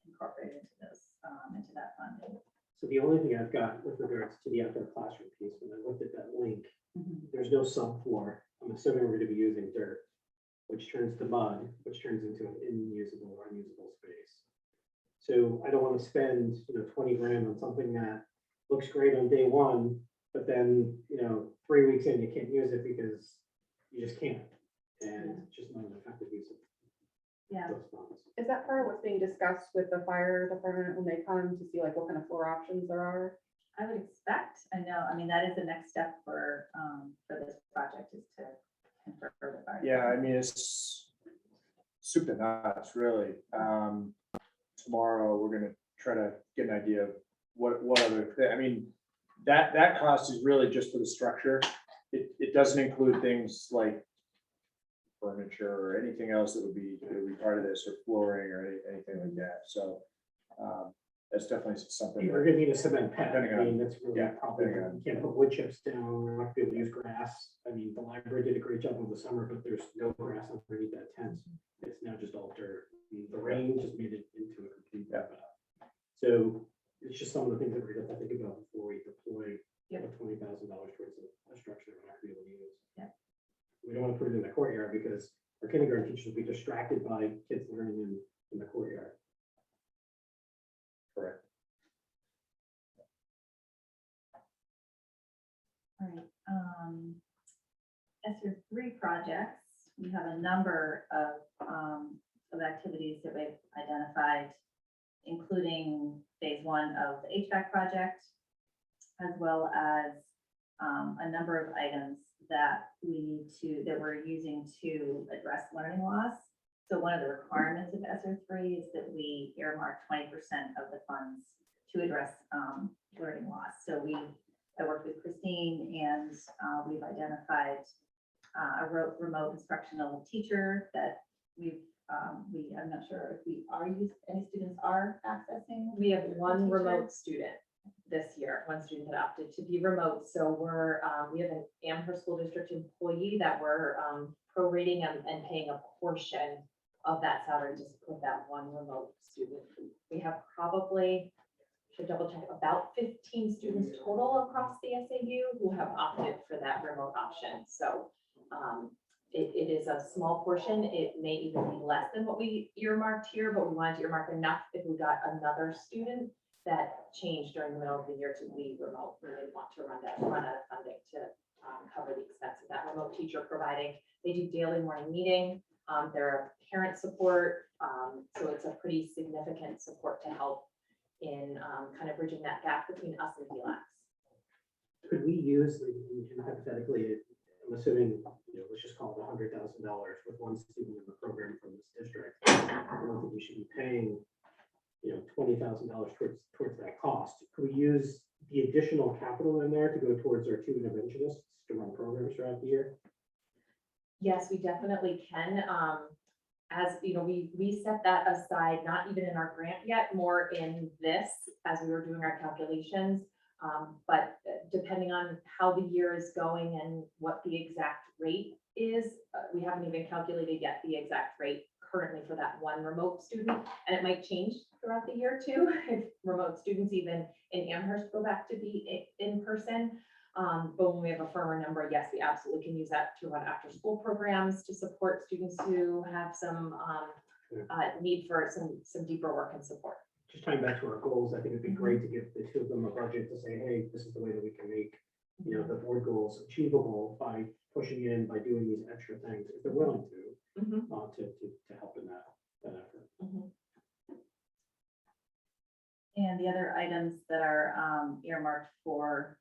Speaker 3: incorporated into those into that funding.
Speaker 2: So the only thing I've got with regards to the outdoor classroom piece, when I looked at that link, there's no subfloor. I'm assuming we're going to be using dirt, which turns to mud, which turns into an unusable or unusable space. So I don't want to spend, 20 grand on something that looks great on day one, but then, 3 weeks in, you can't use it because you just can't. And it's just not an effective use of
Speaker 3: Yeah.
Speaker 2: those funds.
Speaker 5: Is that part of what's being discussed with the fire department when they come to see like what kind of floor options there are?
Speaker 3: I would expect, I mean, that is the next step for this project is to confer with our.
Speaker 8: Yeah, I mean, it's soup to nuts, really. Tomorrow, we're gonna try to get an idea of what other, I mean, that cost is really just for the structure. It doesn't include things like furniture or anything else that would be part of this, or flooring or anything like that. So that's definitely something.
Speaker 2: We're gonna need a cement pad. I
Speaker 8: Depending on-
Speaker 2: mean, that's really
Speaker 8: yeah,
Speaker 2: probably,
Speaker 8: depending on-
Speaker 2: you can't put wood chips down, we're not gonna use grass. I mean, the library did a great job over the summer, but there's no grass underneath that tent. It's now just all dirt. The rain just made it into a complete. So it's just some of the things that we're gonna have to think about before we deploy $20,000 towards a structure we're not gonna be able to use.
Speaker 3: Yeah.
Speaker 2: We don't want to put it in the courtyard because our kindergarten teachers will be distracted by kids learning in the courtyard.
Speaker 8: Correct.
Speaker 3: All right, ESSER 3 projects, we have a number of activities that we've identified, including phase 1 of the HVAC project, as well as a number of items that we're using to address learning loss. So one of the requirements of ESSER 3 is that we earmark 20% of the funds to address learning loss. So I worked with Christine and we've identified a remote instructional teacher that I'm not sure if any students are accessing.
Speaker 4: We have one
Speaker 3: teacher.
Speaker 4: remote student this year. One student had opted to be remote. So we have an Amherst School District employee that we're prorating and paying a portion of that salary to support that one remote student. We have probably, should double check, about 15 students total across the SAU who have opted for that remote option. So it is a small portion. It may even be less than what we earmarked here, but we wanted to earmark enough if we got another student that changed during the middle of the year to be remote. We didn't want to run out of funding to cover the expense of that remote teacher providing. They do daily morning meeting. They're parent support. So it's a pretty significant support to help in kind of bridging that gap between us and Hvac.
Speaker 2: Could we use, hypothetically, I'm assuming, let's just call it $100,000 with one student in the program from this district. I don't think we should be paying, $20,000 towards that cost. Could we use the additional capital in there to go towards our 2 interventionists to run programs throughout the year?
Speaker 4: Yes, we definitely can. As you know, we set that aside, not even in our grant yet, more in this as we were doing our calculations. But depending on how the year is going and what the exact rate is, we haven't even calculated yet the exact rate currently for that one remote student. And it might change throughout the year too, if remote students even in Amherst go back to be in person. But when we have a firmer number, yes, we absolutely can use that to run after school programs to support students who have some need for some deeper work and support.
Speaker 2: Just tying back to our goals, I think it'd be great to give the 2 of them a budget to say, hey, this is the way that we can make, the board goals achievable by pushing in, by doing these extra things, if they're willing to, to help in that effort.
Speaker 3: And the other items that are earmarked for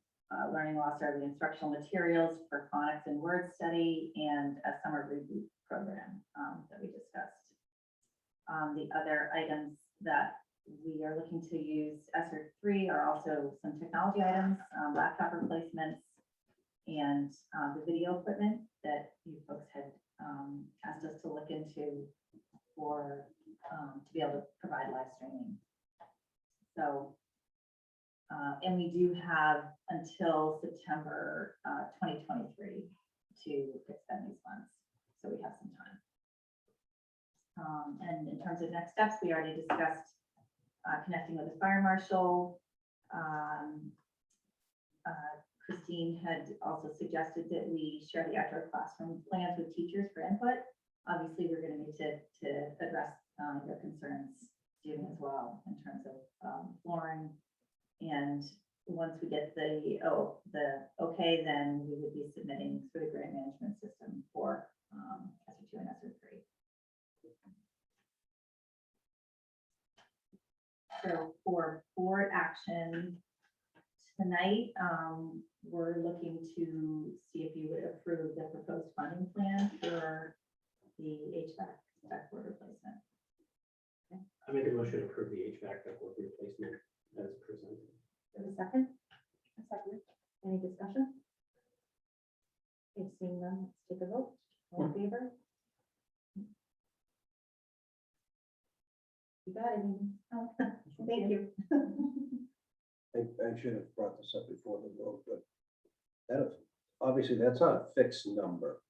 Speaker 3: learning loss are the instructional materials for phonics and word study and a summer reboot program that we discussed. The other items that we are looking to use ESSER 3 are also some technology items, laptop replacements, and the video equipment that you folks had asked us to look into for to be able to provide live streaming. So, and we do have until September 2023 to expend these funds, so we have some time. And in terms of next steps, we already discussed connecting with the fire marshal. Christine had also suggested that we share the outdoor classroom plans with teachers for input. Obviously, we're going to need to address their concerns soon as well in terms of flooring. And once we get the okay, then we would be submitting for the grant management system for ESSER 2 and ESSER 3. So for board action tonight, we're looking to see if you would approve the proposed funding plan for the HVAC ductwork replacement.
Speaker 2: I make a motion to approve the HVAC ductwork replacement as presented.
Speaker 1: Is there a second? A second. Any discussion? Okay, seeing none, let's take a vote. All in favor? You got it.
Speaker 3: Oh,
Speaker 1: Thank you.
Speaker 7: I should have brought this up before the vote, but that is, obviously, that's not a fixed number.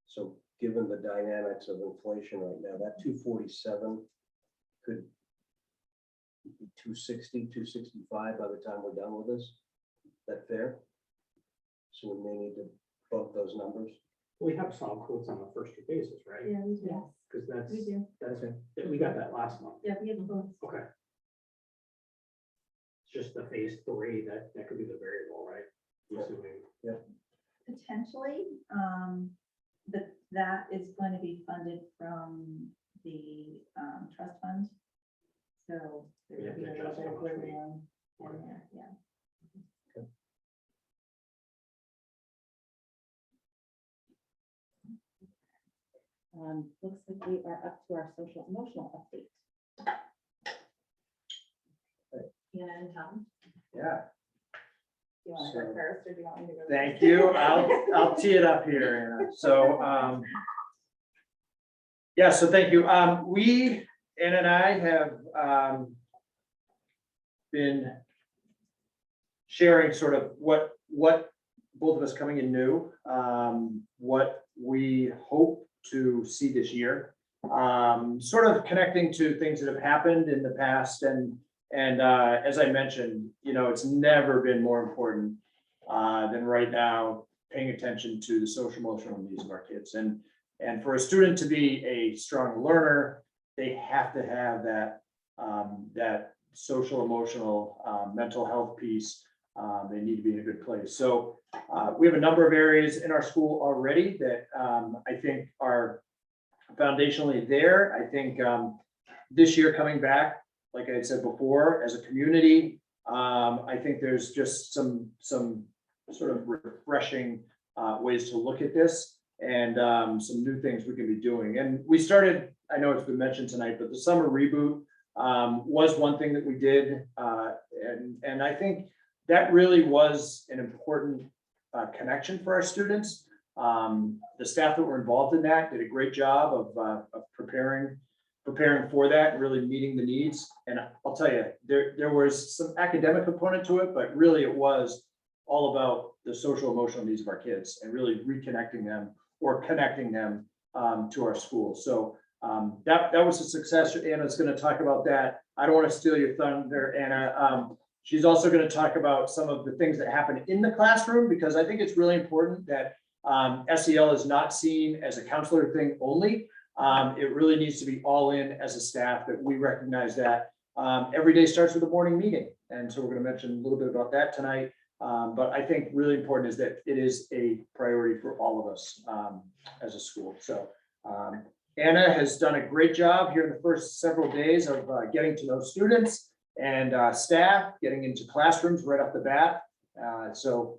Speaker 7: So given the dynamics of inflation right now, that 247 could be 260, 265 by the time we're done with this. Is that fair? So we may need to bump those numbers.
Speaker 2: We have solid quotes on a first year basis, right?
Speaker 3: Yeah, we do.
Speaker 1: Yes.
Speaker 2: Because
Speaker 3: We do.
Speaker 2: we got that last month.
Speaker 3: Yeah, we have both.
Speaker 2: Okay. It's just the phase 3 that could be the variable, right?
Speaker 7: Yeah.
Speaker 2: Assuming.
Speaker 3: Potentially, but that is going to be funded from the trust fund. So there
Speaker 2: We
Speaker 3: will
Speaker 2: have
Speaker 3: be
Speaker 2: to
Speaker 3: a little
Speaker 2: adjust
Speaker 3: bit
Speaker 2: how
Speaker 3: of
Speaker 2: much
Speaker 3: wiggle
Speaker 2: we-
Speaker 3: room in there, yeah.
Speaker 1: Looks like we are up to our social emotional update.
Speaker 4: Anna and Tom.
Speaker 8: Yeah,
Speaker 5: Do you want to go first, or do you want me to go?
Speaker 8: thank you. I'll tee it up here, Anna. So, yeah, so thank you. Anna and I have, been sharing sort of what both of us coming in new, what we hope to see this year. Sort of connecting to things that have happened in the past and as I mentioned, it's never been more important than right now, paying attention to the social emotional needs of our kids. And for a student to be a strong learner, they have to have that social emotional mental health piece. They need to be in a good place. So we have a number of areas in our school already that I think are foundationally there. I think this year coming back, like I said before, as a community, I think there's just some sort of refreshing ways to look at this and some new things we can be doing. And we started, I know it's been mentioned tonight, but the summer reboot was one thing that we did. And I think that really was an important connection for our students. The staff that were involved in that did a great job of preparing for that and really meeting the needs. And I'll tell you, there was some academic component to it, but really it was all about the social emotional needs of our kids and really reconnecting them or connecting them to our school. So that was a success. Anna's going to talk about that. I don't want to steal your thunder, Anna. She's also going to talk about some of the things that happen in the classroom, because I think it's really important that SEL is not seen as a counselor thing only. It really needs to be all in as a staff, that we recognize that every day starts with a morning meeting. And so we're going to mention a little bit about that tonight. But I think really important is that it is a priority for all of us as a school. So Anna has done a great job here in the first several days of getting to know students and staff, getting into classrooms right off the bat. So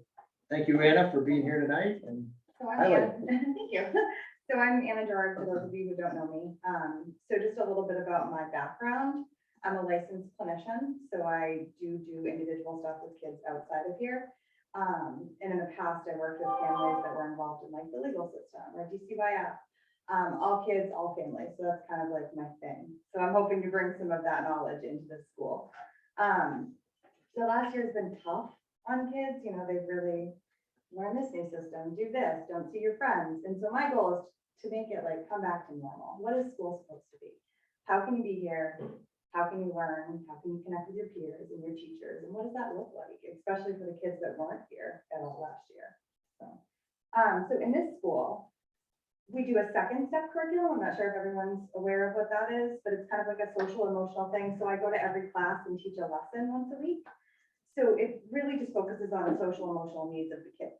Speaker 8: thank you, Anna, for being here tonight. And
Speaker 9: So I'm
Speaker 8: highlight
Speaker 9: Anna, thank you. So I'm Anna Gerard, for those of you who don't know me. So just a little bit about my background. I'm a licensed clinician, so I do individual stuff with kids outside of here. And in the past, I worked with families that were involved in like the legal system or DCYF. All kids, all families. So that's kind of like my thing. So I'm hoping to bring some of that knowledge into the school. The last year's been tough on kids. They've really learn this new system, do this, don't see your friends. And so my goal is to make it like come back to normal. What is school supposed to be? How can you be here? How can you learn? How can you connect with your peers and your teachers? And what does that look like, especially for the kids that weren't here at all last year? So in this school, we do a second step curriculum. I'm not sure if everyone's aware of what that is, but it's kind of like a social emotional thing. So I go to every class and teach a lesson once a week. So it really just focuses on the social emotional needs of the kids.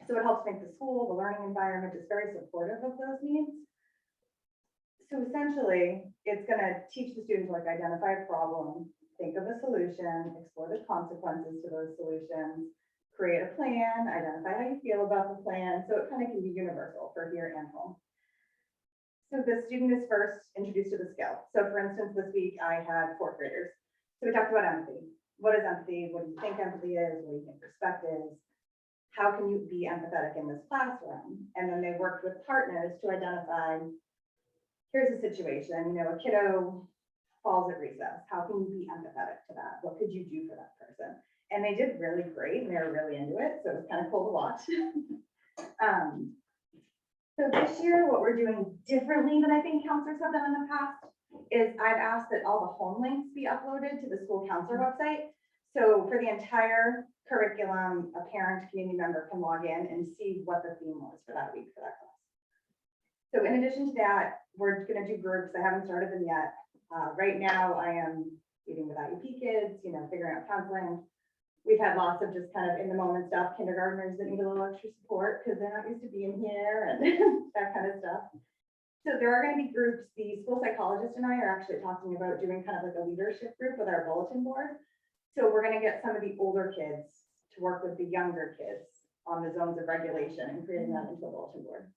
Speaker 9: So it helps make the school, the learning environment is very supportive of those needs. So essentially, it's going to teach the students like identify a problem, think of a solution, explore the consequences to those solutions, create a plan, identify how you feel about the plan. So it kind of can be universal for here and home. So the student is first introduced to the skill. So for instance, this week I had 4th graders. So we talked about empathy. What is empathy? What do you think empathy is? What do you think respect is? How can you be empathetic in this classroom? And then they worked with partners to identify here's a situation, a kiddo falls at recess. How can you be empathetic to that? What could you do for that person? And they did really great and they were really into it. So it was kind of cool to watch. So this year, what we're doing differently than I think counselors have done in the past is I've asked that all the home links be uploaded to the school counselor website. So for the entire curriculum, a parent, community member can log in and see what the theme was for that week for that class. So in addition to that, we're going to do groups. I haven't started them yet. Right now, I am meeting with IEP kids, figuring out counseling. We've had lots of just kind of in the moment stuff, kindergartners that need a little extra support because they're not used to being here and that kind of stuff. So there are going to be groups. The school psychologist and I are actually talking about doing kind of like a leadership group with our bulletin board. So we're going to get some of the older kids to work with the younger kids on the zones of regulation and creating that into a bulletin board.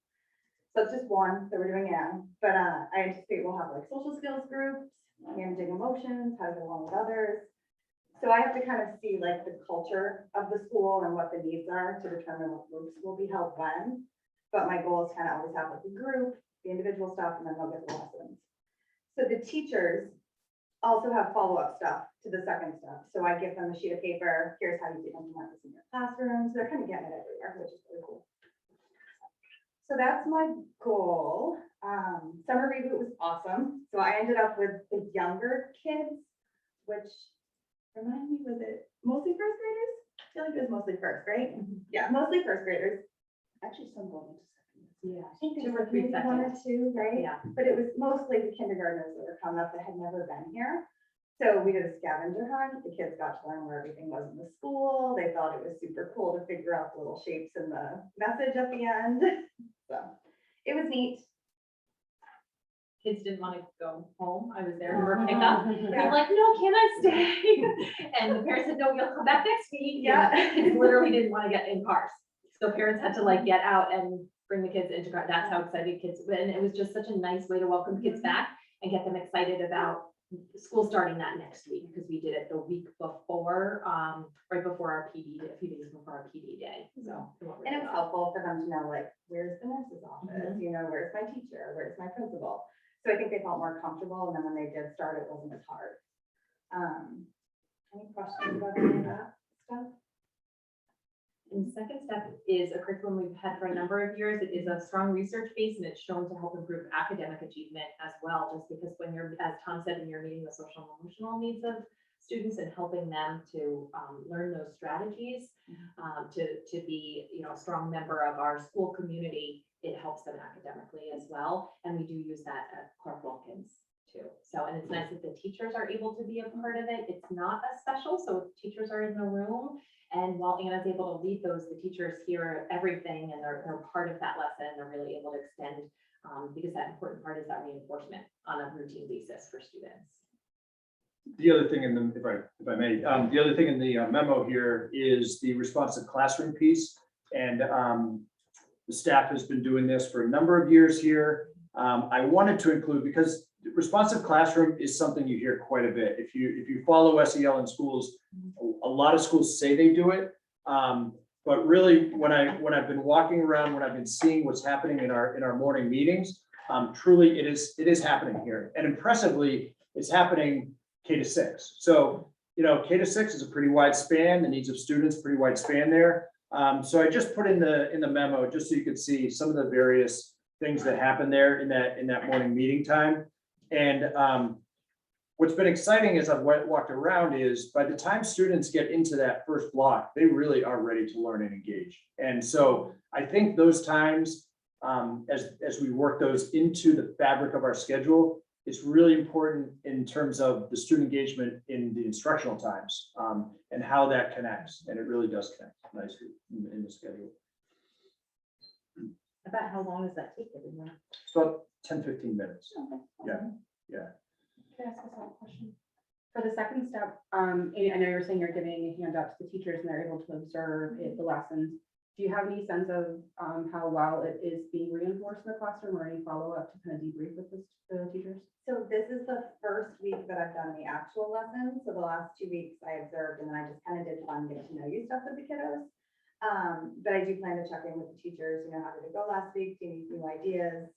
Speaker 9: So it's just one that we're doing now, but I anticipate we'll have like social skills groups, managing emotions, how to get along with others. So I have to kind of see like the culture of the school and what the needs are to determine what groups will be held when. But my goal is kind of always have like the group, the individual stuff, and then they'll get the lessons. So the teachers also have follow-up stuff to the second step. So I give them a sheet of paper. Here's how you implement this in your classrooms. They're kind of getting it everywhere, which is really cool. So that's my goal. Summer Reboot was awesome. So I ended up with the younger kids, which remind me, was it mostly first graders? I feel like it was mostly first, right? Yeah, mostly first graders. Actually, some going into second.
Speaker 4: Yeah.
Speaker 9: I think there
Speaker 4: 2
Speaker 9: were
Speaker 4: or 3
Speaker 9: maybe 1 or
Speaker 4: seconds.
Speaker 9: 2, right?
Speaker 4: Yeah.
Speaker 9: But it was mostly the kindergartners that were coming up that had never been here. So we did a scavenger hunt. The kids got to learn where everything was in the school. They thought it was super cool to figure out the little shapes and the message at the end. So it was neat.
Speaker 4: Kids didn't want to go home. I was there for pickup.
Speaker 9: Yeah.
Speaker 4: I'm like, no, can I stay? And the parents said, no, you'll come back next week.
Speaker 9: Yeah.
Speaker 4: And kids literally didn't want to get in cars. So parents had to like get out and bring the kids into car. That's how excited kids, and it was just such a nice way to welcome kids back and get them excited about school starting that next week, because we did it the week before, right before our PD, a few days before our PD day. So.
Speaker 9: And it was helpful for them to know, like, where's the nurse's office? Where's my teacher? Where's my principal? So I think they felt more comfortable. And then when they did start, it wasn't as hard. Any questions about any of that stuff?
Speaker 4: And the second step is a curriculum we've had for a number of years. It is a strong research base and it's shown to help improve academic achievement as well, just because when you're, as Tom said, when you're meeting the social and emotional needs of students and helping them to learn those strategies, to be, a strong member of our school community, it helps them academically as well. And we do use that at Clark Wilkins too. So, and it's nice that the teachers are able to be a part of it. It's not as special, so teachers are in the room. And while Anna's able to lead those, the teachers hear everything and they're part of that lesson. They're really able to extend, because that important part is that reinforcement on a routine basis for students.
Speaker 8: The other thing in the, if I may, the other thing in the memo here is the responsive classroom piece. And the staff has been doing this for a number of years here. I wanted to include, because responsive classroom is something you hear quite a bit. If you follow SEL in schools, a lot of schools say they do it. But really, when I've been walking around, when I've been seeing what's happening in our morning meetings, truly it is happening here. And impressively, it's happening K-6. So, K-6 is a pretty wide span, the needs of students, pretty wide span there. So I just put in the memo, just so you could see some of the various things that happen there in that morning meeting time. And what's been exciting as I've walked around is by the time students get into that first block, they really are ready to learn and engage. And so I think those times, as we work those into the fabric of our schedule, it's really important in terms of the student engagement in the instructional times, and how that connects. And it really does connect nicely in the schedule.
Speaker 1: About how long does that take everyone?
Speaker 8: It's about 10-15 minutes. Yeah.
Speaker 5: Can I ask a question? For the second step, I know you're saying you're giving handouts to teachers and they're able to observe the lessons. Do you have any sense of how well it is being reinforced in the classroom, or any follow-up to kind of debrief with the teachers?
Speaker 9: So this is the first week that I've done the actual lessons. So the last 2 weeks I observed, and then I just kind of did fun get to know you stuff with the kiddos. But I do plan to check in with the teachers, how did it go last week? Do you need new ideas?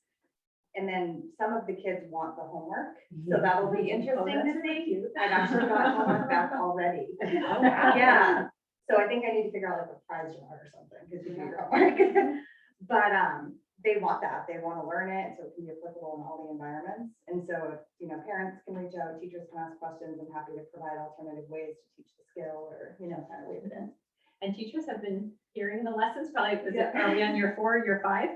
Speaker 9: And then some of the kids want the homework, so that'll be
Speaker 3: Oh,
Speaker 9: interesting
Speaker 3: that's
Speaker 9: to
Speaker 3: really
Speaker 9: see.
Speaker 3: cute.
Speaker 9: I've actually got homework back already.
Speaker 3: Oh, wow.
Speaker 9: Yeah, so I think I need to figure out like a prize jar or something, because you do your homework. But, they want that, they want to learn it, so it can be applicable in all the environments. And so, if, you know, parents can reach out, teachers can ask questions, I'm happy to provide alternative ways to teach the skill or, you know, kind of weave it in.
Speaker 4: And teachers have been hearing the lessons, probably, are we on year 4, year 5?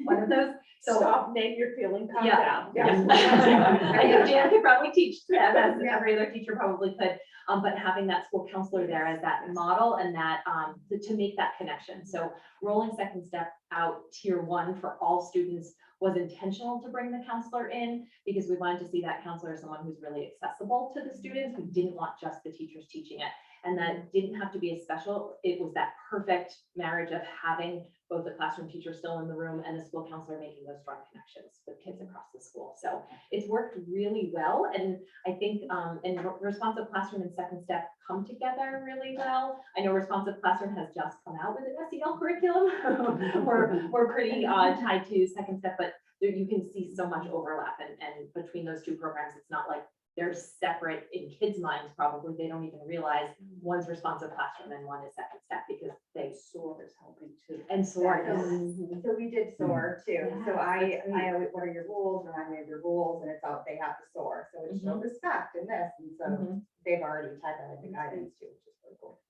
Speaker 4: One of those, so.
Speaker 5: Stop, Nate, you're feeling calm
Speaker 4: Yeah.
Speaker 5: down.
Speaker 4: I know Jan could probably teach them, as every other teacher probably could, but having that school counselor there as that model and that, to make that connection. So rolling second step out tier 1 for all students was intentional to bring the counselor in, because we wanted to see that counselor as someone who's really accessible to the students. We didn't want just the teachers teaching it. And that didn't have to be a special, it was that perfect marriage of having both the classroom teacher still in the room and the school counselor making those strong connections with kids across the school. So it's worked really well. And I think, and responsive classroom and second step come together really well. I know responsive classroom has just come out with an SEL curriculum. We're pretty tied to second step, but there, you can see so much overlap and between those two programs, it's not like they're separate in kids' minds, probably. They don't even realize one's responsive classroom and one is second step, because they
Speaker 5: SOAR is helping too.
Speaker 4: and SOAR.
Speaker 9: So we did SOAR too, so
Speaker 4: Yes, that's
Speaker 9: I always, what are your rules, remind me of your rules, and it's out, they have to SOAR, so it's show respect in this, and so
Speaker 4: Mhm.
Speaker 9: they've already tied that into guidance too, which is really cool.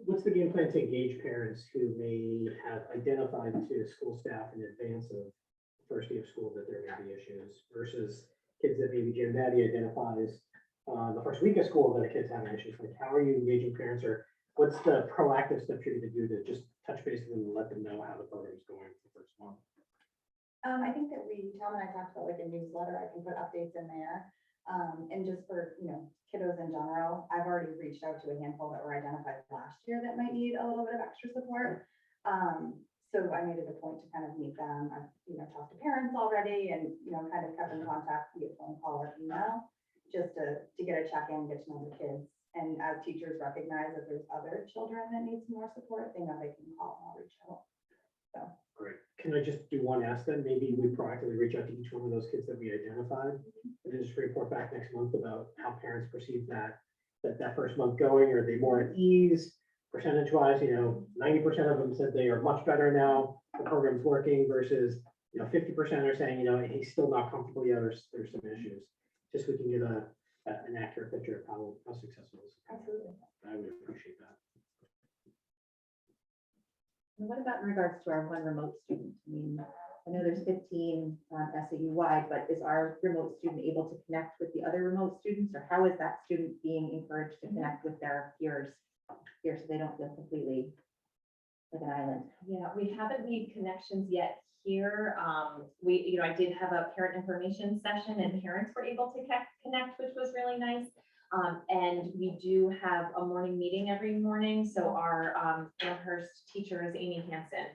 Speaker 2: What's the game plan to engage parents who may have identified to school staff in advance of first day of school that there may be issues versus kids that maybe Jim Maddie identifies the first week of school that a kid's having issues? Like, how are you engaging parents, or what's the proactive stuff you're going to do to just touch base with them and let them know how the program is going for the first month?
Speaker 9: I think that Tom and I talked about like a newsletter, I can put updates in there. And just for, you know, kiddos in general, I've already reached out to a handful that were identified last year that might need a little bit of extra support. So I made it a point to kind of meet them. I've, you know, talked to parents already and, you know, kind of kept in contact via phone call or email, just to get a check-in, get to know the kids. And as teachers recognize that there's other children that need some more support, they know they can call and I'll reach out. So.
Speaker 2: Great. Can I just do one ask then? Maybe we proactively reach out to each one of those kids that we identified and then just report back next month about how parents perceive that first month going. Are they more at ease? Percentage wise, you know, 90% of them said they are much better now, the program's working, versus, you know, 50% are saying, you know, he's still not comfortable yet, there's some issues. Just so we can get an accurate picture of how successful this is.
Speaker 9: Absolutely.
Speaker 2: I would appreciate that.
Speaker 1: And what about in regards to our one remote student? I mean, I know there's 15 SAU wide, but is our remote student able to connect with the other remote students, or how is that student being encouraged to connect with their peers here so they don't feel completely like an island?
Speaker 4: Yeah, we haven't made connections yet here. You know, I did have a parent information session and parents were able to connect, which was really nice. And we do have a morning meeting every morning. So our Amherst teacher is Amy Hansen,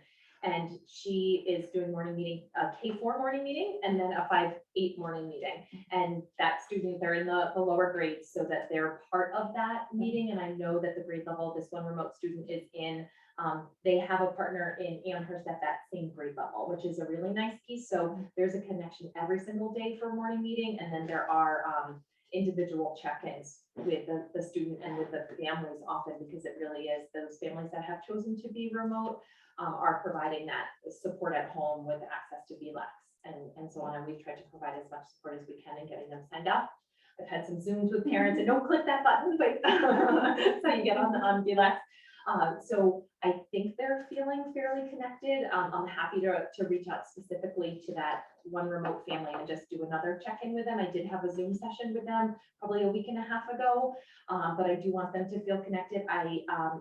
Speaker 4: and she is doing morning meeting, a K4 morning meeting, and then a 5-8 morning meeting. And that student, they're in the lower grades so that they're part of that meeting. And I know that the grade level this one remote student is in, they have a partner in Amherst at that same grade level, which is a really nice piece. So there's a connection every single day for morning meeting. And then there are individual check-ins with the student and with the families often, because it really is those families that have chosen to be remote are providing that support at home with access to VLEX and so on. And we've tried to provide as much support as we can in getting them signed up. I've had some Zooms with parents and don't click that button, but so you get on VLEX. So I think they're feeling fairly connected. I'm happy to reach out specifically to that one remote family and just do another check-in with them. I did have a Zoom session with them probably a week and a half ago, but I do want them to feel connected.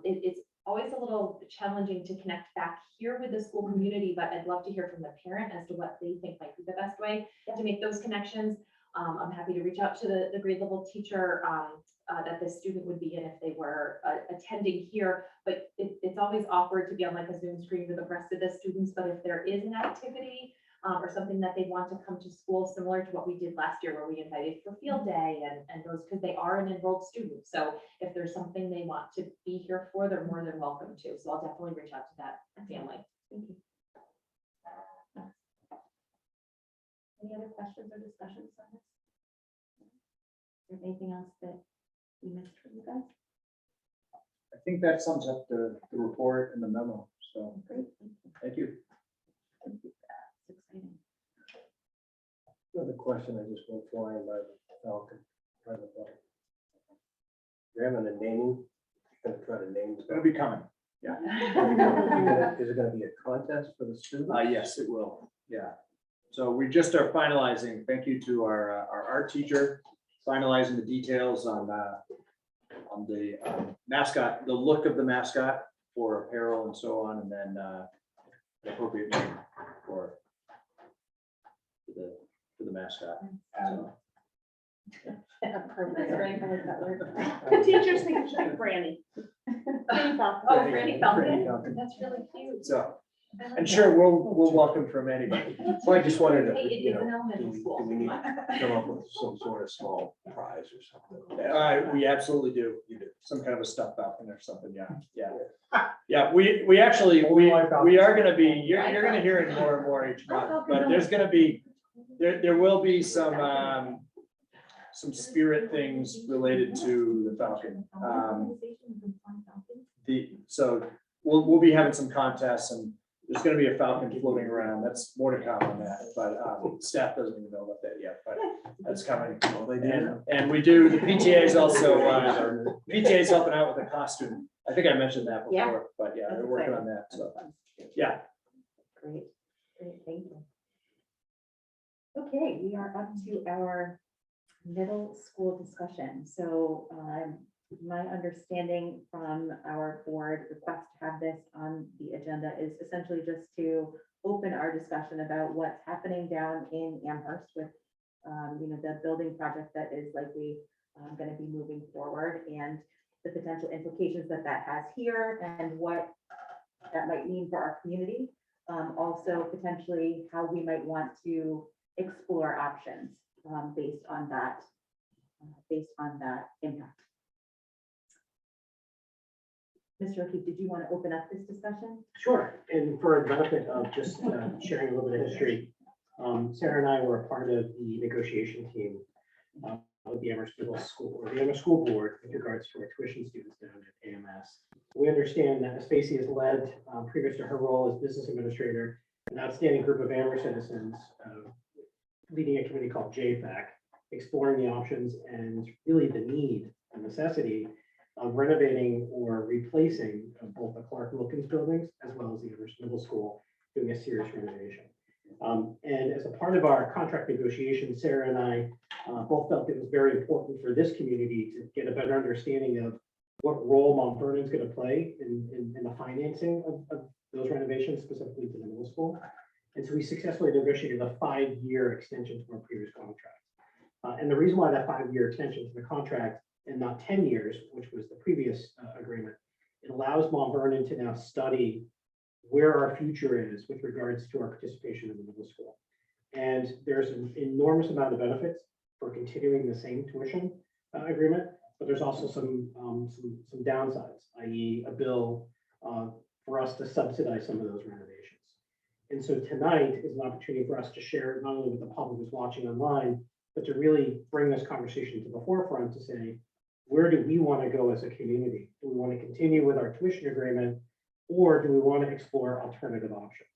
Speaker 4: It's always a little challenging to connect back here with the school community, but I'd love to hear from the parent as to what they think might be the best way to make those connections. I'm happy to reach out to the grade level teacher that the student would be in if they were attending here, but it's always awkward to be on like a Zoom screen with the rest of the students. But if there is an activity or something that they want to come to school, similar to what we did last year, where we invited for field day and those, because they are an enrolled student. So if there's something they want to be here for, they're more than welcome to. So I'll definitely reach out to that family.
Speaker 1: Thank you. Any other questions or discussions on this? Is there anything else that we missed from you guys?
Speaker 8: I think that sums up the report and the memo, so
Speaker 1: Great,
Speaker 8: thank you.
Speaker 1: thank you. It's exciting.
Speaker 7: Another question, I just went flying by the Falcon. You're having a naming, you're gonna try to name.
Speaker 8: It's gonna be coming.
Speaker 7: Is it gonna be a contest for the students?
Speaker 8: Yes, it will. Yeah. So we just are finalizing, thank you to our art teacher, finalizing the details on the mascot, the look of the mascot for apparel and so on, and then the appropriate name for the mascot. So,
Speaker 5: The teachers think it should be Brandy.
Speaker 4: Oh, Franny Falcon,
Speaker 7: Falcon.
Speaker 4: that's really cute.
Speaker 8: So,
Speaker 4: I like
Speaker 8: and
Speaker 4: that.
Speaker 8: sure, we'll welcome from anybody.
Speaker 7: Well, I just wanted to,
Speaker 4: Hey, it
Speaker 7: you
Speaker 4: is an
Speaker 7: know,
Speaker 4: elementary school.
Speaker 7: do we need to come up with some sort of small prize or something?
Speaker 8: We absolutely do. You do. Some kind of a stuffed falcon or something, yeah. Yeah, we actually, we are gonna be, you're gonna hear it more and more each month, but there's gonna be, there will be some spirit things related to the Falcon. So we'll be having some contests, and there's gonna be a Falcon floating around. That's more to come on that, but staff doesn't even know about that yet, but that's coming. And we do, the PTA is also, PTA is helping out with the costume. I think I mentioned that
Speaker 1: Yeah.
Speaker 8: before, but yeah, they're working on that, so, yeah.
Speaker 1: Great, thank you. Okay, we are up to our middle school discussion. So my understanding from our board request to have this on the agenda is essentially just to open our discussion about what's happening down in Amherst with, the building project that is likely going to be moving forward, and the potential implications that that has here and what that might mean for our community. Also potentially how we might want to explore options based on that impact. Mr. O'Keefe, did you want to open up this discussion?
Speaker 2: Sure, and for the benefit of just sharing a little bit of history, Sarah and I were a part of the negotiation team with the Amherst Middle School, or the Amherst School Board, with regards to our tuition students down at AMS. We understand that Ms. Spacey has led, previous to her role as business administrator, an outstanding group of Amherst citizens leading a committee called Hvac, exploring the options and really the need and necessity of renovating or replacing both the Clark Wilkins buildings as well as the Amherst Middle School, doing a serious renovation. And as a part of our contract negotiations, Sarah and I both felt it was very important for this community to get a better understanding of what role Mont Vernon is going to play in the financing of those renovations, specifically to the middle school. And so we successfully negotiated a 5-year extension to our previous contract. And the reason why that 5-year extension to the contract and not 10 years, which was the previous agreement, it allows Mont Vernon to now study where our future is with regards to our participation in the middle school. And there's an enormous amount of benefits for continuing the same tuition agreement, but there's also some downsides, i.e. a bill for us to subsidize some of those renovations. And so tonight is an opportunity for us to share not only with the public who's watching online, but to really bring this conversation to the forefront to say, where do we want to go as a community? Do we want to continue with our tuition agreement, or do we want to explore alternative options?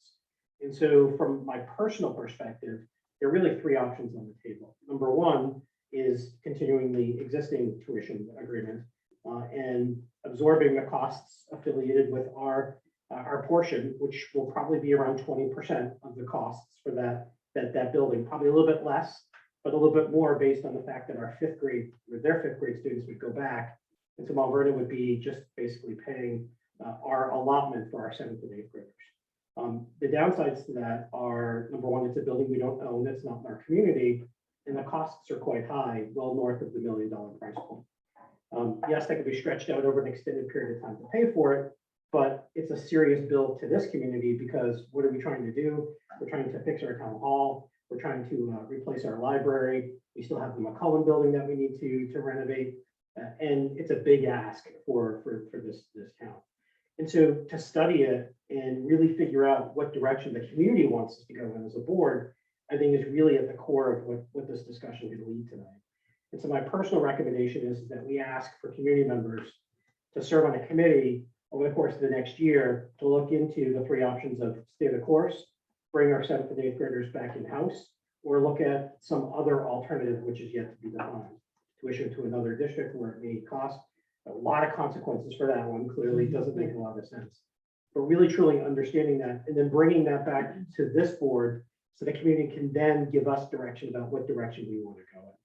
Speaker 2: And so from my personal perspective, there are really 3 options on the table. Number one is continuing the existing tuition agreement and absorbing the costs affiliated with our portion, which will probably be around 20% of the costs for that building, probably a little bit less, but a little bit more based on the fact that our 5th grade, or their 5th grade students would go back. And so Mont Vernon would be just basically paying our allotment for our 7th and 8th graders. The downsides to that are, number one, it's a building we don't own, it's not in our community, and the costs are quite high, well north of the $1 million price point. Yes, that could be stretched out over an extended period of time to pay for it, but it's a serious bill to this community because what are we trying to do? We're trying to fix our town hall. We're trying to replace our library. We still have the McCullen building that we need to renovate. And it's a big ask for this town. And so to study it and really figure out what direction the community wants us to go in as a board, I think is really at the core of what this discussion could lead tonight. And so my personal recommendation is that we ask for community members to serve on a committee over the course of the next year to look into the three options of stay the course, bring our 7th and 8th graders back in-house, or look at some other alternative which is yet to be defined. Tuition to another district where it may cost a lot of consequences for that one, clearly doesn't make a lot of sense. But really truly understanding that and then bringing that back to this board so the community can then give us direction about what direction we want to go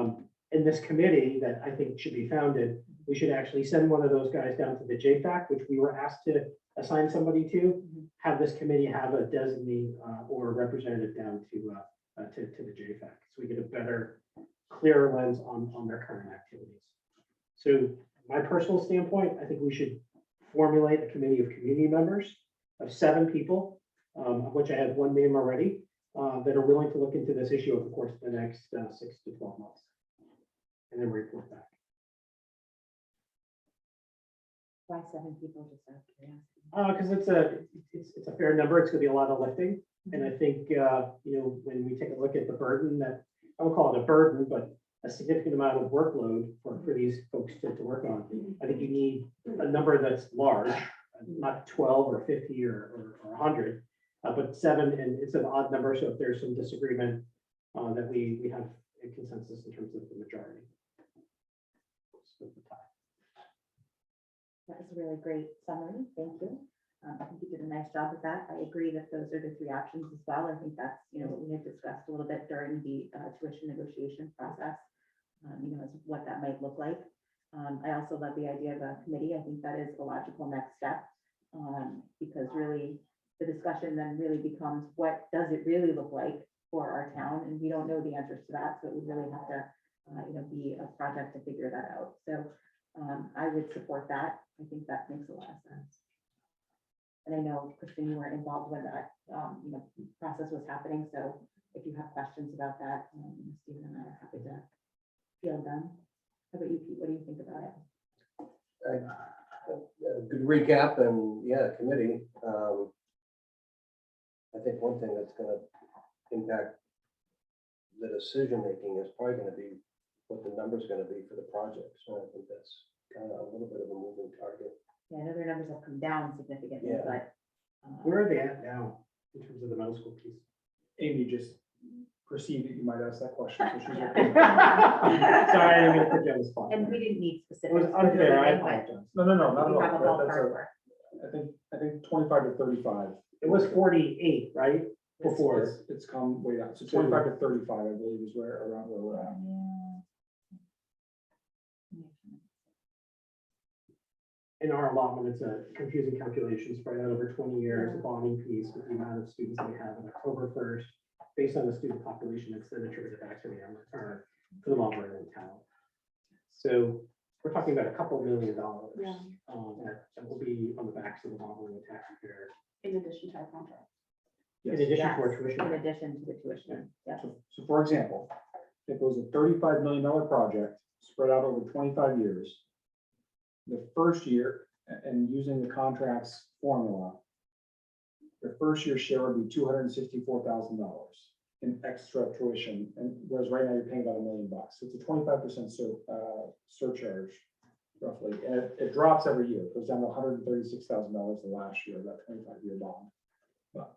Speaker 2: in. In this committee that I think should be founded, we should actually send one of those guys down to the Hvac, which we were asked to assign somebody to, have this committee have a designee or a representative down to the Hvac. So we get a better, clearer lens on their current activities. So my personal standpoint, I think we should formulate a committee of community members of 7 people, of which I have one name already, that are willing to look into this issue over the course of the next 6 to 12 months. And then report back.
Speaker 1: Why 7 people, just out of curiosity?
Speaker 2: Because it's a fair number. It's gonna be a lot of lifting. And I think, when we take a look at the burden that, I would call it a burden, but a significant amount of workload for these folks to work on. I think you need a number that's large, not 12 or 50 or 100, but 7, and it's an odd number. So if there's some disagreement, that we have a consensus in terms of the majority.
Speaker 1: That was a really great summary. Thank you. I think you did a nice job with that. I agree that those are the 3 options as well. I think that's, what we had discussed a little bit during the tuition negotiation process, as what that might look like. I also love the idea of a committee. I think that is a logical next step, because really the discussion then really becomes what does it really look like for our town? And we don't know the answers to that. So it would really have to, be a project to figure that out. So I would support that. I think that makes a lot of sense. And I know, Kristen, you were involved when that, process was happening. So if you have questions about that, Stephen and I are happy to field them. How about you, Pete? What do you think about it?
Speaker 7: A good recap and, committee. I think one thing that's gonna impact the decision-making is probably gonna be what the number's gonna be for the project. So I think that's kind of a little bit of a moving target.
Speaker 1: Yeah, I know their numbers have come down significantly,
Speaker 7: Yeah.
Speaker 1: but.
Speaker 2: Where are they at now in terms of the middle school piece?
Speaker 6: Amy just perceived that you might ask that question, so she's.
Speaker 2: Sorry, I didn't mean to put you on the spot.
Speaker 1: And we didn't need
Speaker 2: It
Speaker 1: specifics.
Speaker 2: was unfair, I
Speaker 1: but
Speaker 2: apologize.
Speaker 6: No, not at
Speaker 1: we have a
Speaker 6: all. That's
Speaker 1: ballpark where-
Speaker 6: I think 25 to 35.
Speaker 2: It was 48, right? Before.
Speaker 6: It's come way down. So 25 to 35, I believe, is around where we're at.
Speaker 2: In our allotment, it's a confusing calculation spread out over 20 years, a bonding piece with the amount of students that we have on October 1st, based on the student population, it's then attributed back to the return for the long run in town. So we're talking about a couple $1 million that will be on the backs of the long run taxpayer.
Speaker 5: In addition to our contract.
Speaker 2: In addition to our
Speaker 1: Yes,
Speaker 2: tuition.
Speaker 1: in addition to the tuition, yes.
Speaker 6: So for example, if it was a $35 million project spread out over 25 years, the first year, and using the contract's formula, the first year share would be $264,000 in extra tuition, and whereas right now you're paying about $1 million. So it's a 25% surcharge roughly, and it drops every year. It goes down to $136,000 the last year, that 25-year bond. But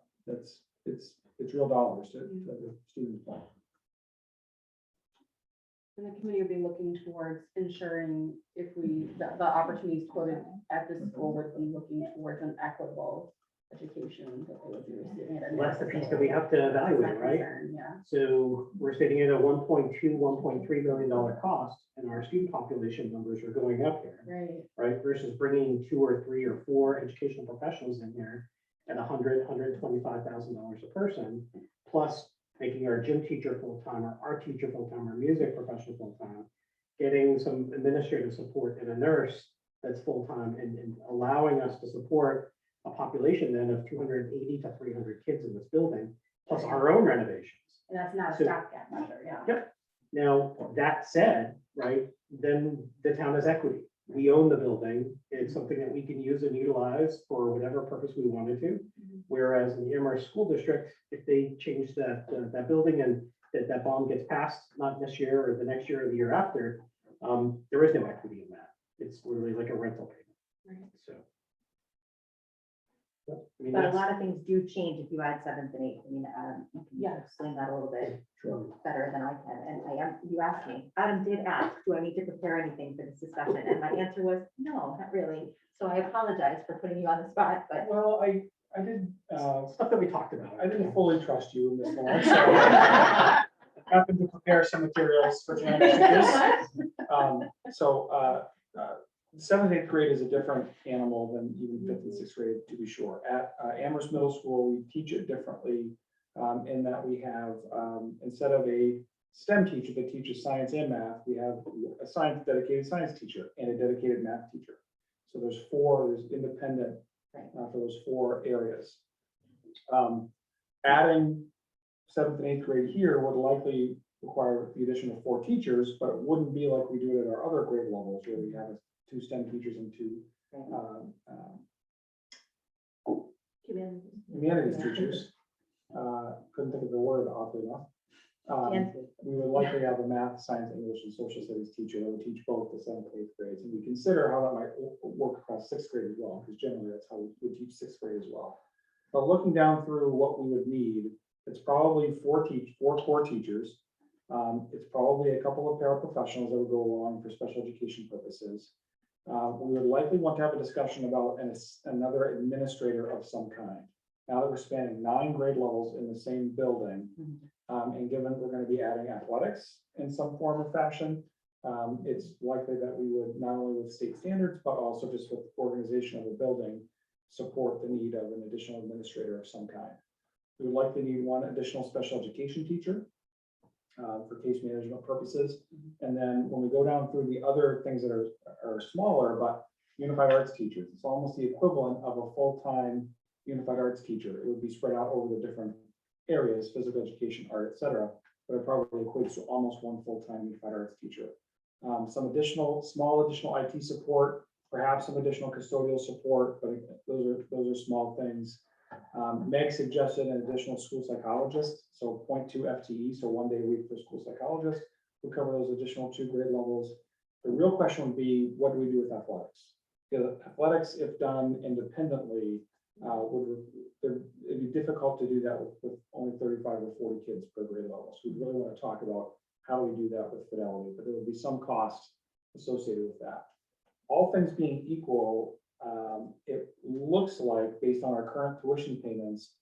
Speaker 6: it's real dollars to the students.
Speaker 5: And the committee will be looking towards ensuring if the opportunities quoted at this school would be looking towards an equitable education that they would be receiving.
Speaker 2: Well, that's the piece that we have to evaluate, right?
Speaker 5: Yeah.
Speaker 2: So we're sitting at a $1.3 million cost, and our student population numbers are going up here,
Speaker 5: Right.
Speaker 2: right? Versus bringing 2 or 3 or 4 educational professionals in there at $125,000 a person, plus making our gym teacher full-time, our art teacher full-time, our music professional full-time, getting some administrative support and a nurse that's full-time, and allowing us to support a population then of 280 to 300 kids in this building, plus our own renovations.
Speaker 5: And that's not a
Speaker 2: So-
Speaker 5: stopgap measure, yeah.
Speaker 2: Yep. Now, that said, right, then the town has equity. we own the building. It's something that we can use and utilize for whatever purpose we wanted to. Whereas in the Amherst School District, if they change that building and that bond gets passed, not this year or the next year or the year after, there is no equity in that. It's really like a rental payment. So. I mean,
Speaker 1: But a
Speaker 2: that's-
Speaker 1: lot of things do change if you add seventh and eighth. I mean, you can explain that a little bit better than I can. And you asked me, Adam did ask, do I need to prepare anything for this discussion? And my answer was, no, not really. So I apologize for putting you on the spot, but
Speaker 6: Well, I did,
Speaker 2: Stuff that we talked about.
Speaker 6: I didn't fully trust you in this one, so I happened to prepare some materials for Jan to this. Seventh, eighth grade is a different animal than even fifth and sixth grade, to be sure. At Amherst Middle School, we teach it differently in that we have, instead of a STEM teacher that teaches science and math, we have a dedicated science teacher and a dedicated math teacher. So there's independent for those 4 areas. Adding seventh and eighth grade here would likely require the addition of 4 teachers, but it wouldn't be like we do it at our other grade levels where we have 2 STEM teachers and 2 humanities teachers. Couldn't think of the word oddly enough. We would likely have a math, science, English, and social studies teacher that would teach both the 7th and 8th grades. And we consider how that might work across 6th grade as well, because generally that's how we would teach 6th grade as well. But looking down through what we would need, it's probably 4 core teachers. It's probably a couple of paraprofessionals that would go along for special education purposes. We would likely want to have a discussion about another administrator of some kind. Now that we're spanning 9 grade levels in the same building, and given we're going to be adding athletics in some form or fashion, it's likely that we would not only with state standards, but also just with organization of the building, support the need of an additional administrator of some kind. We would likely need 1 additional special education teacher for case management purposes. And then when we go down through the other things that are smaller, but unified arts teachers, it's almost the equivalent of a full-time unified arts teacher. It would be spread out over the different areas, physical education, art, etc. But it probably equates to almost 1 full-time unified arts teacher. Some small additional IT support, perhaps some additional custodial support, but those are small things. Meg suggested an additional school psychologist, so 0.2 FTE, so 1 day a week for school psychologist. We'll cover those additional 2 grade levels. The real question would be, what do we do with athletics? Because athletics, if done independently, it'd be difficult to do that with only 35 or 40 kids per grade level. So we really want to talk about how we do that with fidelity, but there would be some cost associated with that. All things being equal, it looks like, based on our current tuition payments,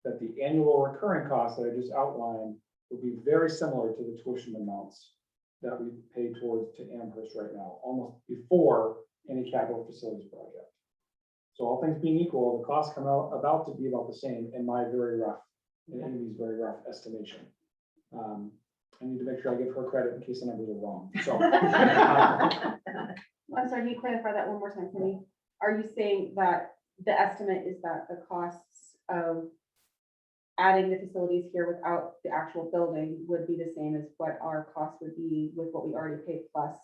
Speaker 6: that the annual recurring costs that I just outlined would be very similar to the tuition amounts that we pay towards to Amherst right now, almost before any capital facilities project. So all things being equal, the costs come out about to be about the same in my very rough, in Amy's very rough estimation. I need to make sure I give her credit in case the numbers are wrong. So
Speaker 5: I'm sorry, can you clarify that one more time for me? Are you saying that the estimate is that the costs of adding the facilities here without the actual building would be the same as what our cost would be with what we already paid plus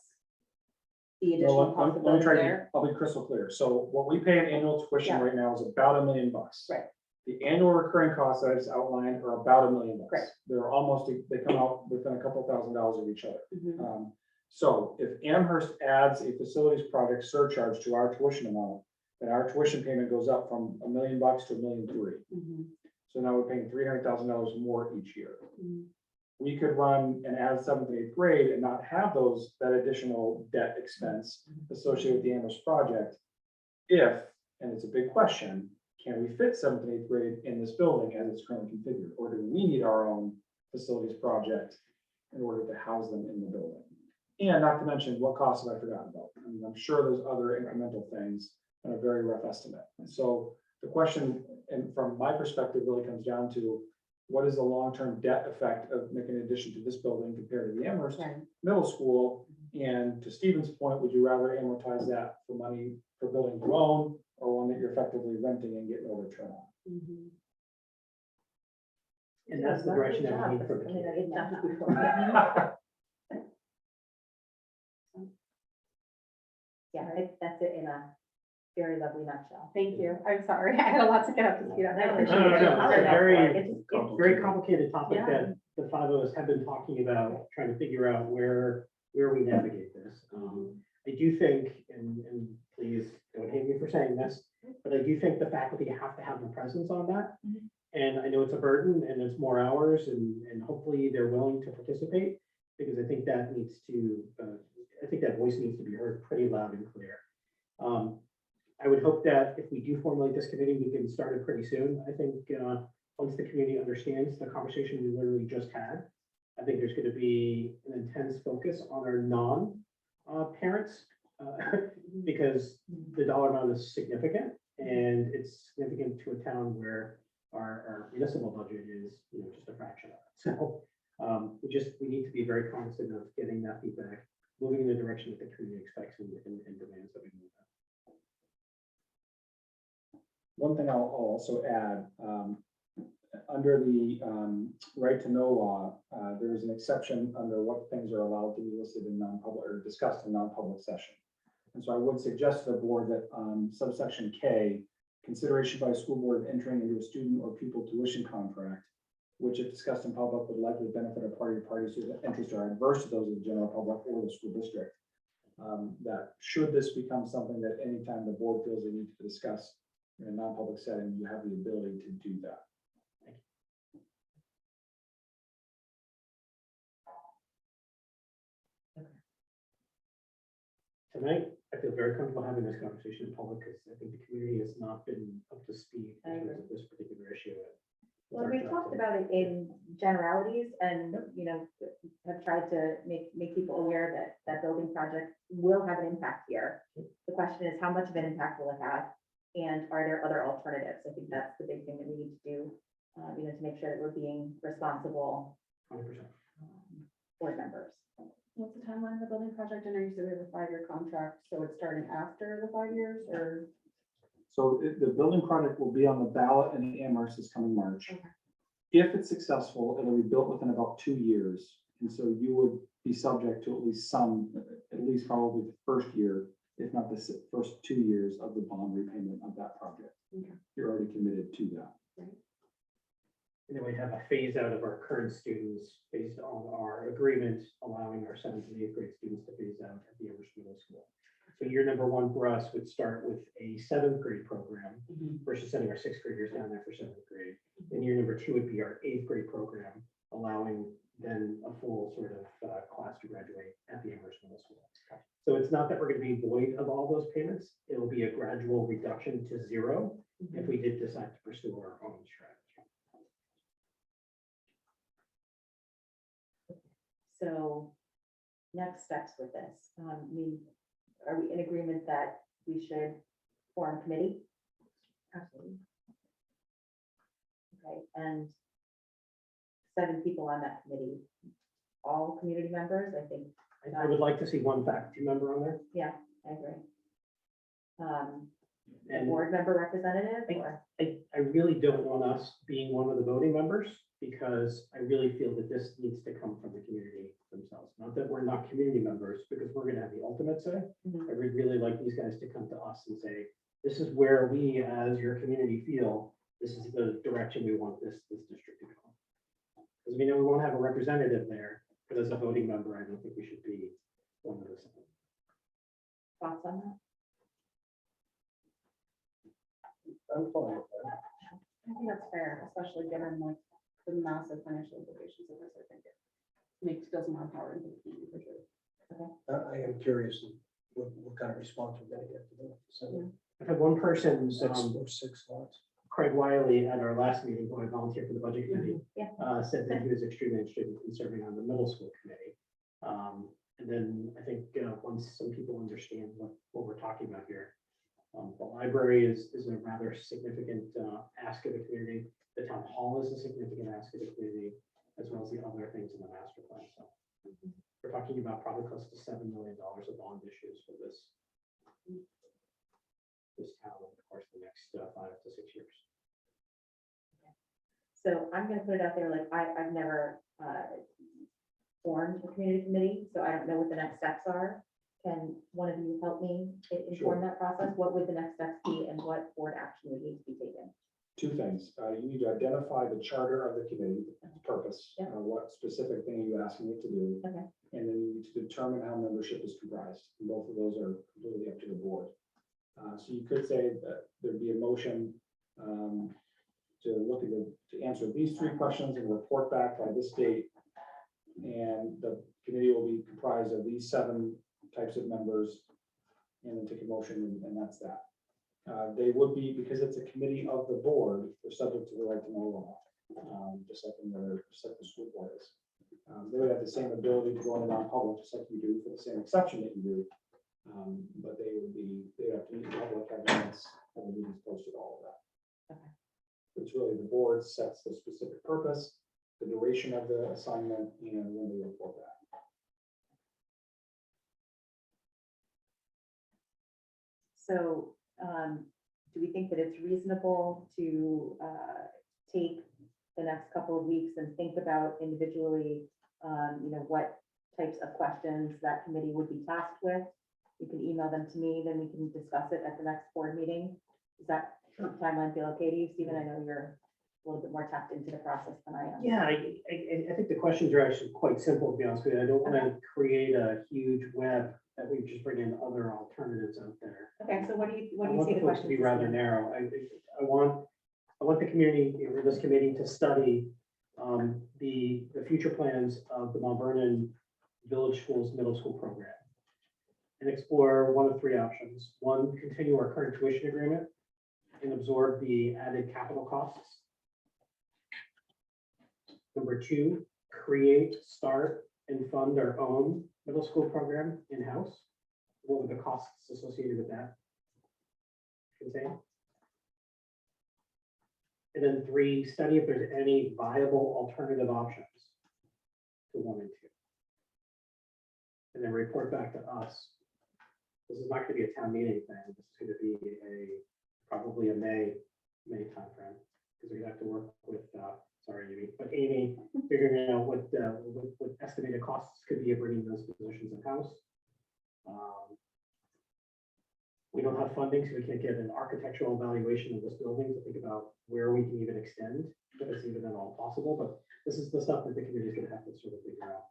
Speaker 5: the additional cost of building there?
Speaker 6: I'll be crystal clear. So what we pay in annual tuition
Speaker 5: Yeah.
Speaker 6: right now is about $1 million.
Speaker 5: Right.
Speaker 6: The annual recurring costs that I just outlined are about $1 million.
Speaker 5: Right.
Speaker 6: They come out within a couple $1,000s of each other.
Speaker 5: Mhm.
Speaker 6: So if Amherst adds a facilities project surcharge to our tuition amount, then our tuition payment goes up from $1 million to $1.3 million.
Speaker 5: Mhm.
Speaker 6: So now we're paying $300,000 more each year.
Speaker 5: Mhm.
Speaker 6: We could run and add 7th and 8th grade and not have that additional debt expense associated with the Amherst project. If, and it's a big question, can we fit 7th and 8th grade in this building as it's currently configured? Or do we need our own facilities project in order to house them in the building? And not to mention, what costs have I forgotten about? I mean, I'm sure there's other incremental things and a very rough estimate. And so the question, and from my perspective, really comes down to what is the long-term debt effect of making an addition to this building compared to the Amherst
Speaker 5: Right.
Speaker 6: Middle School? And to Stephen's point, would you rather amortize that for money for building you own, or one that you're effectively renting and get no return on?
Speaker 5: Mhm.
Speaker 2: And that's the direction that we need for the
Speaker 1: I mean,
Speaker 2: community.
Speaker 1: it's not just before. Yeah, I think that's it in a very lovely nutshell.
Speaker 5: Thank you. I'm sorry. I had a lot to get up to speed on that.
Speaker 1: No,
Speaker 2: No, no, no, it's a
Speaker 1: It's
Speaker 2: very complicated topic
Speaker 1: Yeah.
Speaker 2: that the five of us have been talking about, trying to figure out where we navigate this. I do think, and please don't hate me for saying this, but I do think the faculty have to have a presence on that. And I know it's a burden and it's more hours and hopefully they're willing to participate because I think that needs to, I think that voice needs to be heard pretty loud and clear. I would hope that if we do formulate this committee, we can start it pretty soon. I think once the community understands the conversation we literally just had, I think there's going to be an intense focus on our non-parents because the dollar amount is significant and it's significant to a town where our municipal budget is, just a fraction of it. So we need to be very cognizant of getting that feedback, moving in the direction that the community expects and demands that we move.
Speaker 6: One thing I'll also add, under the right to know law, there is an exception under what things are allowed to be listed in non-public or discussed in non-public session. And so I would suggest to the board that subsection K, consideration by a school board of entering into a student or pupil tuition contract, which if discussed in public would likely benefit a party or parties whose interests are adverse to those of the general public or the school district. That should this become something that anytime the board feels they need to discuss in a non-public setting, you have the ability to do that.
Speaker 2: Tonight, I feel very comfortable having this conversation in public because I think the community has not been up to speed in terms of this particular issue.
Speaker 1: Well, we've talked about it in generalities and, have tried to make people aware that that building project will have an impact here. The question is, how much of an impact will it have? And are there other alternatives? I think that's the big thing that we need to do, to make sure that we're being responsible
Speaker 2: 100%.
Speaker 1: board members.
Speaker 5: What's the timeline of the building project? I know you said we have a 5-year contract, so it's starting after the 5 years or?
Speaker 6: So the building project will be on the ballot in the Amherst this coming March.
Speaker 5: Okay.
Speaker 6: If it's successful, it'll be built within about 2 years. And so you would be subject to at least probably the first year, if not the first 2 years of the bond repayment of that project.
Speaker 5: Okay.
Speaker 6: You're already committed to that.
Speaker 2: And then we have a phase out of our current students based on our agreement, allowing our 7th and 8th grade students to phase out at the Amherst Middle School. So year number 1 for us would start with a 7th grade program versus sending our 6th graders down there for 7th grade. And year number 2 would be our 8th grade program, allowing then a full sort of class to graduate at the Amherst Middle School. So it's not that we're going to be void of all those payments. It will be a gradual reduction to 0 if we did decide to pursue our own strategy.
Speaker 1: So next steps with this, are we in agreement that we should form a committee? Absolutely. Okay, and 7 people on that committee, all community members, I think.
Speaker 2: I would like to see 1 faculty member on there.
Speaker 1: I agree. A
Speaker 2: And
Speaker 1: board member representative or?
Speaker 2: I really don't want us being one of the voting members because I really feel that this needs to come from the community themselves. Not that we're not community members, because we're gonna have the ultimate say. I would really like these guys to come to us and say, this is where we, as your community, feel this is the direction we want this district to go. Because we know we won't have a representative there, but as a voting member, I don't think we should be one of those.
Speaker 1: Thoughts on that?
Speaker 7: I'm fine with that.
Speaker 5: I think that's fair, especially given like the massive financial implications of this. I think it feels more empowering to the community for sure.
Speaker 7: I am curious what kind of response we're gonna get to them. So
Speaker 2: I've had one person,
Speaker 7: 6 lots.
Speaker 2: Craig Wiley, at our last meeting, who I volunteered for the budget committee,
Speaker 1: Yeah.
Speaker 2: said that he was extremely interested in serving on the middle school committee. And then I think once some people understand what we're talking about here, the library is a rather significant ask of the community. The town hall is a significant ask of the community, as well as the other things in the master plan. So we're talking about probably close to $7 million of bond issues for this town over the course of the next 5 to 6 years.
Speaker 1: So I'm gonna put it out there, like, I've never formed a community committee, so I don't know what the next steps are. can one of you help me inform that process? What would the next steps be and what board action would need to be taken?
Speaker 6: Two things. You need to identify the charter of the committee, its purpose,
Speaker 1: Yeah.
Speaker 6: what specific thing are you asking it to do?
Speaker 1: Okay.
Speaker 6: And then you need to determine how membership is comprised. And both of those are completely up to the board. So you could say that there'd be a motion to look at to answer these three questions and report back by this date. And the committee will be comprised of these 7 types of members. And then take a motion and that's that. They would be, because it's a committee of the board, they're subject to the right to know law, just like the school board is. They would have the same ability to go into non-public, just like you do, for the same exception that you do. But they have to meet the public, have minutes, have the meetings posted, all of that.
Speaker 1: Okay.
Speaker 6: It's really the board sets the specific purpose, the duration of the assignment, and when they report back.
Speaker 1: So, do we think that it's reasonable to take the next couple of weeks and think about individually, what types of questions that committee would be tasked with? You can email them to me, then we can discuss it at the next board meeting. Does that timeline feel okay to you, Stephen? I know you're a little bit more tapped into the process than I am.
Speaker 2: Yeah, I think the questions are actually quite simple, to be honest with you. I don't want to create a huge web that we just bring in other alternatives out there.
Speaker 1: Okay, so what do you
Speaker 2: I
Speaker 1: see
Speaker 2: want
Speaker 1: the
Speaker 2: the folks
Speaker 1: questions?
Speaker 2: to be rather narrow. I want the community, or this committee, to study the future plans of the Mont Vernon Village Schools Middle School program and explore one of 3 options. 1, continue our current tuition agreement and absorb the added capital costs. Number 2, create, start, and fund our own middle school program in-house. What would the costs associated with that contain? And then 3, study if there's any viable alternative options to 1 and 2. And then report back to us. This is not going to be a town meeting thing. This is going to be probably a May timeframe, because we're going to have to work with, Amy, figuring out what estimated costs could be of bringing those positions in-house. We don't have funding, so we can't get an architectural evaluation of this building to think about where we can even extend, if it's even at all possible, but this is the stuff that the community is going to have to sort of figure out.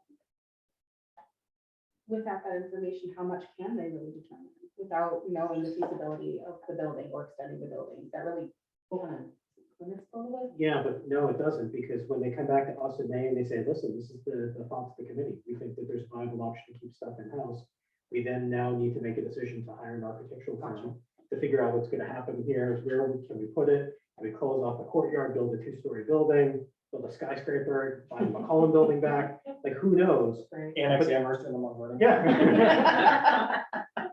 Speaker 5: Without that information, how much can they really determine without knowing the feasibility of the building or extending the building? Is that really kind of limits a little bit?
Speaker 2: Yeah, but no, it doesn't, because when they come back to us in May and they say, listen, this is the thoughts of the committee, we think that there's a viable option to keep stuff in-house. We then now need to make a decision to hire an architectural firm to figure out what's going to happen here. Where can we put it? Can we close off the courtyard, build a 2-story build a skyscraper, buy the McCollum building back? Like, who knows?
Speaker 6: Annex Amherst and the Mont Vernon.
Speaker 2: Yeah.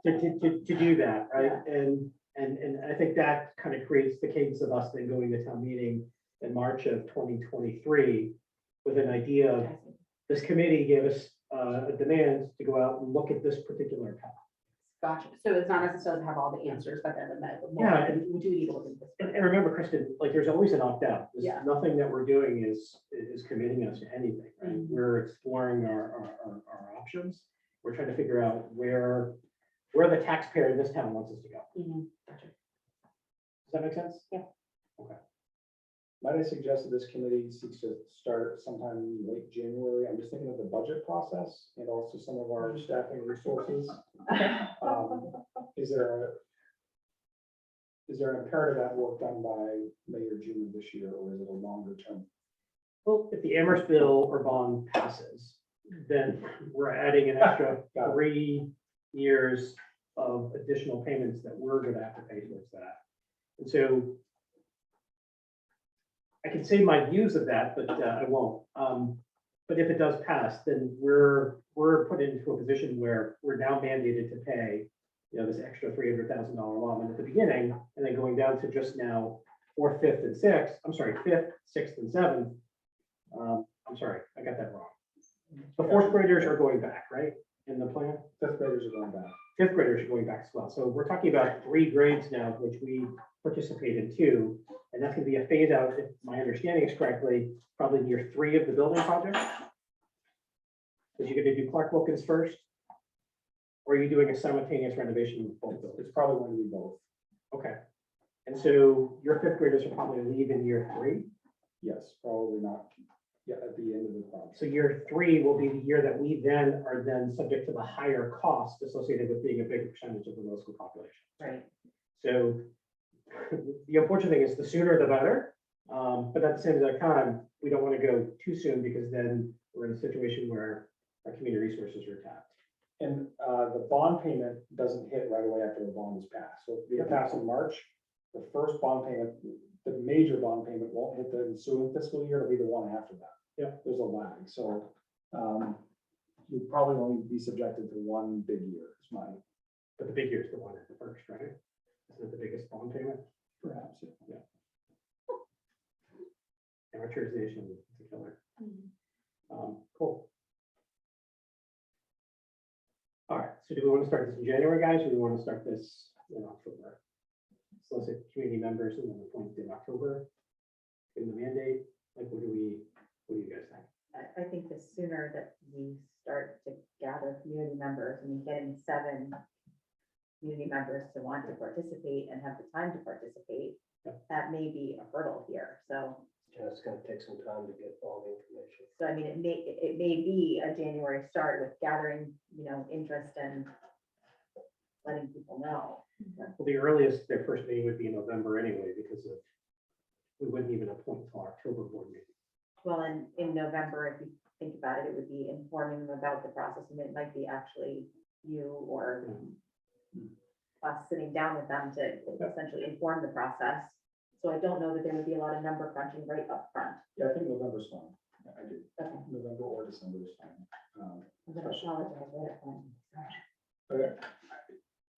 Speaker 2: to do that, right? And I think that kind of creates the cadence of us then going to town meeting in March of 2023 with an idea of, this committee gave us a demand to go out and look at this particular topic.
Speaker 5: Gotcha. So it's not necessarily to have all the answers, but then
Speaker 2: Yeah,
Speaker 5: we do need to look at this.
Speaker 2: And remember, Kristen, like, there's always an opt-out. There's
Speaker 5: Yeah.
Speaker 2: Nothing that we're doing is committing us to anything, right?
Speaker 5: Mhm.
Speaker 2: We're exploring our options. We're trying to figure out where the taxpayer in this town wants us to go.
Speaker 5: Gotcha.
Speaker 2: Does that make sense?
Speaker 1: Yeah.
Speaker 2: Okay.
Speaker 6: Might I suggest that this committee seeks to start sometime in late January? I'm just thinking of the budget process and also some of our staffing resources. Is there an imperative that work done by May or June of this year, or is it a longer term?
Speaker 2: Well, if the Amherst bill or bond passes, then we're adding an extra
Speaker 6: Got it.
Speaker 2: 3 years of additional payments that we're going to have to pay towards that. And so I can say my views of that, but I won't. But if it does pass, then we're put into a position where we're now mandated to pay, this extra $300,000 allotment at the beginning, and then going down to just now 4th, 5th, and 6th. I'm sorry, 5th, 6th, and 7th. I'm sorry, I got that wrong. The 4th graders are going back, right? In the plan?
Speaker 6: 5th graders are going back.
Speaker 2: 5th graders are going back as well. So we're talking about 3 grades now, which we participate in 2. And that's going to be a phase out, if my understanding is correctly, probably in year 3 of the building project. Because you're going to do Clark Wilkins first, Or are you doing a simultaneous renovation of both
Speaker 6: It's
Speaker 2: buildings?
Speaker 6: probably going to be both.
Speaker 2: Okay. And so your fifth graders will probably leave in year 3.
Speaker 6: Yes, probably not. Yeah, at the end of the project.
Speaker 2: So year 3 will be the year that we then are subject to the higher cost associated with being a bigger percentage of the middle school population.
Speaker 1: Right.
Speaker 2: So the unfortunate thing is the sooner the better. But at the same time, we don't want to go too soon because then we're in a situation where our community resources are tapped.
Speaker 6: And the bond payment doesn't hit right away after the bond is passed. So if we pass in March, the first bond payment, the major bond payment won't hit the ensuing fiscal year, it'll be the one after that.
Speaker 2: Yeah.
Speaker 6: There's a lag, so you'd probably only be subjected to one big year, is my,
Speaker 2: But the big year is the one at the first, right? Isn't it the biggest bond payment?
Speaker 6: perhaps. Yeah.
Speaker 2: Amortization is a killer. Cool. All right, so do we want to start this in January, guys, or do we want to start this in October? Solicit community members and then appoint in October, in the mandate, like what do you guys think?
Speaker 1: I think the sooner that we start to gather community members and getting 7 community members to want to participate and have the time to participate,
Speaker 2: Yep.
Speaker 1: that may be a hurdle here. So,
Speaker 7: Yeah, it's gonna take some time to get all the information.
Speaker 1: I mean, it may be a January start with gathering, interest and letting people know.
Speaker 2: Well, the earliest, their first meeting would be in November anyway, because we wouldn't even appoint until October board meeting.
Speaker 1: Well, and in November, if you think about it, it would be informing them about the process, and it might be actually you or us sitting down with them to essentially inform the process. So I don't know that there would be a lot of number crunching right up front.
Speaker 6: Yeah, I think November's fine. I do.
Speaker 1: Okay.
Speaker 6: November or December is fine.
Speaker 1: I'm gonna apologize right up front.
Speaker 6: But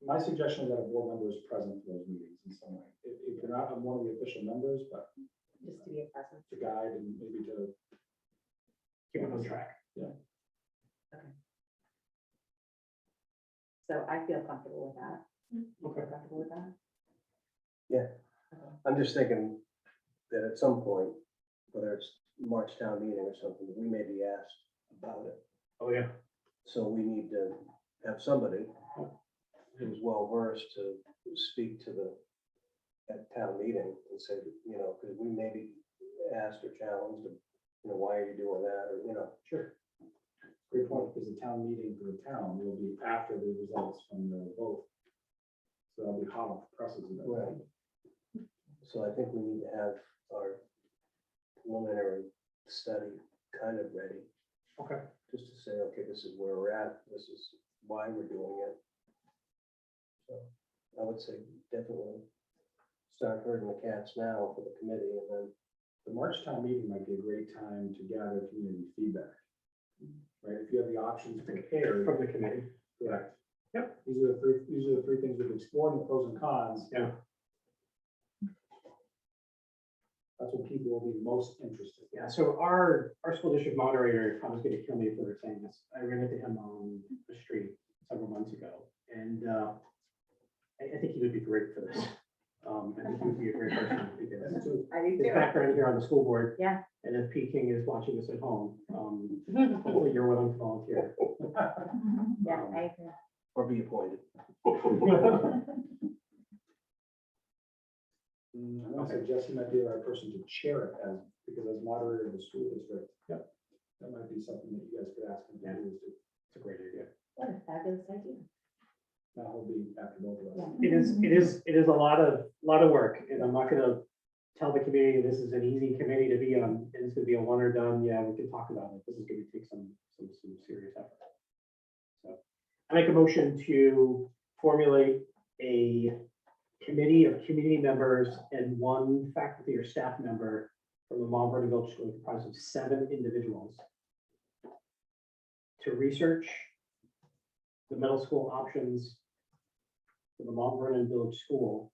Speaker 6: my suggestion is that a board member is present for those meetings in some way. If you're not one of the official members, but
Speaker 1: Just to be a presence.
Speaker 6: to guide and maybe to,
Speaker 2: Keep it on track.
Speaker 1: So I feel comfortable with that.
Speaker 2: Okay.
Speaker 1: Feel comfortable with that?
Speaker 7: Yeah.
Speaker 1: Okay.
Speaker 7: I'm just thinking that at some point, whether it's March town meeting or something, we may be asked about it.
Speaker 2: Oh, yeah.
Speaker 7: So we need to have somebody who's well versed to speak to the, at town meeting and say, because we may be asked or challenged, why are you doing that, or,
Speaker 6: sure. Great point, because the town meeting for the town will be after the results from the vote. So that'll be hot off the presses. of that.
Speaker 7: Right. So I think we need to have our preliminary study kind of ready,
Speaker 2: Okay.
Speaker 7: just to say, okay, this is where we're at, this is why we're doing it. So I would say definitely start herding the cats now for the committee, and then
Speaker 6: The March town meeting might be a great time to gather community feedback. Right, if you have the options prepared.
Speaker 2: From the committee.
Speaker 6: Correct.
Speaker 2: Yep.
Speaker 6: These are the three things we've explored, the pros and cons.
Speaker 2: Yeah.
Speaker 6: That's what people will be most interested in.
Speaker 2: Yeah, so our school district moderator, I was gonna kill me for saying this, I ran into him on the street several months ago, and I think he would be great for this. I think he would be a great person, because
Speaker 1: I do
Speaker 2: his background here on the school board.
Speaker 1: Yeah.
Speaker 2: And if P. King is watching this at home, hopefully you're willing to volunteer.
Speaker 1: Yeah, I agree.
Speaker 7: or be appointed.
Speaker 6: I want to suggest he might be the right person to chair it because as moderator of the school district.
Speaker 2: Yep.
Speaker 6: That might be something that you guys could ask him to do.
Speaker 2: It's a great idea.
Speaker 1: What a fabulous idea.
Speaker 6: That will be after both of us.
Speaker 2: It is a lot of work, and I'm not gonna tell the community this is an easy committee to be on, and it's gonna be a one or done, yeah, we can talk about it, this is gonna take some serious effort. So, I make a motion to formulate a committee of community members and one faculty or staff member from the Mont Vernon School comprised of 7 individuals to research the middle school options for the Mont Vernon Village School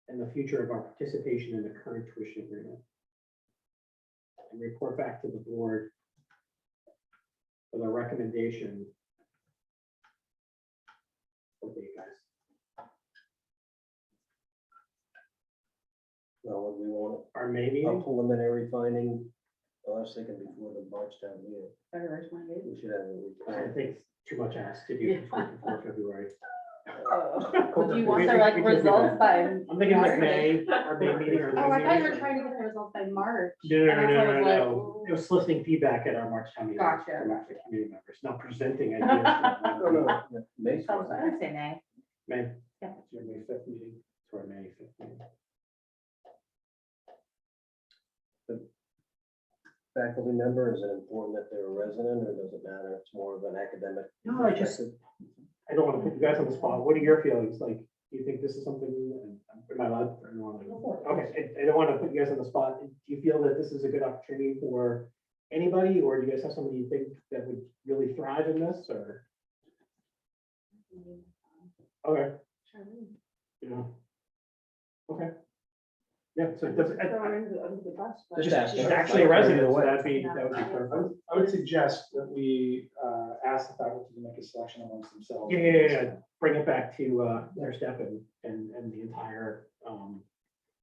Speaker 2: and the future of our participation in the current tuition agreement. And report back to the board with a recommendation. Okay, guys,
Speaker 7: Well, we want
Speaker 2: our May
Speaker 7: a
Speaker 2: meeting,
Speaker 7: preliminary finding Well, I was thinking before the March town meeting,
Speaker 5: February 28th.
Speaker 7: we should have a
Speaker 2: I
Speaker 7: report.
Speaker 2: think it's too much asked to do before February.
Speaker 5: Do you want their like
Speaker 2: We can do
Speaker 5: results
Speaker 2: that.
Speaker 5: by?
Speaker 2: I'm thinking like
Speaker 5: March?
Speaker 2: May, or May meeting or.
Speaker 5: Oh, I
Speaker 2: May
Speaker 5: thought you
Speaker 2: meeting.
Speaker 5: were trying to get the results by March.
Speaker 2: No,
Speaker 5: and
Speaker 2: no,
Speaker 5: that's why I
Speaker 2: no,
Speaker 5: was
Speaker 2: no,
Speaker 5: like,
Speaker 2: no.
Speaker 5: ooh.
Speaker 2: It was soliciting feedback at our March town meeting.
Speaker 5: Gotcha.
Speaker 2: From actually community members, not presenting ideas.
Speaker 7: No, no, yeah, May
Speaker 1: Oh,
Speaker 7: 1st.
Speaker 1: I would say May.
Speaker 2: May.
Speaker 1: Yeah.
Speaker 2: It's your May 5th meeting. It's our May 5th meeting.
Speaker 7: Faculty member, is it important that they're a resident, or does it matter? It's more of an academic.
Speaker 2: No, I don't want to put you guys on the spot. What are your feelings? Like, do you think this is something, and am I allowed? Or no? Okay, I don't want to put you guys on the spot. Do you feel that this is a good opportunity for anybody, or do you guys have somebody you think that would really thrive in this, or? Okay, you know. Okay. Yeah, so it doesn't.
Speaker 7: Just ask.
Speaker 2: She's actually a resident, so that would be perfect.
Speaker 6: I would suggest that we ask the faculty to make a selection amongst themselves.
Speaker 2: Yeah. Bring it back to their step and the entire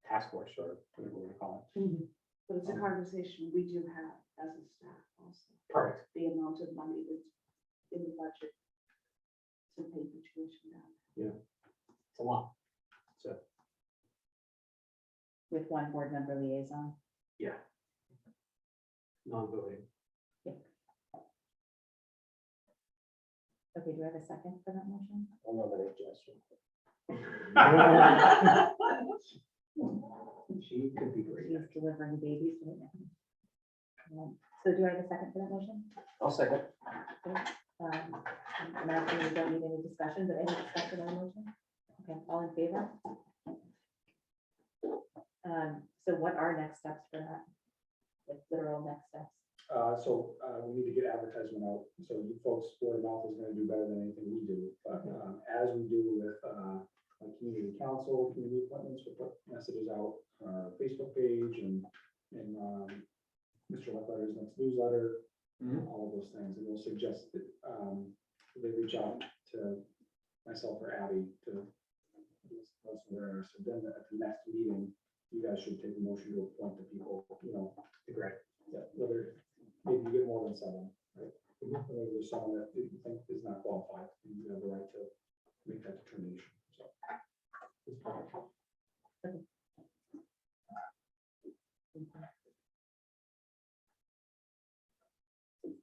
Speaker 2: task force or whatever we're gonna call
Speaker 10: But it's a conversation we do have as a staff also,
Speaker 2: it. Perfect.
Speaker 10: the amount of money that's in the budget to pay for tuition now.
Speaker 2: It's a lot. So,
Speaker 1: With one board member liaison.
Speaker 2: yeah. Non-voting.
Speaker 1: Okay, do I have a second for that motion?
Speaker 7: I'll nominate Jess.
Speaker 2: She could be great.
Speaker 1: She's delivering babies right now. So do I have a second for that motion?
Speaker 7: I'll second.
Speaker 1: I'm asking you don't need any discussion, but any discussion on the motion? Okay, all in favor? So what are next steps for that? Like literal next steps?
Speaker 6: We need to get advertisement out, so you folks, word of mouth is gonna do better than anything we do, but, as we do with, like community council, community appointments, we'll put messages out on our Facebook page and, Mr. Lecletter's next newsletter, all of those things, and we'll suggest that, they reach out to myself or Abby to, so then at the next meeting, you guys should take a motion to appoint the people,
Speaker 2: Great.
Speaker 6: yeah, whether, maybe you get more than 7, right? Whether there's someone that you think is not qualified, you have the right to make that determination, so.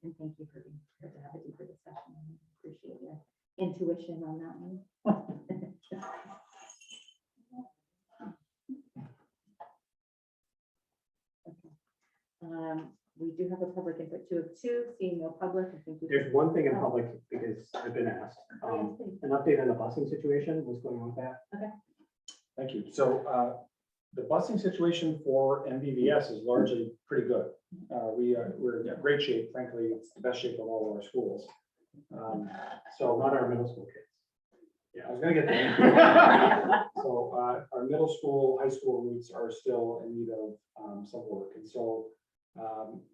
Speaker 1: And thank you for being here to have a deeper discussion. I appreciate your intuition on that one. We do have a public input 2 of 2, seeing no public, I think.
Speaker 2: There's one thing in public because I've been asked, an update on the busing situation, what's going on with that?
Speaker 6: Thank you. So the busing situation for MVVS is largely pretty good. We're in great shape, frankly, it's the best shape of all of our schools.
Speaker 2: So not our middle school kids.
Speaker 6: I was gonna get there. So our middle school, high school routes are still in need of some work. And so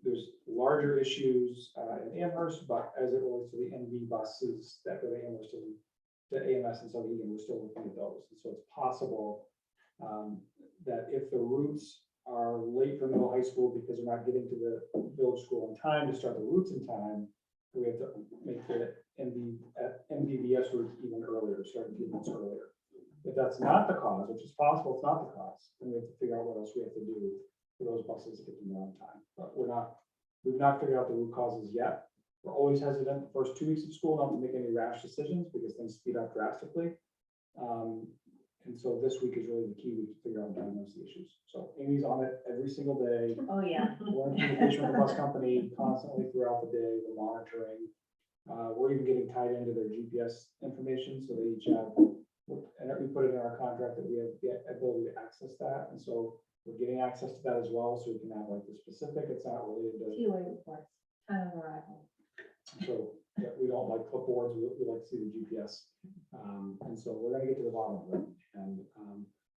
Speaker 6: there's larger issues in Amherst, but as it relates to the NV buses that go to Amherst and to AMS and Sohegan, we're still looking at those. And so it's possible that if the routes are late for middle high school because we're not getting to the village school in time to start the routes in time, we have to make the MVVS routes even earlier, start a few months earlier. If that's not the cause, which is possible, it's not the cause, then we have to figure out what else we have to do for those buses to get to them on time. But we've not figured out the root causes yet. We're always hesitant the first 2 weeks of school not to make any rash decisions because things speed up drastically. And so this week is really the key week to figure out and diagnose the issues. So Amy's on it every single day.
Speaker 3: Oh, yeah.
Speaker 6: We're in communication with the bus company constantly throughout the day. We're monitoring. We're even getting tied into their GPS information. So they each have, and we put it in our contract that we have the ability to access that. And so we're getting access to that as well. So we can have like the specific, it's not related to.
Speaker 3: TOA reports, time of arrival.
Speaker 6: So yeah, we don't like clipboards, we like to see the GPS. And so we're gonna get to the bottom of it. And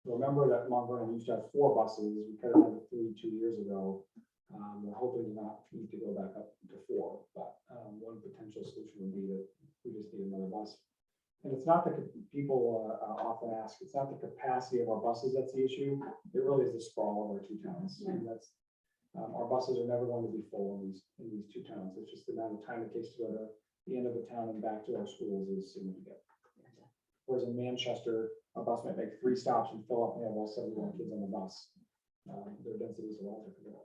Speaker 6: remember that Mont Vernon used to have 4 buses, we cut it down to 3 2 years ago. We're hoping to not need to go back up to 4, but one potential solution would be that we just need another bus. And it's not that people often ask, it's not the capacity of our buses that's the issue, it really is the sprawl of our 2 towns. And Our buses are never going to be full in these two towns. It's just the amount of time it takes to go to the end of the town and back to our schools is significant. Whereas in Manchester, a bus might make 3 stops and fill up and have all 71 kids on the bus. Their densities are all different.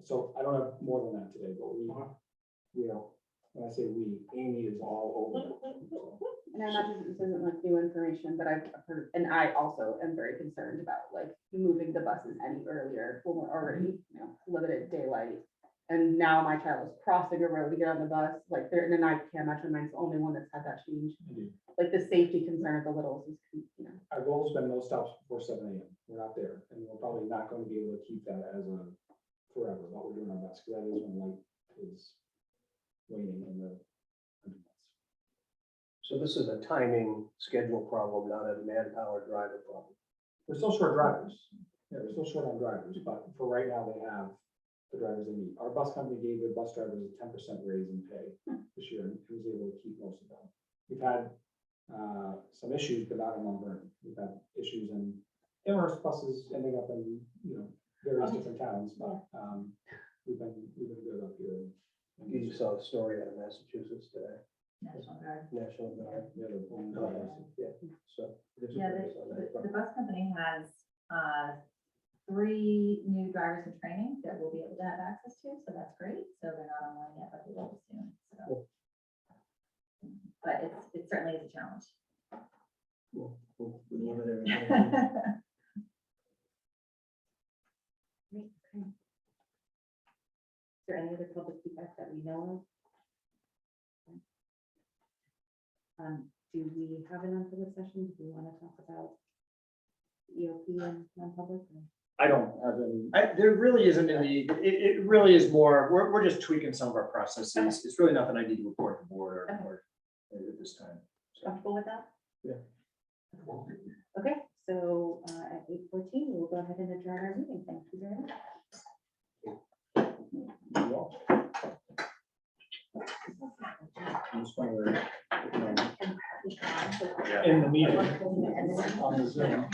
Speaker 6: So I don't have more than that today, but we are, when I say we, Amy is all over it. So,
Speaker 5: And I imagine this isn't like new information, but I've heard, and I also am very concerned about like moving the buses any earlier when we're already, limited daylight. And now my child is crossing a road to get on the bus, like there, and then I can't imagine mine's the only one that's had that change.
Speaker 6: Indeed.
Speaker 5: Like the safety concern of the littles is,
Speaker 6: Our goal has been no stops before 7 AM. We're not there, and we're probably not going to be able to keep that as a forever, but we're doing our best, because that is when light is waning in the winter months.
Speaker 7: So this is a timing schedule problem, not a manpower driver problem.
Speaker 6: We're still short drivers. Yeah, we're still short on drivers, but for right now, they have the drivers they need. Our bus company gave their bus drivers a 10% raise in pay this year, and was able to keep most of them. We've had some issues, but not in Mont. We've had issues in Amherst buses ending up in, various different towns, but we've been good up here.
Speaker 7: You saw the story out of Massachusetts today,
Speaker 3: National Guard.
Speaker 7: National Guard.
Speaker 6: Yeah,
Speaker 7: Yeah, so. there's a
Speaker 3: Yeah,
Speaker 7: raise on that front.
Speaker 3: the bus company has 3 new drivers in training that we'll be able to have access to, so that's great. So they're not online yet, but they will soon, so.
Speaker 7: Cool.
Speaker 3: But it certainly is a challenge.
Speaker 7: We love it every day.
Speaker 1: Is there any other public feedback that we know of? Do we have an unpublic session? Do we want to talk about EOP and non-public?
Speaker 6: I don't have any.
Speaker 8: There really isn't any, it really is more, we're just tweaking some of our processes. It's really nothing I need to report to the board or at this time. So,
Speaker 1: Comfortable with that?
Speaker 7: Yeah.
Speaker 1: Okay, so at 8:14, we'll go ahead and adjourn our meeting. Thank you very much.
Speaker 6: In the meeting on the Zoom.